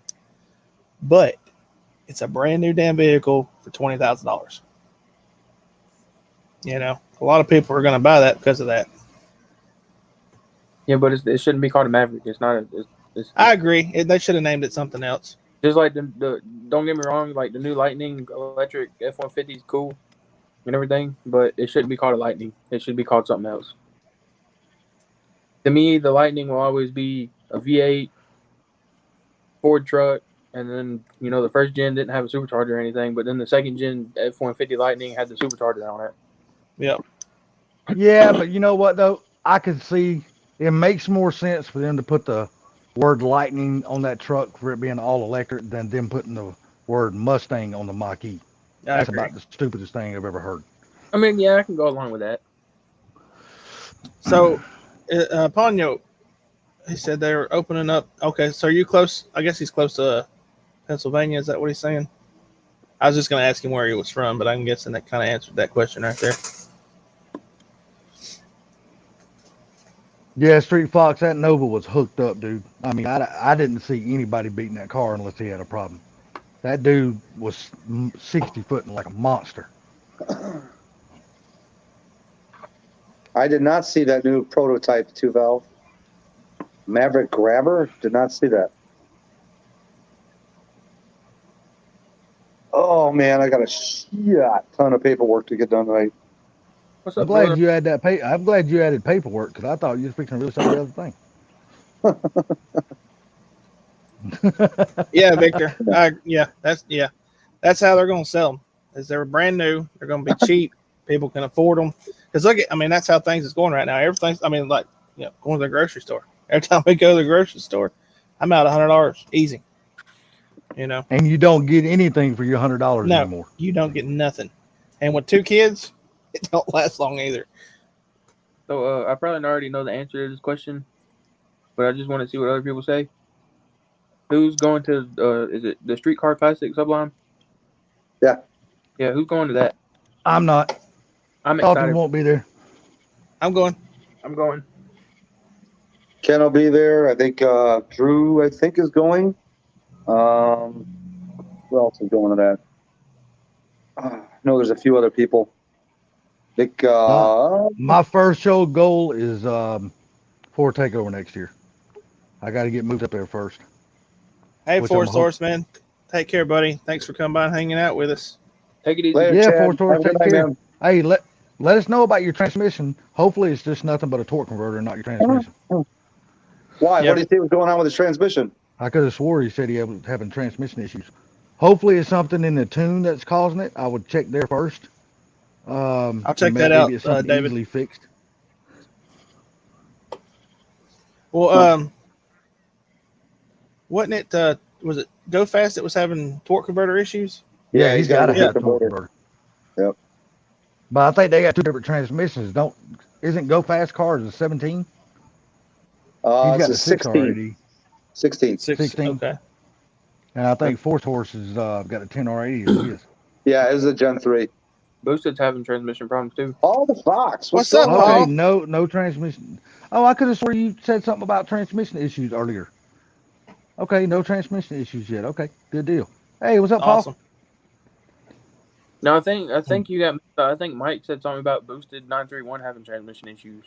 but it's a brand new damn vehicle for $20,000. A lot of people are going to buy that because of that. Yeah, but it shouldn't be called a Maverick. It's not. It's I agree. They should have named it something else. just like the. Don't get me wrong. Like the new Lightning electric F-150 is cool and everything, but it shouldn't be called a Lightning. It should be called something else. To me, the Lightning will always be a V8 Ford truck, and then the first gen didn't have a supercharger or anything, but then the second gen F-150 Lightning had the supercharger on it. Yep. Yeah, but you know what though? I could see it makes more sense for them to put the word Lightning on that truck for it being all electric than them putting the word Mustang on the Mach-E. That's about the stupidest thing I've ever heard. I mean, yeah, I can go along with that. So, Ponyo, he said they were opening up. Okay, so are you close? I guess he's close to Pennsylvania. Is that what he's saying? I was just going to ask him where he was from, but I'm guessing that kind of answered that question right there. Yeah, Street Fox, that Nova was hooked up, dude. I mean, I didn't see anybody beating that car unless he had a problem. That dude was 60 foot like a monster. I did not see that new prototype 2-valve. Maverick Grabber? Did not see that. Oh, man, I got a ton of paperwork to get done tonight. What's I'm up, glad brother? you had that. I'm glad you added paperwork because I thought you were fixing to really say the other thing. Yeah, Victor. That's how they're going to sell them. Is they're brand new. They're going to be cheap. People can afford them. Because that's how things is going right now. Everything's, going to the grocery store. Every time we go to the grocery store, I'm out $100 easy. And you don't get anything for your $100 No, anymore. you don't get nothing. And with 2 kids, it don't last long either. So I probably already know the answer to this question, but I just want to see what other people say. Who's going to? Is it the Streetcar Classic Sublime? Yeah. Yeah. Who's going to that? I'm not. I'm Dalton excited. won't be there. I'm going. I'm going. Ken will be there. I think Drew, is going. Who else is going to that? No, there's a few other people. I think, My first show goal is for Takeover next year. I got to get moved up there first. Hey, Which Force I'm Source, man. Take care, buddy. Thanks for coming by and hanging out with us. Take it easy. Later, Yeah, Chad. Force Source, Have a good take night, care. man. Hey, let us know about your transmission. Hopefully, it's just nothing but a torque converter, not your transmission. Why? Yep. What do you think was going on with the transmission? I could have swore he said he was having transmission issues. Hopefully, it's something in the tune that's causing it. I would check there first. I'll check that out, It's something David. easily fixed. Well, wasn't it? Was it Go Fast that was having torque converter issues? Yeah, he's got to a have converter. torque converter. Yep. But I think they got two different transmissions. Isn't Go Fast cars a 17? He's got It's the a 6 16. already. 16. 16. Okay. And I think Force Horse has got a 10 already. As he is. Yeah, this is a Gen 3. Boosted's having transmission problems too. All the Fox. What's up, going on? Paul? Okay, no transmission. Oh, I could have sworn you said something about transmission issues earlier. Okay, no transmission issues yet. Okay, good deal. Hey, what's up, Awesome. Paul? No, I think you got. I think Mike said something about Boosted 931 having transmission issues.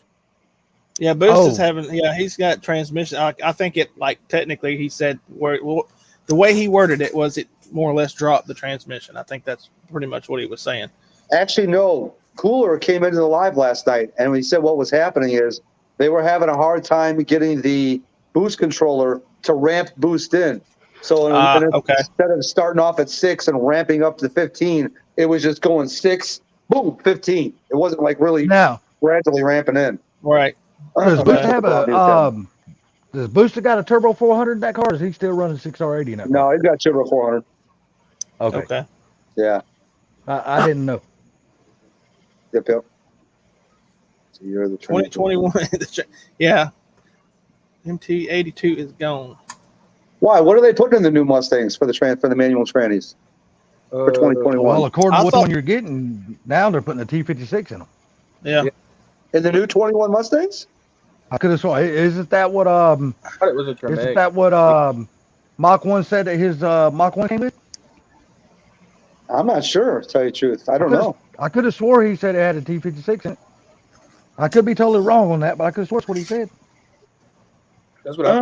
Yeah, Boost is Oh. having. Yeah, he's got transmission. I think it technically he said the way he worded it was it more or less dropped the transmission. I think that's pretty much what he was saying. Actually, no. Cooler came into the live last night, and he said what was happening is they were having a hard time getting the boost controller to ramp boost in. So Okay. instead of starting off at 6 and ramping up to 15, it was just going 6, boom, 15. It wasn't like really Now, gradually ramping in. Right. does Okay. Booster have does Booster got a turbo 400 in that car? Or is he still running 6R80 in that car? No, he's got Turbo 400. Okay. Okay. Yeah. I didn't know. Yep. So you're the 2021. Yeah. MT82 is gone. Why? What are they putting in the new Mustangs for the manual trannies for 2021? Well, according I to which thought- one you're getting, now they're putting a T56 in them. Yeah. In the new 21 Mustangs? I could have sworn. Isn't that what I thought it was a Isn't Tremec. that what Mach 1 said that his Mach 1 came with? I'm not sure, to tell you the truth. I don't know. I could have swore he said it had a T56 in it. I could be totally wrong on that, but I could have swore that's what he said. That's what I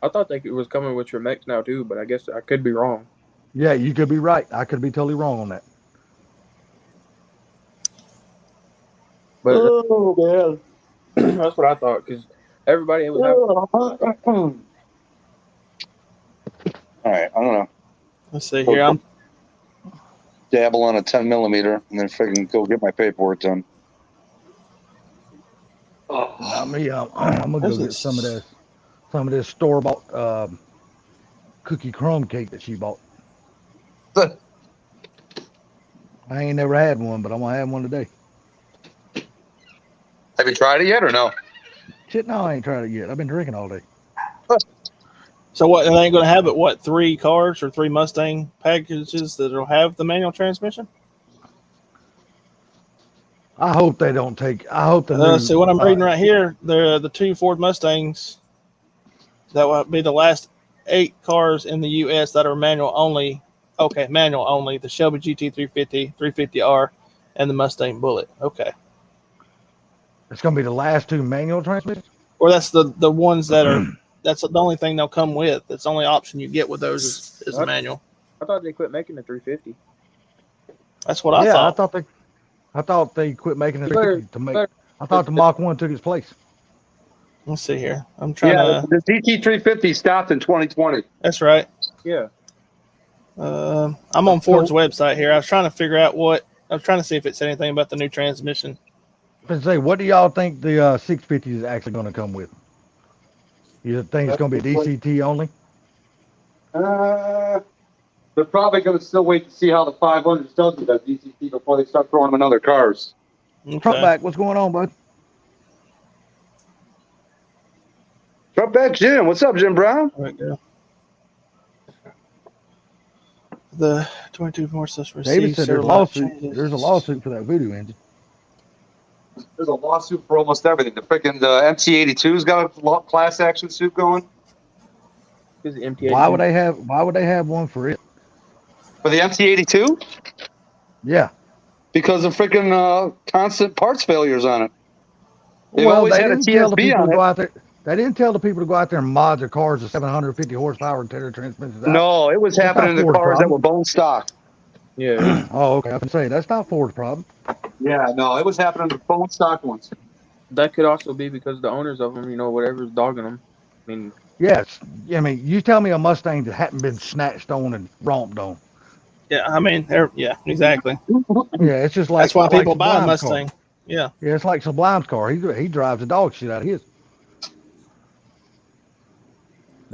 thought it was coming with Tremex now too, but I guess I could be wrong. Yeah, you could be right. I could be totally wrong on that. But Oh, man. that's what I thought because everybody was having. All right, I'm going to Let's see here. I'm dabble on a 10 millimeter and then freaking go get my paperwork done. Not me. I'm gonna This go get is- some of this store bought cookie crumb cake that she bought. I ain't never had one, but I'm gonna have one today. Have you tried it yet or no? Shit, no, I ain't tried it yet. I've been drinking all day. So what? They ain't going to have it. What? 3 cars or 3 Mustang packages that'll have the manual transmission? I hope they don't take. I hope the So what I'm reading right here, the 2 Ford Mustangs that will be the last 8 cars in the U.S. that are manual only. Okay, manual only. The Shelby GT350, 350R, and the Mustang Bullet. Okay, It's gonna be the last 2 manual transmissions. or that's the ones that are. That's the only thing they'll come with. That's the only option you get with those is What? manual. I thought they quit making the 350. That's what I Yeah, thought. I thought they quit making it Better- to make. better- I thought the Mach 1 took its place. Let's see here. I'm trying Yeah, to. the DT350 stopped in 2020. That's right. Yeah. I'm on Ford's website here. I was trying to figure out what. I was trying to see if it said anything about the new transmission. But say, what do y'all think the 650 is actually going to come with? You think it's going to be DCT only? They're probably going to still wait to see how the 500 does with that DCT before they start throwing them in other cars. Front Okay. back, what's going on, bud? Drop back Jim. What's up, Jim Brown? There we go. The 22 Forces David received said several life changes. there's a lawsuit for that voodoo engine. There's a lawsuit for almost everything. The freaking MT82's got a class action suit going. Because the MTA. Why would they have one for it? For the MT82? Yeah. Because of freaking constant parts failures on it. They've Well, always they had a didn't tell the TSB people on to it. go out there. They didn't tell the people to go out there and mod their cars to 750 horsepower and tear their transmissions out. No, it was That's happening in not the Ford's cars that problem. were bone stock. Yeah. Oh, okay. I can say that's not Ford's problem. Yeah, no, it was happening to bone stock ones. That could also be because the owners of them, whatever's dogging them. I mean, Yes. I mean, you tell me a Mustang that hadn't been snatched on and romped on. Yeah, I mean, yeah, exactly. Yeah, it's just like That's why like people buy a Sublime's car. Mustang. Yeah. Yeah, it's like Sublime's car. He drives the dog shit out of his.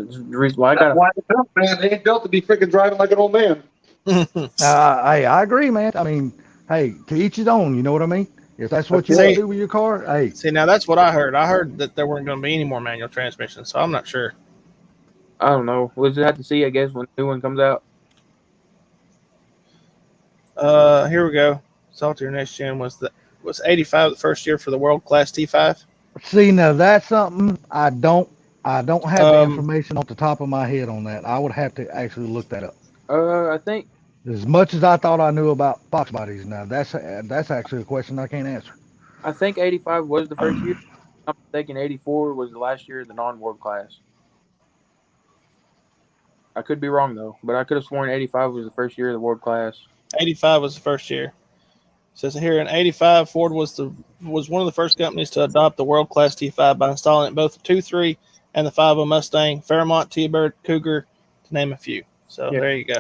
The reason why I got That's why they're built, man. They ain't built to be freaking driving like an old man. Hey, I agree, man. I mean, hey, to each his own. You know what I mean? If that's what you See- want to do with your car, hey, See, now that's what I heard. I heard that there weren't going to be any more manual transmissions, so I'm not sure. I don't know. We'll just have to see, I guess, when the new one comes out. Here we go. Saltier Next Gen was 85 the first year for the world class T5. see, now that's something I don't have the Um, information off the top of my head on that. I would have to actually look that up. I think As much as I thought I knew about Fox bodies, now that's actually a question I can't answer. 85 was the first year. I'm thinking 84 was the last year of the non-world class. I could be wrong though, but I could have sworn 85 was the first year of the world class. 85 was the first year. It says here in 85, Ford was one of the first companies to adopt the world class T5 by installing it in both the 2.3 and the 5.0 Mustang, Fairmont, T-Bird, Cougar, to name a few. So Yeah. there you go.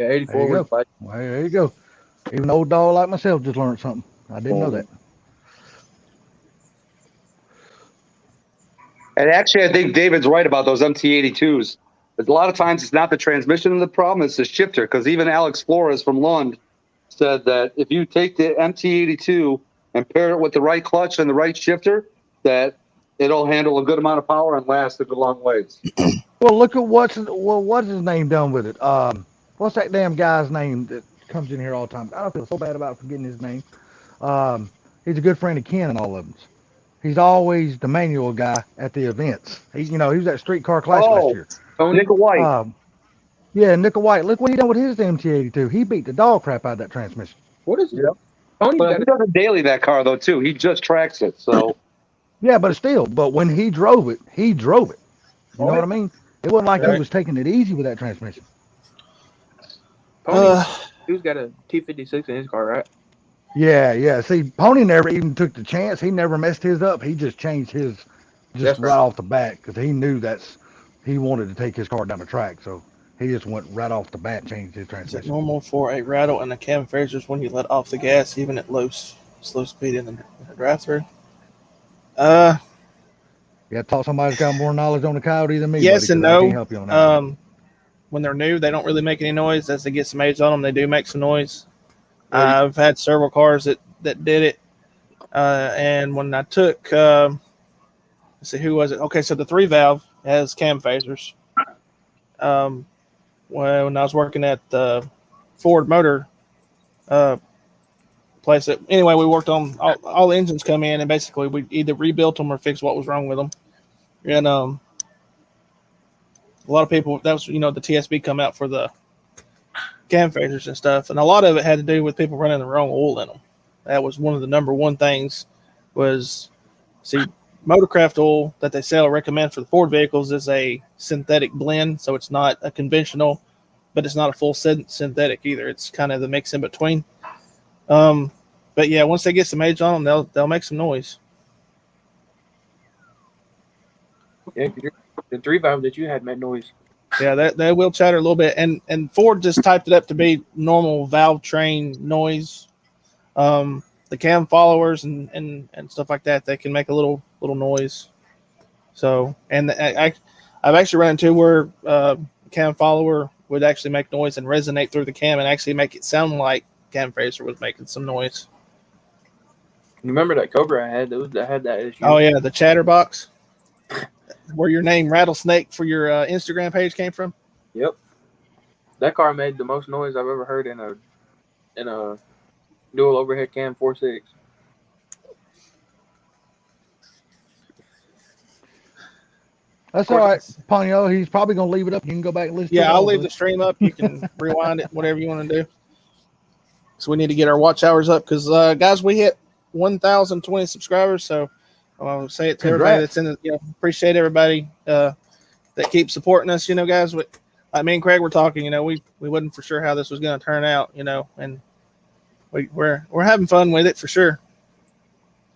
Yeah, 84 There you was go. like, Well, there you go. Even an old dog like myself just learned something. I didn't know that. And actually, I think David's right about those MT82s. A lot of times, it's not the transmission of the problem; it's the shifter. Because even Alex Flores from Lund said that if you take the MT82 and pair it with the right clutch and the right shifter, that it'll handle a good amount of power and last a good long ways. Well, look at what's his name done with it. What's that damn guy's name that comes in here all the time? I don't feel so bad about forgetting his name. He's a good friend of Ken and all of them. He's always the manual guy at the events. He was at Streetcar Classic last year. Tony. Nickel White. Yeah, Nickel White. Look what he done with his MT82. He beat the dog crap out of that transmission. What is it? Yep. Tony's But got he it. doesn't daily that car though too. He just tracks it. So Yeah, but still, when he drove it, he drove it. You know Oh, what I mean? It wasn't like Right. he was taking it easy with that transmission. Pony, he's got a T56 in his car, right? Yeah. See, Pony never even took the chance. He never messed his up. He just changed his That's right right. off the bat because he knew he wanted to take his car down the track. So he just went right off the bat and changed his Is it transmission. normal for a rattle in the cam phasers when you let off the gas, even at slow speed in the drive-through? You got to talk to somebody that's got more knowledge on the Coyote than me. Yes buddy, and 'cause I no. can't help you on that. When they're new, they don't really make any noise. As they get some age on them, they do make some noise. I've had several cars that did it. And when I took, let's see, who was it? Okay, so the 3-valve has cam phasers. Well, when I was working at the Ford Motor place, anyway, we worked on all the engines come in, and basically we either rebuilt them or fixed what was wrong with them. And a lot of people, that was, the TSB come out for the cam phasers and stuff, and a lot of it had to do with people running the wrong oil in them. That was one of the number one things. Was, see, Motorcraft oil that they recommend for the Ford vehicles is a synthetic blend, so it's not a conventional, but it's not a full synthetic either. It's kind of the mix in between. But yeah, once they get some age on them, they'll make some noise. Yeah, 'cause the 3-valve that you had made noise. Yeah, they will chatter a little bit, and Ford just typed it up to be normal valve train noise. The cam followers and stuff like that, they can make a little noise. So, and I've actually run into where cam follower would actually make noise and resonate through the cam and actually make it sound like cam phaser was making some noise. You remember that Cobra I had? That had that issue. Oh yeah, the chatterbox, where your name Rattlesnake for your Instagram page came from. Yep. That car made the most noise I've ever heard in a dual overhead cam 4.6. That's all right, Ponyo. He's probably gonna leave it up. You can go back and listen. Yeah, to it I'll all, leave the stream up. You can rewind it, whatever you want to do. So we need to get our watch hours up because, guys, we hit 1,020 subscribers. So I'll say it to everybody that's in the, appreciate everybody that keeps supporting us. Guys, like me and Craig were talking, we wasn't for sure how this was going to turn out, and we're having fun with it for sure.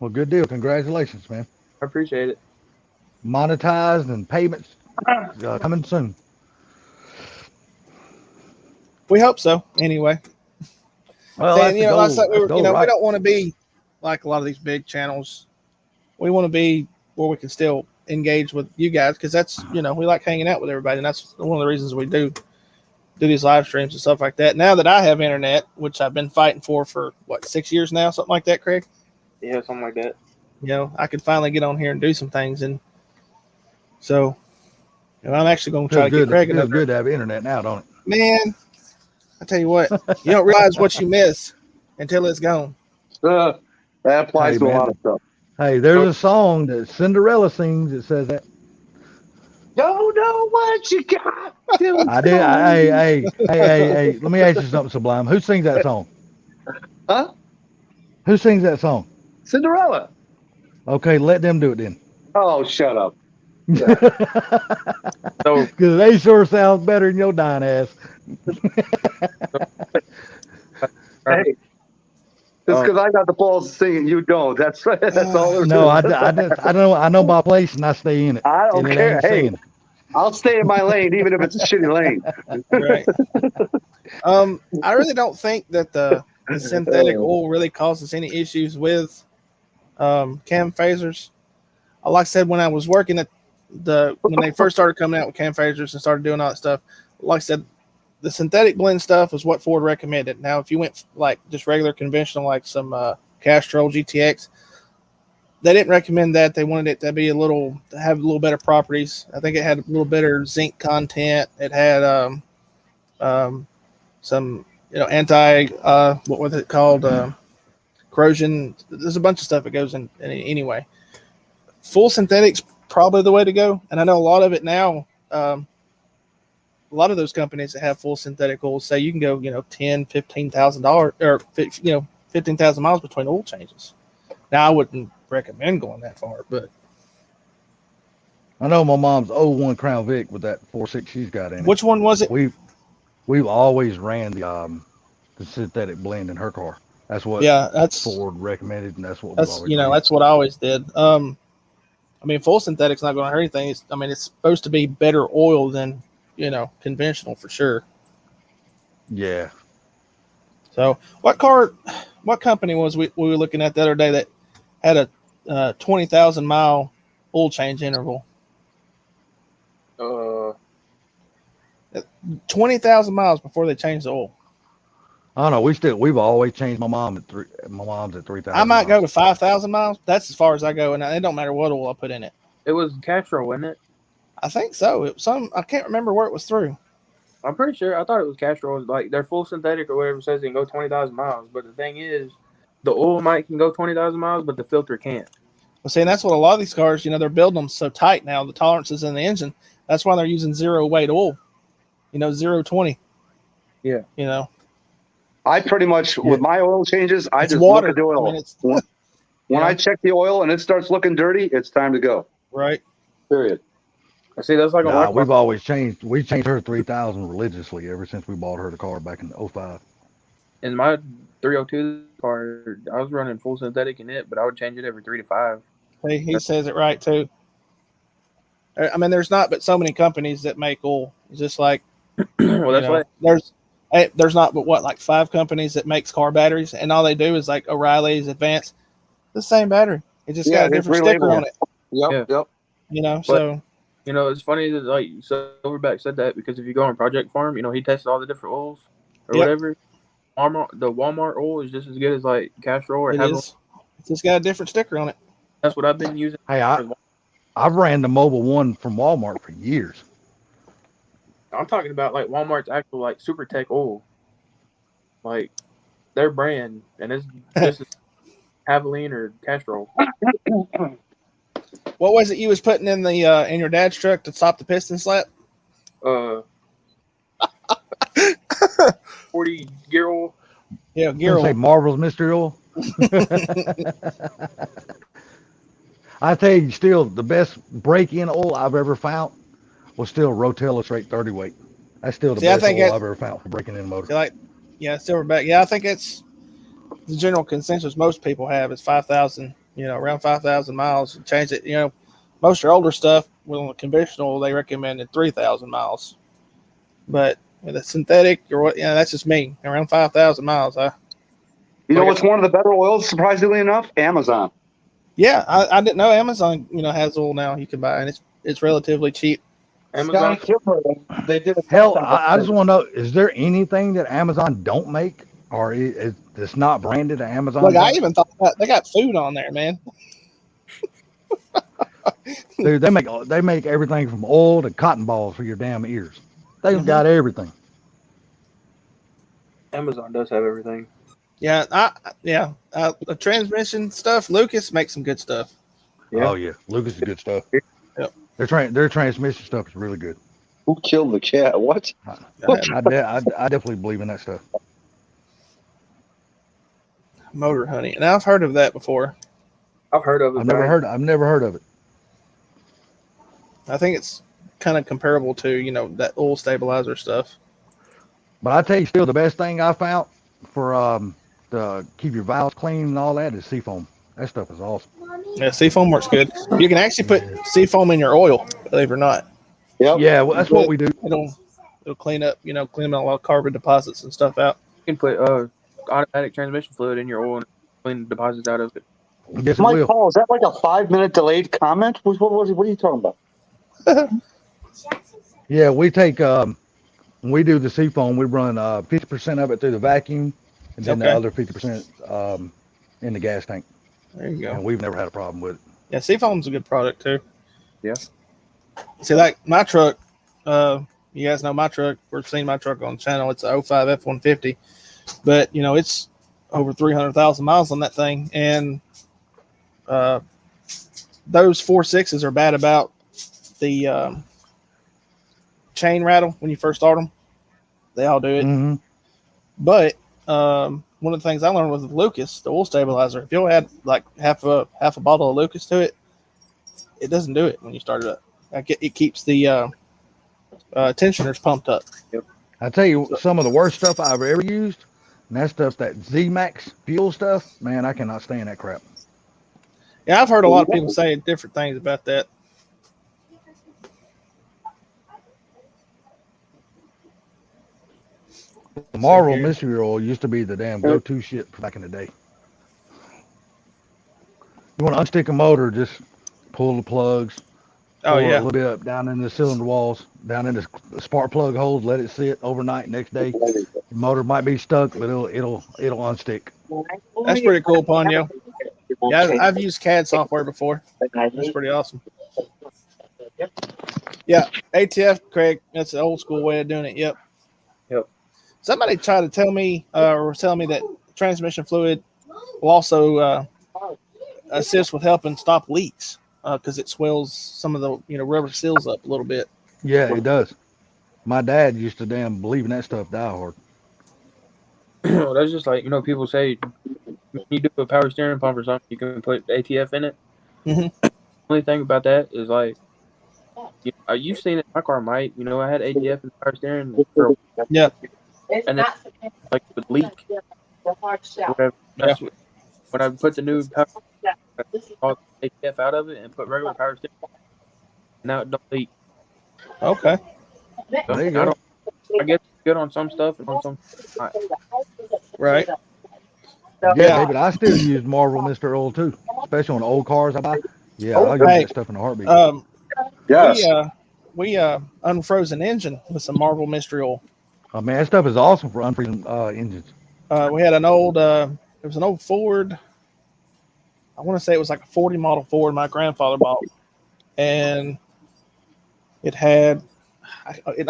Well, good deal. Congratulations, man. I appreciate it. Monetized and payments coming soon. We hope so. Anyway. Well, Saying, that's the last goal. night we were, That's the goal, we right. don't want to be like a lot of these big channels. We want to be where we can still engage with you guys because that's we like hanging out with everybody, and that's one of the reasons we do these live streams and stuff like that. Now that I have internet, which I've been fighting for what 6 years now, something like that, Craig. Yeah, something like that. I could finally get on here and do some things, and so I'm actually going to try to get Craig. It's good to have internet now, don't it? Man, I tell you what, you don't realize what you miss until it's gone. That applies to a man. lot of stuff. Hey, there's a song that Cinderella sings that says that. Don't know what you got. I did. Hey. Let me ask you something, Sublime. Who sings that song? Huh? Who sings that song? Cinderella. Okay, let them do it then. Oh, shut up. So Because they sure sound better than your dying ass. Hey, just because I got the balls to sing and you don't. That's all. No, I don't. I know my place and I stay in it. I don't And it care. ain't Hey, singing. I'll stay in my lane, even if it's a shitty lane. Right. I really don't think that the synthetic oil really causes any issues with cam phasers. Like I said, when I was working at when they first started coming out with cam phasers and started doing all that stuff, like I said, the synthetic blend stuff was what Ford recommended. Now, if you went like just regular conventional, like some Castrol GTX, they didn't recommend that. They wanted it to be to have a little better properties. I think it had a little better zinc content. It had some anti what was it called, corrosion. There's a bunch of stuff that goes in anyway. Full synthetic's probably the way to go, and I know a lot of it now. A lot of those companies that have full synthetic oils say you can go $10,000-$15,000 or 15,000 miles between oil changes. Now I wouldn't recommend going that far, but I know my mom's 01 Crown Vic with that 4.6 she's got in it. which one was it? We've always ran the synthetic blend in her car. That's what that's Ford recommended, and that's what we've always ran. that's what I always did. Full synthetic's not going to hurt anything. It's supposed to be better oil than conventional for sure. Yeah. So what company was we were looking at the other day that had a 20,000 mile oil change interval? 20,000 miles before they changed the oil. I don't know. We've always changed my mom's at 3,000. I might go to 5,000 miles. That's as far as I go, and it don't matter what oil I put in it. it was Castrol, wasn't it? I think so. It was I can't remember where it was through. I'm pretty sure. I thought it was Castrol. Like their full synthetic or whatever says it can go 20,000 miles. But the thing is, the oil can go 20,000 miles, but the filter can't. Well, see, and that's what a lot of these cars, they're building them so tight now. The tolerances in the engine. That's why they're using zero weight oil. 0.20. Yeah. I pretty much, with my oil changes, I It's just water. look at the oil. When I check the oil and it starts looking dirty, it's time to go. Right. Period. I see. That's like a We've always changed. We changed her 3,000 religiously ever since we bought her the car back in 05. in my 302 car. I was running full synthetic in it, but I would change it every 3 to 5. He says it right too. There's not but so many companies that make oil. It's just like Well, that's what. there's not but like 5 companies that makes car batteries, and all they do is like O'Reilly's, Advance, the same battery. It just got a different sticker on it. Yep. So It's funny that like Silverback said that because if you go on Project Farm, he tested all the different oils or Yep. whatever. The Walmart oil is just as good as like Castrol or it Havel. is. It's just got a different sticker on it. That's what I've been using. Hey, I've ran the Mobile One from Walmart for years. I'm talking about like Walmart's actual like Super Tech oil, like their brand, and it's just as Haveline or Castrol. What was it you was putting in the in your dad's truck to stop the piston slap? 40 gear oil. Yeah, gear Say oil. Marvel's Mystery Oil. I tell you, still the best break-in oil I've ever found was still Rotella straight 30 weight. That's still the best oil I've ever found for breaking in a motor. Silverback. Yeah, I think it's the general consensus most people have is 5,000. Around 5,000 miles. Change it. Most of your older stuff, with conventional, they recommended 3,000 miles. But with a synthetic or what, that's just me. Around 5,000 miles. You know what's one of the better oils, surprisingly enough? Amazon. Yeah, I didn't know Amazon, has oil now you can buy, and it's relatively cheap. Amazon. They did a Hell, I just want to know: is there anything that Amazon don't make, or it's not branded that Amazon Look, I don't? even thought that they got food on there, man. Dude, they make everything from oil to cotton balls for your damn ears. They've Mhm. got everything. Amazon does have everything. Yeah, the transmission stuff. Lucas makes some good stuff. Yeah. Oh yeah, Lucas is good stuff. Yep. Their transmission stuff is really good. Who killed the cat? What? I definitely believe in that stuff. Motor Honey, and I've heard of that before. I've heard of it. I've never heard of it. I think it's kind of comparable to that oil stabilizer stuff. But I tell you, still the best thing I found for to keep your valves clean and all that is Seafoam. That stuff is awesome. Yeah, Seafoam works good. You can actually put Seafoam in your oil, believe it or not. Yep. Yeah, well, that's what we do. It'll clean up, clean out a lot of carbon deposits and stuff out. You can put automatic transmission fluid in your oil and clean the deposits out of it. Yes, it Mike will. Paul, is that like a 5-minute delayed comment? What are you talking about? Yeah, we take when we do the Seafoam, we run 50% of it through the vacuum, and then the Okay. other 50% in the gas tank. There you go. And we've never had a problem with it. Yeah, Seafoam's a good product too. Yeah. See, like my truck, you guys know my truck. We've seen my truck on the channel. It's a 05 F-150, but it's over 300,000 miles on that thing, and those 4.6s are bad about the chain rattle when you first start them. They all do it. Mm-hmm. But one of the things I learned was with Lucas, the oil stabilizer. If you'll add like half a bottle of Lucas to it, it doesn't do it when you start it up. It keeps the tensioners pumped up. I tell you, some of the worst stuff I've ever used, and that stuff's that Z-Max fuel stuff. Man, I cannot stand that crap. Yeah, I've heard a lot of people say different things about that. The Marvel Mystery Oil used to be the damn go-to shit back in the day. You want to unstick a motor, just pull the plugs. Oh pull it yeah, a little bit up down in the cylinder walls, down in the spark plug holes. Let it sit overnight. Next day, the motor might be stuck, but it'll unstick. that's pretty cool, Ponyo. Yeah, I've used CAD software before. That's pretty awesome. Yeah, ATF, Craig. That's the old school way of doing it. Yep. Somebody tried to tell me, or was telling me that transmission fluid will also assist with helping stop leaks because it swells some of the rubber seals up a little bit. Yeah, it does. My dad used to damn believe in that stuff die hard. That's just like people say when you do a power steering pump or something, you can put ATF in it. Mhm. The only thing about that is like you've seen it in my car, Mike. I had ATF in the power steering for Yeah. and then like it would leak. Whatever. That's when I put the new power ATF out of it and put regular power steering, now it don't leak. Okay. So There you go. I guess it's good on some stuff and on some not. Right. Yeah, Yeah. David, I still use Marvel Mr. Oil too, especially on old cars I buy. Yeah, I'll use Hey. that stuff in a heartbeat. Yes. We unfroze an engine with some Marvel Mystery Oil. Oh man, that stuff is awesome for unfreezing engines. We had an old, it was an old Ford. I want to say it was like a 40 model Ford my grandfather bought, and it had, it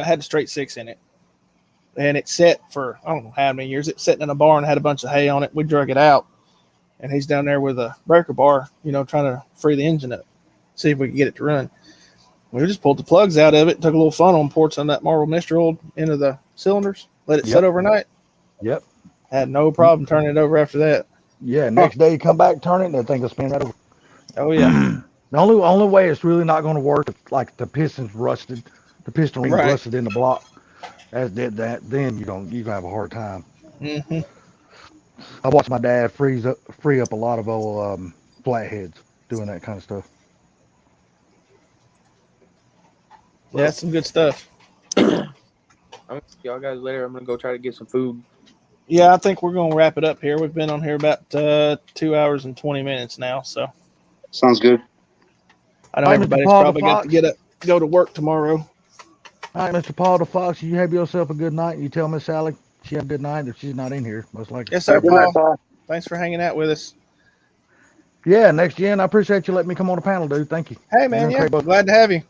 had the straight six in it, and it set for I don't know how many years. It sitting in a barn, had a bunch of hay on it. We drug it out, and he's down there with a breaker bar, trying to free the engine up, see if we could get it to run. We just pulled the plugs out of it, took a little funnel and poured some of that Marvel Mystery Oil into the cylinders, let it sit overnight. Yep. Had no problem turning it over after that. Yeah, next day you come back, turn it, and that thing will spin right over. Oh yeah. The only way it's really not going to work if like the piston's rusted, the piston ring's Right. rusted in the block. Then you're gonna have a hard time. Mm-hmm. I watched my dad free up a lot of old flatheads doing that kind of stuff. Yeah, that's some good stuff. I'm gonna see y'all guys later. I'm gonna go try to get some food. Yeah, I think we're going to wrap it up here. We've been on here about 2 hours and 20 minutes now, so Sounds good. I know Hi, Mr. everybody's Paul the probably got to Fox. get up, go to work tomorrow. All right, Mr. Paul the Fox, you have yourself a good night. You tell Miss Sally she have a good night if she's not in here, most likely. Yes, sir, Good night, Paul. Paul. Thanks for hanging out with us. Yeah, next gen. I appreciate you letting me come on the panel, dude. Thank you. Hey, man, Yeah, yeah, Craig. glad to have you.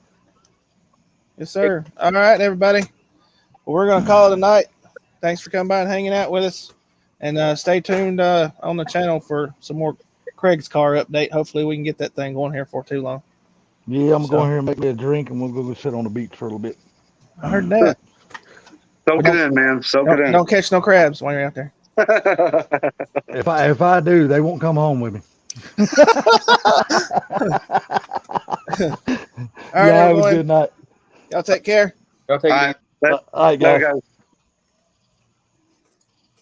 Yes, sir. All right, everybody. Well, we're going to call it a night. Thanks for coming by and hanging out with us. And stay tuned on the channel for some more Craig's car update. Hopefully, we can get that thing going here for too long. Yeah, I'm So- going here and make me a drink, and we'll go sit on the beach for a little bit. I heard that. Soak it in, man. Soak it in. Don't catch no crabs while you're out there. If I do, they won't come home with me. All right, Yeah, have a everyone. good night. Y'all take care. Y'all take All it right. easy. All right, Bye, guys. guys.